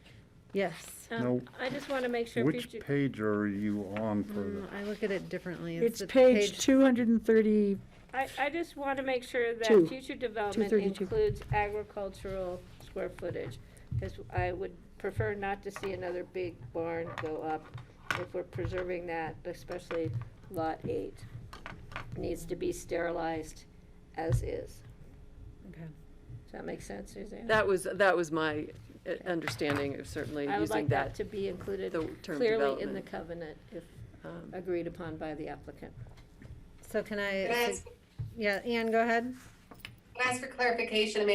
Yes. No. I just want to make sure Which future. page are you on for the? I look at it differently. It's the page 230, I just want to make sure that Two. future development 232. includes agricultural square footage. Because I would prefer not to see another big barn go up if we're preserving that, especially lot 8. Needs to be sterilized as is. Okay. Does that make sense, Suzanne? That was my understanding of certainly I would using like that that. to be included the term clearly in the development. covenant if Um, agreed upon by the applicant. So can I, Can I ask- yeah, Ann, go ahead. Can I ask for clarification?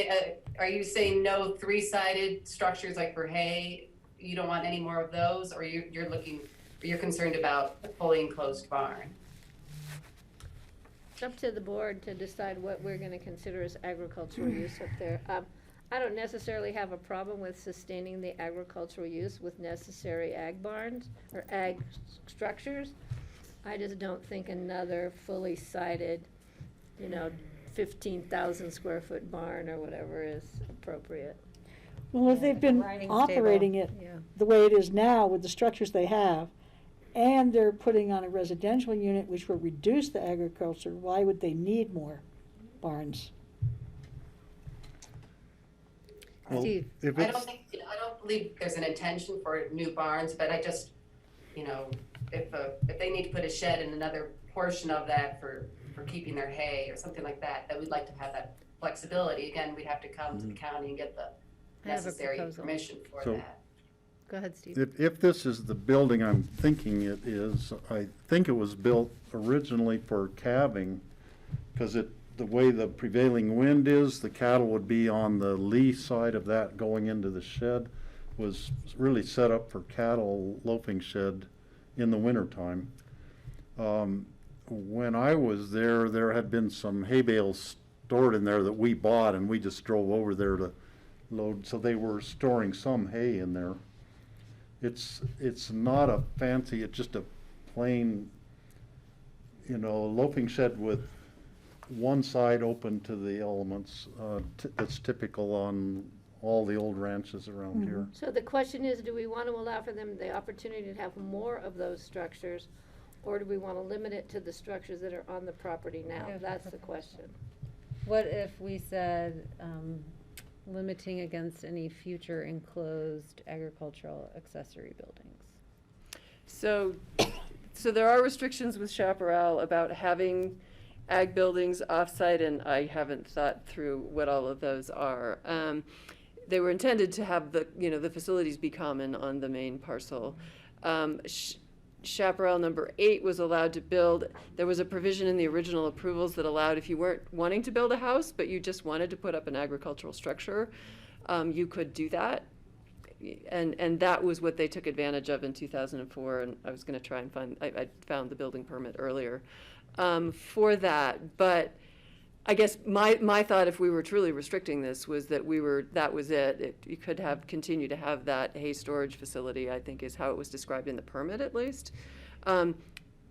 Are you saying no 3-sided structures like for hay? You don't want any more of those, or you're concerned about a fully enclosed barn? It's up to the board to decide what we're gonna consider as agricultural use up there. I don't necessarily have a problem with sustaining the agricultural use with necessary ag barns or ag structures. I just don't think another fully sited, 15,000 square foot barn or whatever is appropriate. Well, if they've been Riding operating stable, it yeah. the way it is now with the structures they have, and they're putting on a residential unit which will reduce the agriculture, why would they need more barns? Well, Steve, if I it's, I don't believe there's an intention for new barns, but I just, if they need to put a shed in another portion of that for keeping their hay or something like that, that we'd like to have that flexibility. Again, we'd have to come to the county and get the I have a necessary proposal. permission for So- that. Go ahead, Steve. if this is the building I'm thinking it is, I think it was built originally for calving, because the way the prevailing wind is, the cattle would be on the lee side of that going into the shed, was really set up for cattle loafing shed in the wintertime. When I was there, there had been some hay bales stored in there that we bought, and we just drove over there to load, so they were storing some hay in there. It's not a fancy, it's just a plain, loafing shed with one side open to the elements. That's typical on all the old ranches around here. So the question is, do we want to allow for them the opportunity to have more of those structures? Or do we want to limit it to the structures that are on the property now? Yeah. That's the question. What if we said, limiting against any future enclosed agricultural accessory buildings? So there are restrictions with Chaparral about having ag buildings offsite, and I haven't thought through what all of those are. They were intended to have the facilities be common on the main parcel. Chaparral number 8 was allowed to build. There was a provision in the original approvals that allowed, if you weren't wanting to build a house, but you just wanted to put up an agricultural structure, you could do that. And that was what they took advantage of in 2004, and I was going to try and I found the building permit earlier for that. But I guess my thought, if we were truly restricting this, was that that was it. You could continue to have that hay storage facility, I think is how it was described in the permit at least.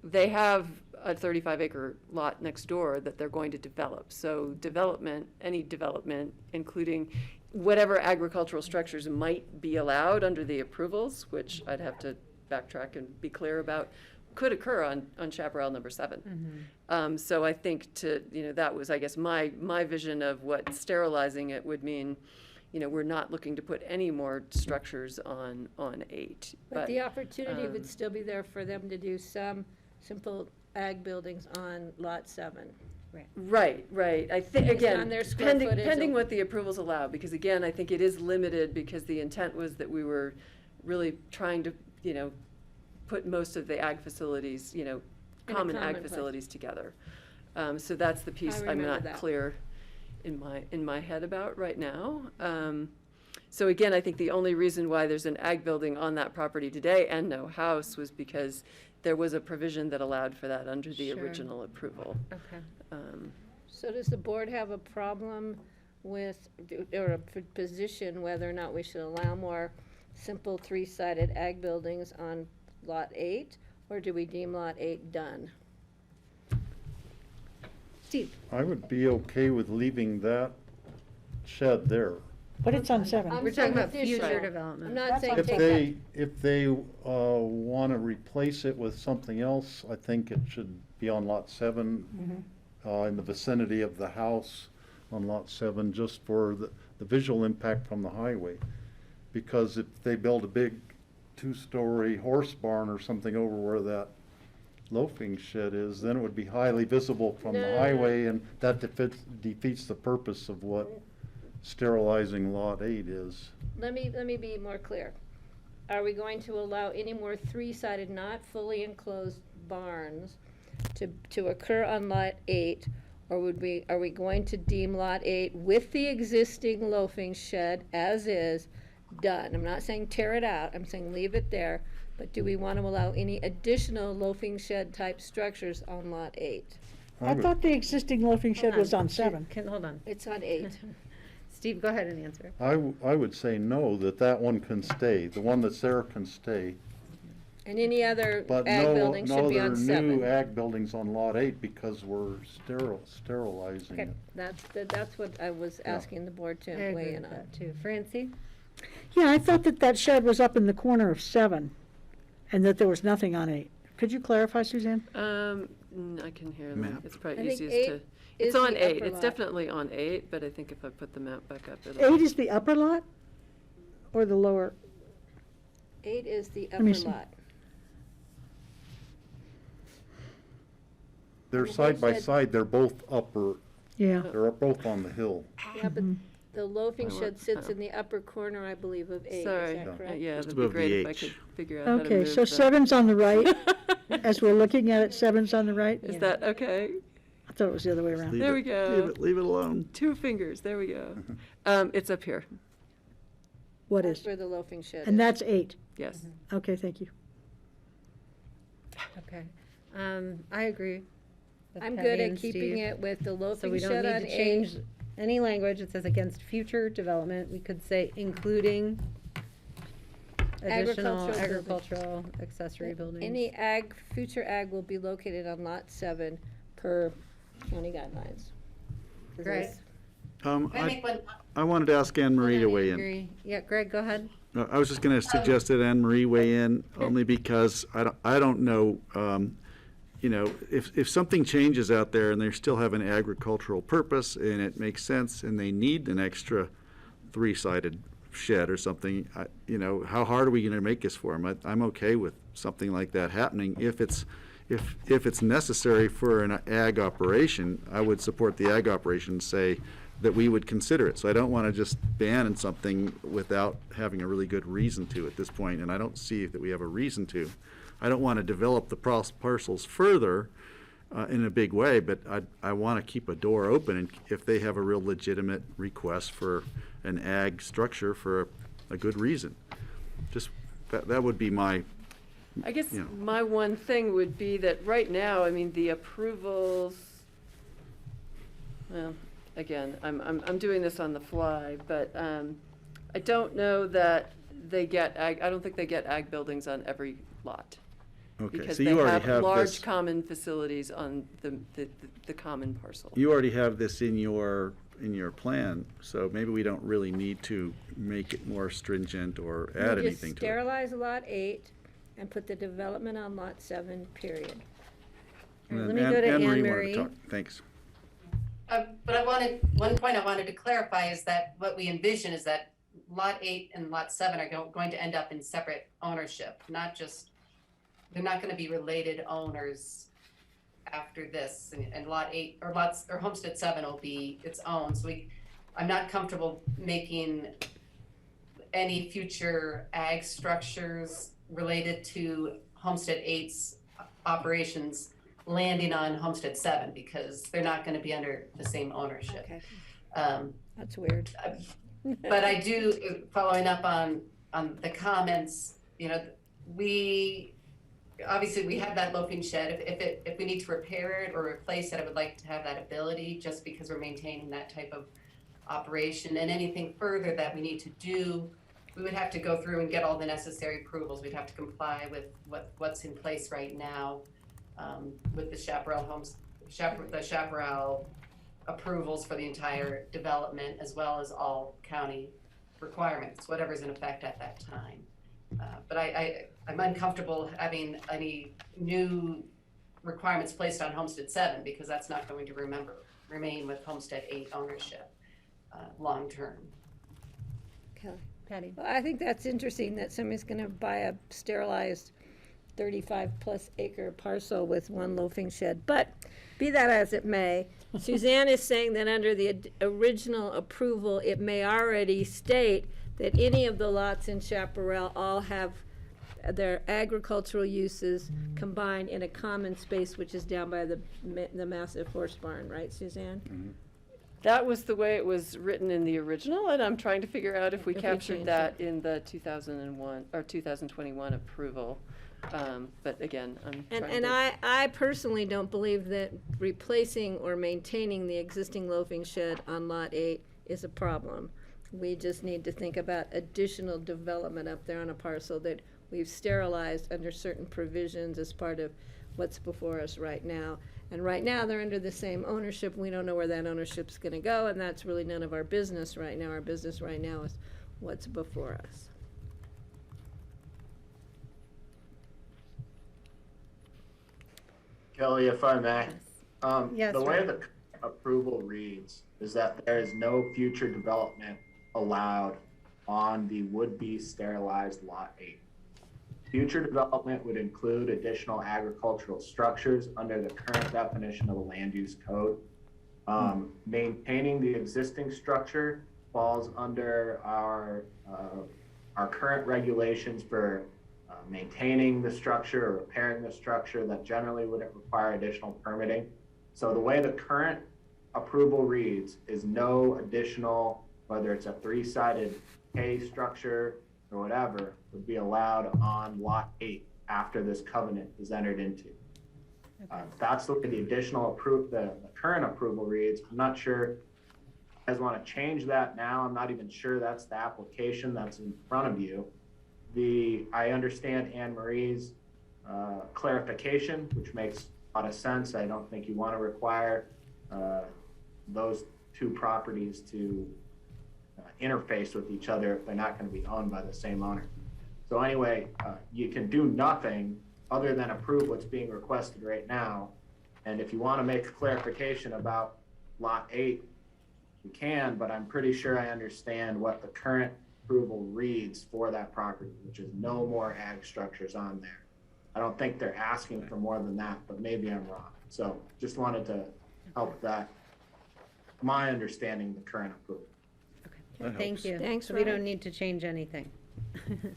They have a 35-acre lot next door that they're going to develop. So any development, including whatever agricultural structures might be allowed under the approvals, which I'd have to backtrack and be clear about, could occur on Chaparral number 7. Mm-hmm. So I think that was, I guess, my vision of what sterilizing it would mean. We're not looking to put any more structures on 8. But the opportunity would still be there for them to do some simple ag buildings on lot 7. Right. I think, Based again, on their square footage pending of- what the approvals allow, because again, I think it is limited because the intent was that we were really trying to, put most of the ag facilities, common ag common place. facilities together. So that's the piece I'm remember not that. clear in my head about right now. So again, I think the only reason why there's an ag building on that property today and no house was because there was a provision that allowed for that under the Sure. original approval. Okay. So does the board have a problem with, or a position whether or not we should allow more simple 3-sided ag buildings on lot 8, or do we deem lot 8 done? Steve? I would be okay with leaving that shed there. But it's on 7. I'm We're talking about saying future additional. development. I'm not That's saying on take that. If they want to replace it with something else, I think it should be on lot 7, in the vicinity of the house on lot 7, just for the visual impact from the highway. Because if they build a big 2-story horse barn or something over where that loafing shed is, then it would be highly visible from the highway, and that defeats the purpose of what sterilizing lot 8 is. Let me be more clear. Are we going to allow any more 3-sided, not fully enclosed barns to occur on lot 8? Or are we going to deem lot 8 with the existing loafing shed as is done? I'm not saying tear it out, I'm saying leave it there, but do we want to allow any additional loafing shed type structures on lot 8? I thought the existing loafing shed was on 7. Hold on. It's on 8. Steve, go ahead and answer. I would say no, that one can stay, the one that's there can stay. And any other But ag no, building should be on no, there are 7. new ag buildings on lot 8 because we're sterilizing Okay, it. that's what I was Yeah. asking the board to I agree weigh in with on. that too. Francie? Yeah, I thought that shed was up in the corner of 7, and that there was nothing on 8. Could you clarify, Suzanne? I can hear them. Map. It's I probably think easiest 8 to, is it's the on 8. upper It's lot. definitely on 8, but I think if I put the map back up, 8 is the upper lot? Or the lower? 8 is the me upper see. lot. They're Well, side by said- side, they're both upper, Yeah. they're both on the hill. Yeah, but the loafing I want- shed sits in the upper corner, I believe, of 8, Sorry. is that correct? Yeah, Just that'd be above the great if I H. could figure out how to Okay, move so the- 7's on the right. As we're looking at it, 7's on the right? Is that okay? I thought it was the other way around. Leave There we it- go. Leave it alone. 2 fingers, there we go. It's up here, What That's is? where the loafing shed is. And that's 8. yes. Okay, thank you. Okay. I agree. with I'm Patty good at and keeping Steve. it with the So loafing we don't shed need on to 8. change any language. It says against future development. We could say including additional Agricultural building. agricultural accessory buildings. Any future ag will be located on lot 7 per county guidelines. Is Great. this- Can I make one? I wanted to ask Anne Marie to weigh in. Agree. Yeah, Greg, go ahead. I was just gonna suggest that Anne Marie weigh in, only because I don't know, you know, if something changes out there and they still have an agricultural purpose and it makes sense and they need an extra 3-sided shed or something, you know, how hard are we gonna make this for them? I'm okay with something like that happening. If it's necessary for an ag operation, I would support the ag operation, say that we would consider it. So I don't want to just ban something without having a really good reason to at this point, and I don't see that we have a reason to. I don't want to develop the parcels further in a big way, but I want to keep a door open, and if they have a real legitimate request for an ag structure for a good reason. Just, that would be my, I guess Yeah. my one thing would be that right now, I mean, the approvals, well, again, I'm doing this on the fly, but I don't know that they get ag, I don't think they get ag buildings on every lot. okay, Because so they you already have have large this, common facilities on the common parcel. you already have this in your plan, so maybe we don't really need to make it more stringent or You add just anything to it. sterilize lot 8 and put the development on lot 7, period. All right, And let me then go to Anne Anne wanted to Marie. talk. Thanks. But one point I wanted to clarify is that what we envision is that lot 8 and lot 7 are going to end up in separate ownership, not just, they're not gonna be related owners after this, and lot 8, or homestead 7 will be its own, so I'm not comfortable making any future ag structures related to homestead 8's operations landing on homestead 7, because they're not gonna be under the same ownership. Okay, Um, that's weird. but I do, following up on the comments, you know, obviously we have that loafing shed. If we need to repair it or replace it, I would like to have that ability, just because we're maintaining that type of operation. And anything further that we need to do, we would have to go through and get all the necessary approvals. We'd have to comply with what's in place right now, with the chaparral approvals for the entire development, as well as all county requirements, whatever's in effect at that time. But I'm uncomfortable having any new requirements placed on Homestead 7, because that's not going to remain with Homestead 8 ownership long-term. Kelly. Patty. Well, I think that's interesting that somebody's gonna buy a sterilized 35-plus acre parcel with one loafing shed. But be that as it may, Suzanne is saying that under the original approval, it may already state that any of the lots in Chaparral all have their agricultural uses combined in a common space, which is down by the massive horse barn, right, Suzanne? That was the way it was written in the original, and I'm trying to figure out if we If we captured changed that in the 2001 or 2021 approval. But again, I'm trying And to. I personally don't believe that replacing or maintaining the existing loafing shed on Lot 8 is a problem. We just need to think about additional development up there on a parcel that we've sterilized under certain provisions as part of what's before us right now. And right now, they're under the same ownership. We don't know where that ownership's gonna go, and that's really none of our business right now. Our business right now is what's before us. Kelly, if I may. Yes, The way Rick. the approval reads is that there is no future development allowed on the would-be sterilized Lot 8. Future development would include additional agricultural structures under the current definition of the land use code. Maintaining the existing structure falls under our current regulations for maintaining the structure or repairing the structure that generally wouldn't require additional permitting. So the way the current approval reads is no additional, whether it's a three-sided K structure or whatever, would be allowed on Lot 8 after this covenant is entered into. That's the way the additional the current approval reads. I'm not sure you guys want to change that now. I'm not even sure that's the application that's in front of you. I understand Anne Marie's clarification, which makes a lot of sense. I don't think you want to require those two properties to interface with each other if they're not going to be owned by the same owner. So anyway, you can do nothing other than approve what's being requested right now. And if you want to make a clarification about Lot 8, you can, but I'm pretty sure I understand what the current approval reads for that property, which is no more ag structures on there. I don't think they're asking for more than that, but maybe I'm wrong. So just wanted to help that, my understanding, the current approval. That Thank helps. you. Thanks, So we don't Ryan. need to change anything.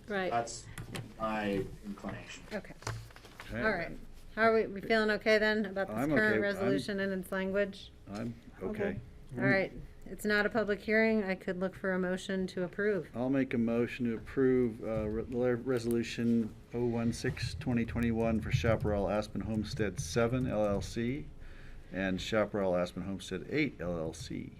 Right. That's my inclination. Okay, Okay. all right. How are we feeling okay then about this I'm current okay. resolution and its language? I'm okay. All right, it's not a public hearing. I could look for a motion to approve. I'll make a motion to approve Resolution 016-2021 for Chaparral Aspen Homestead 7 LLC and Chaparral Aspen Homestead 8 LLC.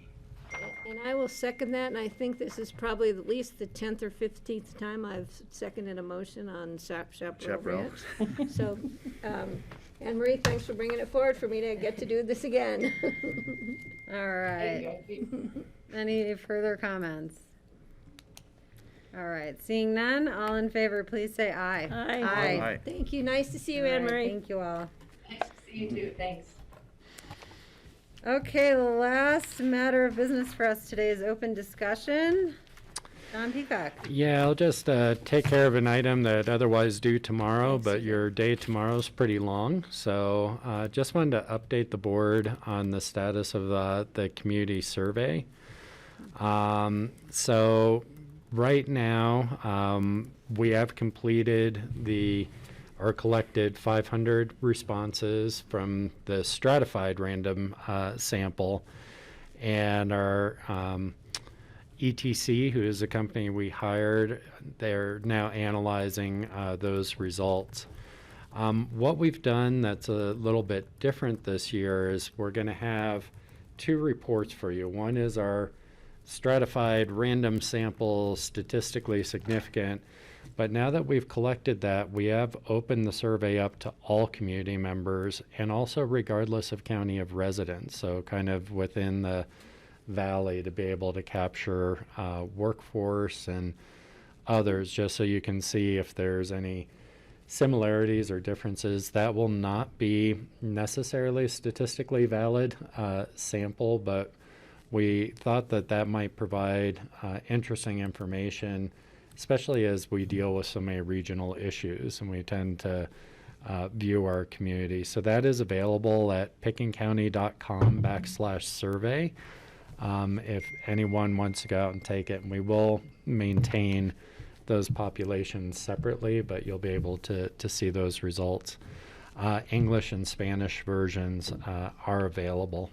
And I will second that, and I think this is probably at least the 10th or 15th time I've seconded a motion on Chaparral Chaparral. Ranch. So, Anne Marie, thanks for bringing it forward for me to get to do this again. All right. Any further comments? All right, seeing none, all in favor, please say aye. Aye. Aye. Thank you, nice to see you, All Anne right, Marie. Thank you all. Nice to see you too, thanks. Okay, the last matter of business for us today is open discussion. John Peacock. Yeah, I'll just take care of an item that otherwise due tomorrow, but your day tomorrow's pretty long. So just wanted to update the board on the status of the community survey. So right now, we have completed or collected 500 responses from the stratified random sample, and our ETC, who is the company we hired, they're now analyzing those results. What we've done that's a little bit different this year is we're going to have two reports for you. One is our stratified random sample, statistically significant. But now that we've collected that, we have opened the survey up to all community members and also regardless of county of residence, so kind of within the valley to be able to capture workforce and others, just so you can see if there's any similarities or differences. That will not be necessarily a statistically valid sample, but we thought that that might provide interesting information, especially as we deal with so many regional issues and we tend to view our community. So that is available at pickenscounty.com/survey if anyone wants to go out and take it. And we will maintain those populations separately, but you'll be able to see those results. English and Spanish versions are available.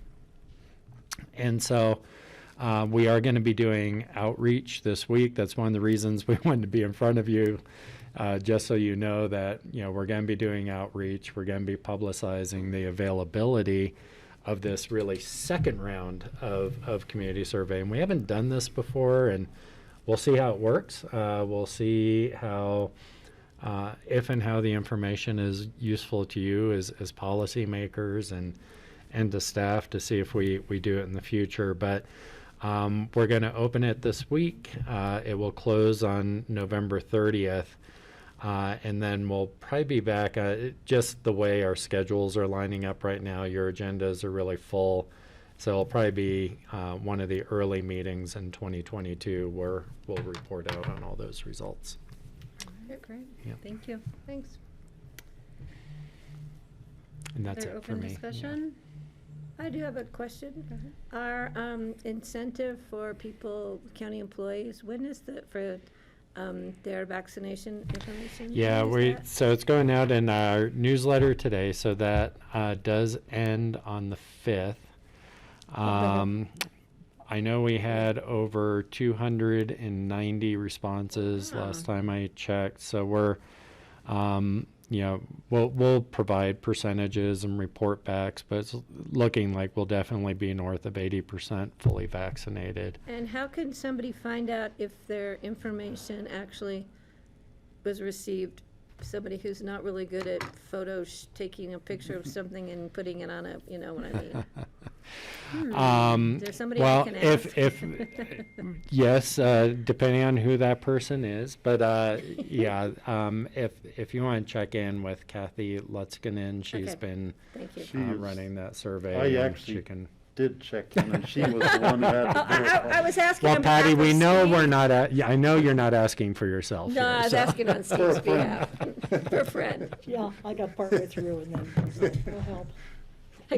And so we are going to be doing outreach this week. That's one of the reasons we wanted to be in front of you, just so you know that, we're going to be doing outreach. We're going to be publicizing the availability of this really second round of community survey. And we haven't done this before, and we'll see how it works. We'll see how, if and how the information is useful to you as policymakers and to staff, to see if we do it in the future. But we're going to open it this week. It will close on November 30th. And then we'll probably be back, just the way our schedules are lining up right now. Your agendas are really full. So it'll probably be one of the early meetings in 2022 where we'll report out on all those results. Great. Yeah. Thank you. Thanks. And that's Other it for open me. discussion? I do have a question. Our incentive for people, county employees, when is for their vaccination information? Yeah, When is that? so it's going out in our newsletter today, so that does end on the 5th. I know we had over 290 responses last time I checked, so we're, we'll provide percentages and report backs, but it's looking like we'll definitely be north of 80% fully vaccinated. And how can somebody find out if their information actually was received? Somebody who's not really good at taking a picture of something and putting it on a, you know what I mean? Is there somebody I can ask? Yes, depending on who that person is, but if you want to check in with Kathy Lutzkinen, she's been Thank you. running that survey. I and actually she can. did check in, and she was the one who had to do it. I was asking Well, on Patty, behalf we of know Steve. we're not. I know you're not asking for yourself. No, here, I was so. asking on Steve's behalf, for a friend. Yeah, I got partway through and then it'll help.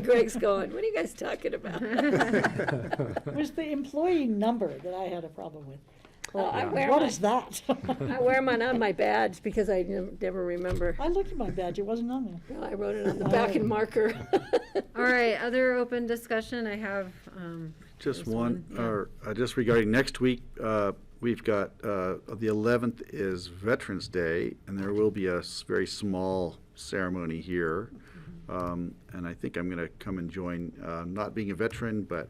Greg's going, what are you guys talking about? It was the employee number that I had a problem with. Oh, I wear What my- is that? I wear mine on my badge because I never remember. I looked at my badge, it wasn't on there. Well, I wrote it on the back in marker. All right, other open discussion, I have, Just This one, one, yeah. or just regarding next week, we've got, the 11th is Veterans Day, and there will be a very small ceremony here. And I think I'm going to come and join, not being a veteran, but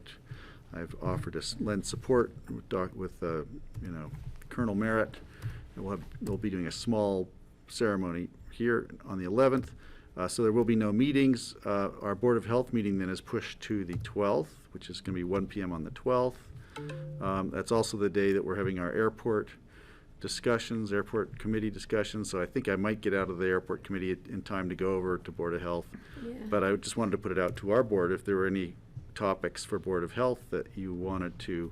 I've offered to lend support with Colonel Merritt. And we'll be doing a small ceremony here on the 11th. So there will be no meetings. Our Board of Health meeting then is pushed to the 12th, which is going to be 1 p.m. on the 12th. That's also the day that we're having our airport committee discussions. So I think I might get out of the airport committee in time to go over to Board of Health. Yeah. But I just wanted to put it out to our board if there were any topics for Board of Health that you wanted to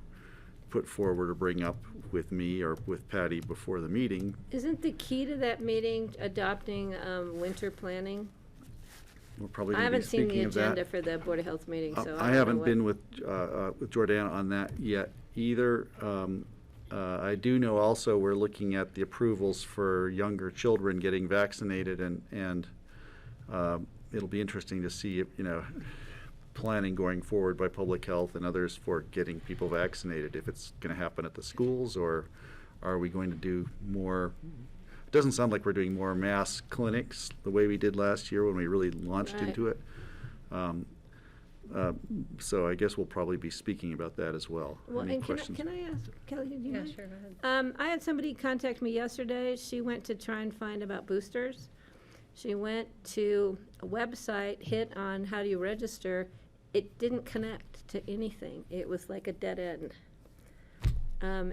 put forward or bring up with me or with Patty before the meeting. Isn't the key to that meeting adopting winter planning? We're probably I going to be haven't seen the speaking of that. agenda for the Board of Health meeting, so I don't know I haven't what- been with Jordana on that yet either. I do know also we're looking at the approvals for younger children getting vaccinated, and it'll be interesting to see if, planning going forward by public health and others for getting people vaccinated, if it's going to happen at the schools, or are we going to do more. It doesn't sound like we're doing more mass clinics the way we did last year when we really launched Right. into it. So I guess we'll probably be speaking about that as well. Well, Any and questions? can I ask, Kelly, do you yeah, mind? sure, go ahead. I had somebody contact me yesterday. She went to try and find about boosters. She went to a website, hit on how do you register. It didn't connect to anything. It was like a dead end.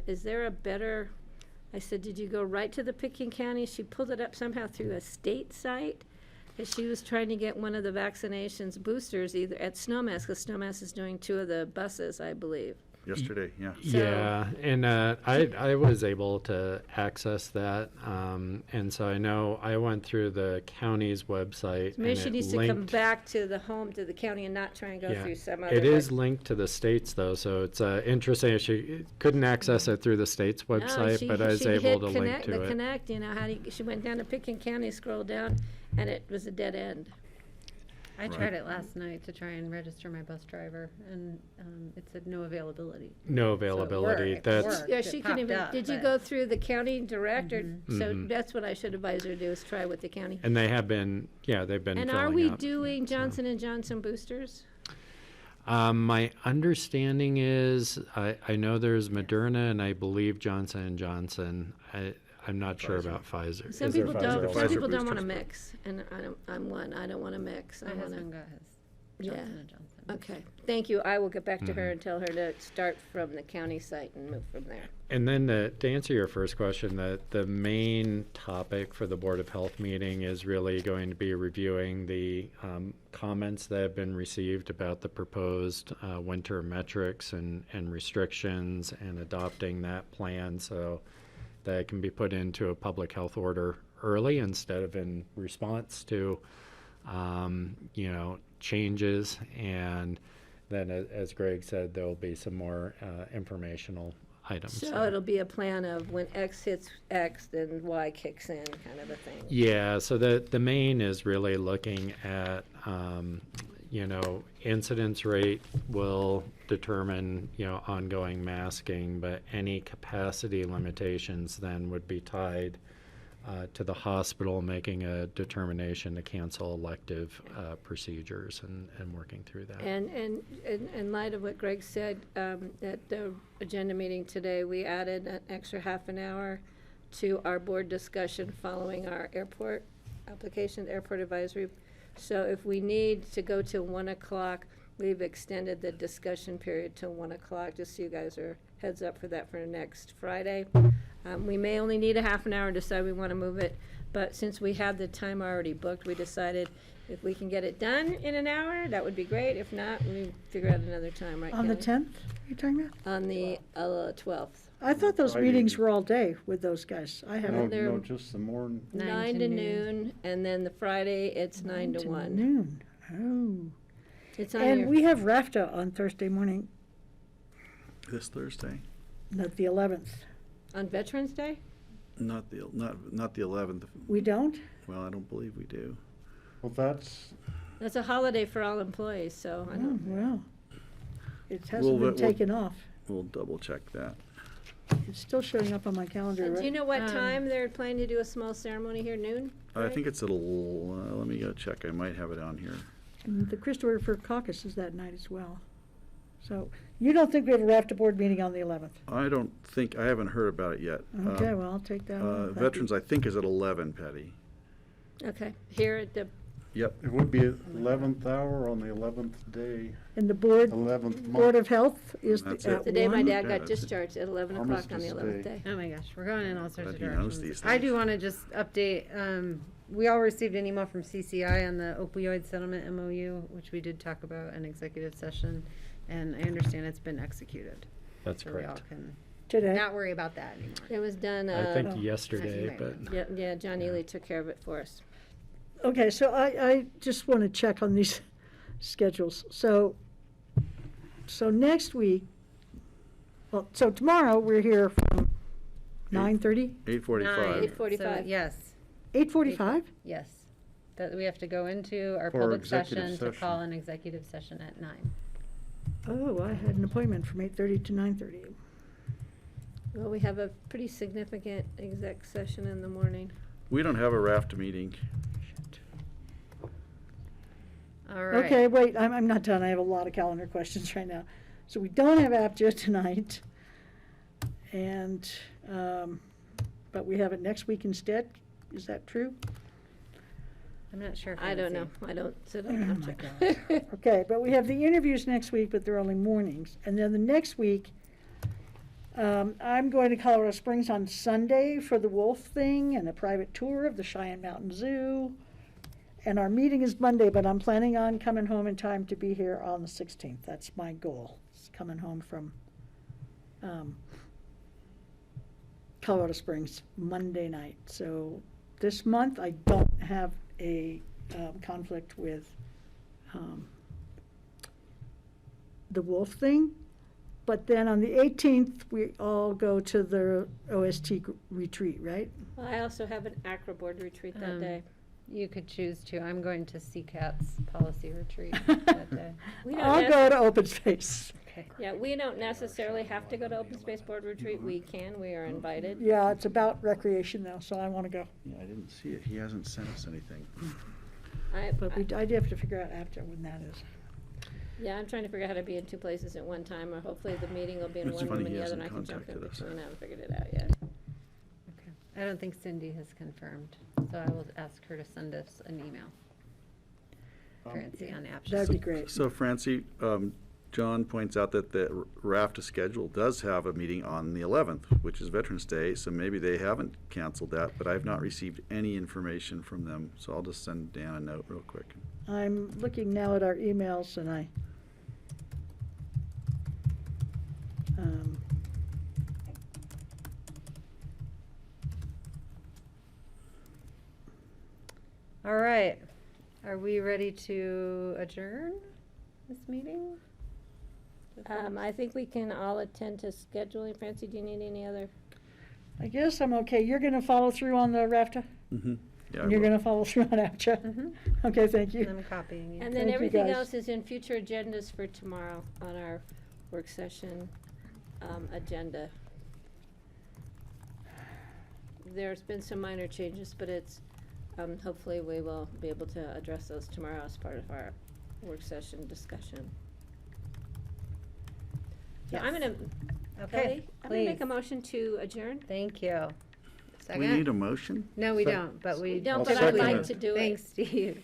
Is there a better, I said, did you go right to the Pickens County? She pulled it up somehow through a state site. And she was trying to get one of the vaccinations boosters either at Snowmass, because Snowmass is doing 2 of the buses, I believe. Yesterday, yeah. Yeah, and I was able to access that, and so I know I went through the county's website. Maybe and she it needs to come linked- back to the home, to the county, and not try and go Yeah, through some other. it is like- linked to the states though, so it's interesting. She couldn't access it through the state's website, No, but I was she able hit to link connect, to the it. Connect, how do you, she went down to Pickens County, scrolled down, and it was a dead end. I tried it last night to try and register my bus driver, and it said no availability. No So availability. it That's worked. Yeah, It she popped couldn't even, up, did you but- go through the county direct, or, so Mhm. that's what I should advise her to do, is try with the county. and they have been, yeah, they've been And filling are we up, doing so. Johnson & Johnson boosters? My understanding is, I know there's Moderna and I believe Johnson & Johnson. I'm not sure Pfizer. about Pfizer. Some Is there people Pfizer don't, also? some Pfizer people don't wanna boosters. mix, and I'm one, I don't wanna mix. I My wanna, husband got his Yeah. Johnson & Johnson. okay, thank you, I will get back to her Mhm. and tell her to start from the county site and move from there. And then to answer your first question, the main topic for the Board of Health meeting is really going to be reviewing the comments that have been received about the proposed winter metrics and restrictions, and adopting that plan so that it can be put into a public health order early instead of in response to changes. And then, as Greg said, there'll be some more informational items. So it'll be a plan of when X hits X, then Y kicks in, kind of a thing. Yeah, so the main is really looking at, incidence rate will determine, ongoing masking, but any capacity limitations then would be tied to the hospital making a determination to cancel elective procedures and working through that. And in light of what Greg said, at the agenda meeting today, we added an extra half an hour to our board discussion following our airport application, airport advisory. So if we need to go till 1 o'clock, we've extended the discussion period till 1 o'clock, just so you guys are heads up for that for next Friday. We may only need a half an hour to decide we want to move it, but since we had the time already booked, we decided if we can get it done in an hour, that would be great. If not, we figure out another time, right, On the Kelly? 10th, you're talking about? On the 12th. I thought those Friday. meetings were all day with those guys. I No, haven't. they're- no, just the morning. 9 to noon, and then the Friday, it's 9 to 1. Noon. Oh. It's on And your, we have RAFTA on Thursday morning, This Thursday? not the 11th. on Veterans Day? Not the 11th. We don't? Well, I don't believe we do. Well, that's, That's a holiday for all employees, so I Oh, don't, well. It Well, hasn't been we'll- taken off. We'll double check that. It's still showing up on my calendar, and right? do you know what Um, time they're planning to do a small ceremony here, noon? I Greg? think it's let me go check. I might have it on here. And the Christopher Caucus is that night as well. So, you don't think we have a RAFTA board meeting on the 11th? I haven't heard about it yet. Okay, well, I'll take that one. Thank you. Veterans, I think, is at 11, Patty. Okay, here at the, Yep. it would be 11th hour on the 11th day, And the board, 11th Board month. of Health is That's at it. the day my 1? dad Yeah, got that's it. discharged at 11 o'clock on the Armistice 11th Day. day. Oh my gosh, we're going in all sorts But of he knows directions. these I things. do want to just update, we all received an email from CCI on the opioid settlement MOU, which we did talk about in executive session, and I understand it's been executed. That's So we all correct. can Today? not worry about that anymore. It was done, I think Oh. yesterday, Right. but yeah, John Ely took care of it for us. Okay, so I just want to check on these schedules. So next week, well, so tomorrow, we're here from 9:30, 8:45. 8:45. So, yes, 8:45? yes. That we have to go into our For public executive session to call session. an executive session at 9. Oh, I had an appointment from 8:30 to 9:30. Well, we have a pretty significant exec session in the morning. We don't have a RAFTA meeting. All right. Okay, wait, I'm not done. I have a lot of calendar questions right now. So we don't have APJA tonight. And, but we have it next week instead. Is that true? I'm not sure. I don't know, Nancy. I don't sit Oh on my that. Okay, but we have the interviews next week, but they're only mornings. And then the next week, I'm going to Colorado Springs on Sunday for the wolf thing and a private tour of the Cheyenne Mountain Zoo. And our meeting is Monday, but I'm planning on coming home in time to be here on the 16th. That's my goal, is coming home from Colorado Springs Monday night. So this month, I don't have a conflict with the wolf thing. But then on the 18th, we all go to the OST retreat, right? Well, I also have an ACRA board retreat that Um, day. You could choose to. I'm going to CCAT's policy retreat that day. We don't I'll nec- go to open space. Okay. Yeah, we don't necessarily have to go to Open Space Board retreat. We can, we are invited. Yeah, it's about recreation though, so I want to go. Yeah, I didn't see it. He hasn't sent us anything. But I do have to figure out after when that is. Yeah, I'm trying to figure out how to be in two places at one time, or hopefully the meeting will be in It's one funny room and he the other, and I hasn't can jump in contacted us. between. I haven't figured it out yet. Okay. I don't think Cindy has confirmed, so I will ask her to send us an email. Francie on action. That'd be great. So Francie, John points out that the RAFTA schedule does have a meeting on the 11th, which is Veterans Day, so maybe they haven't canceled that, but I've not received any information from them, so I'll just send Dan a note real quick. I'm looking now at our emails and All right. Are we ready to adjourn this meeting? I think we can all attend to scheduling. Francie, do you need any other? I guess I'm okay. You're gonna follow through on the RAFTA? Mm-hmm. Yeah, And you're gonna follow through on APCHA? Mhm. Okay, thank you. I'm copying you. And then Thank you, everything guys. else is in future agendas for tomorrow on our work session agenda. There's been some minor changes, but it's, hopefully we will be able to address those tomorrow as part of our work session discussion. So I'm Yes. gonna, Okay, Kelly, I'm gonna make please. a motion to adjourn. Thank you. We need a motion? No, we Sec- don't, but we. We don't, I'll but I'd second like it. to do it. Thanks, Steve.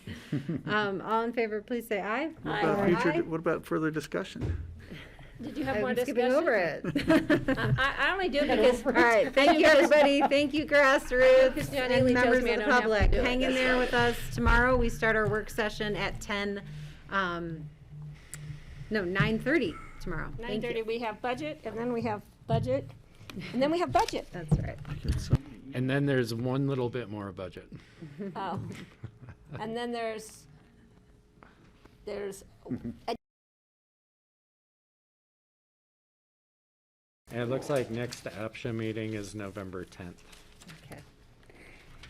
All in favor, please say aye. What about Aye. future, what about further discussion? Did you have more I'm discussion? skipping over it. I only do it because. All right, thank you, everybody. Thank you, grassroots Christiane and Ely tells members me I of the don't have to public. do it, Hang in that's there why. with us. Tomorrow, we start our work session at 9:30 tomorrow. Thank 9:30, you. we have budget, and then we have budget, and then we have budget. That's right. I get so many And then there's one little bit more budget. Oh. And then there's And it looks like next APSHA meeting is November 10th. Okay.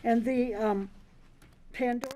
And the Pandora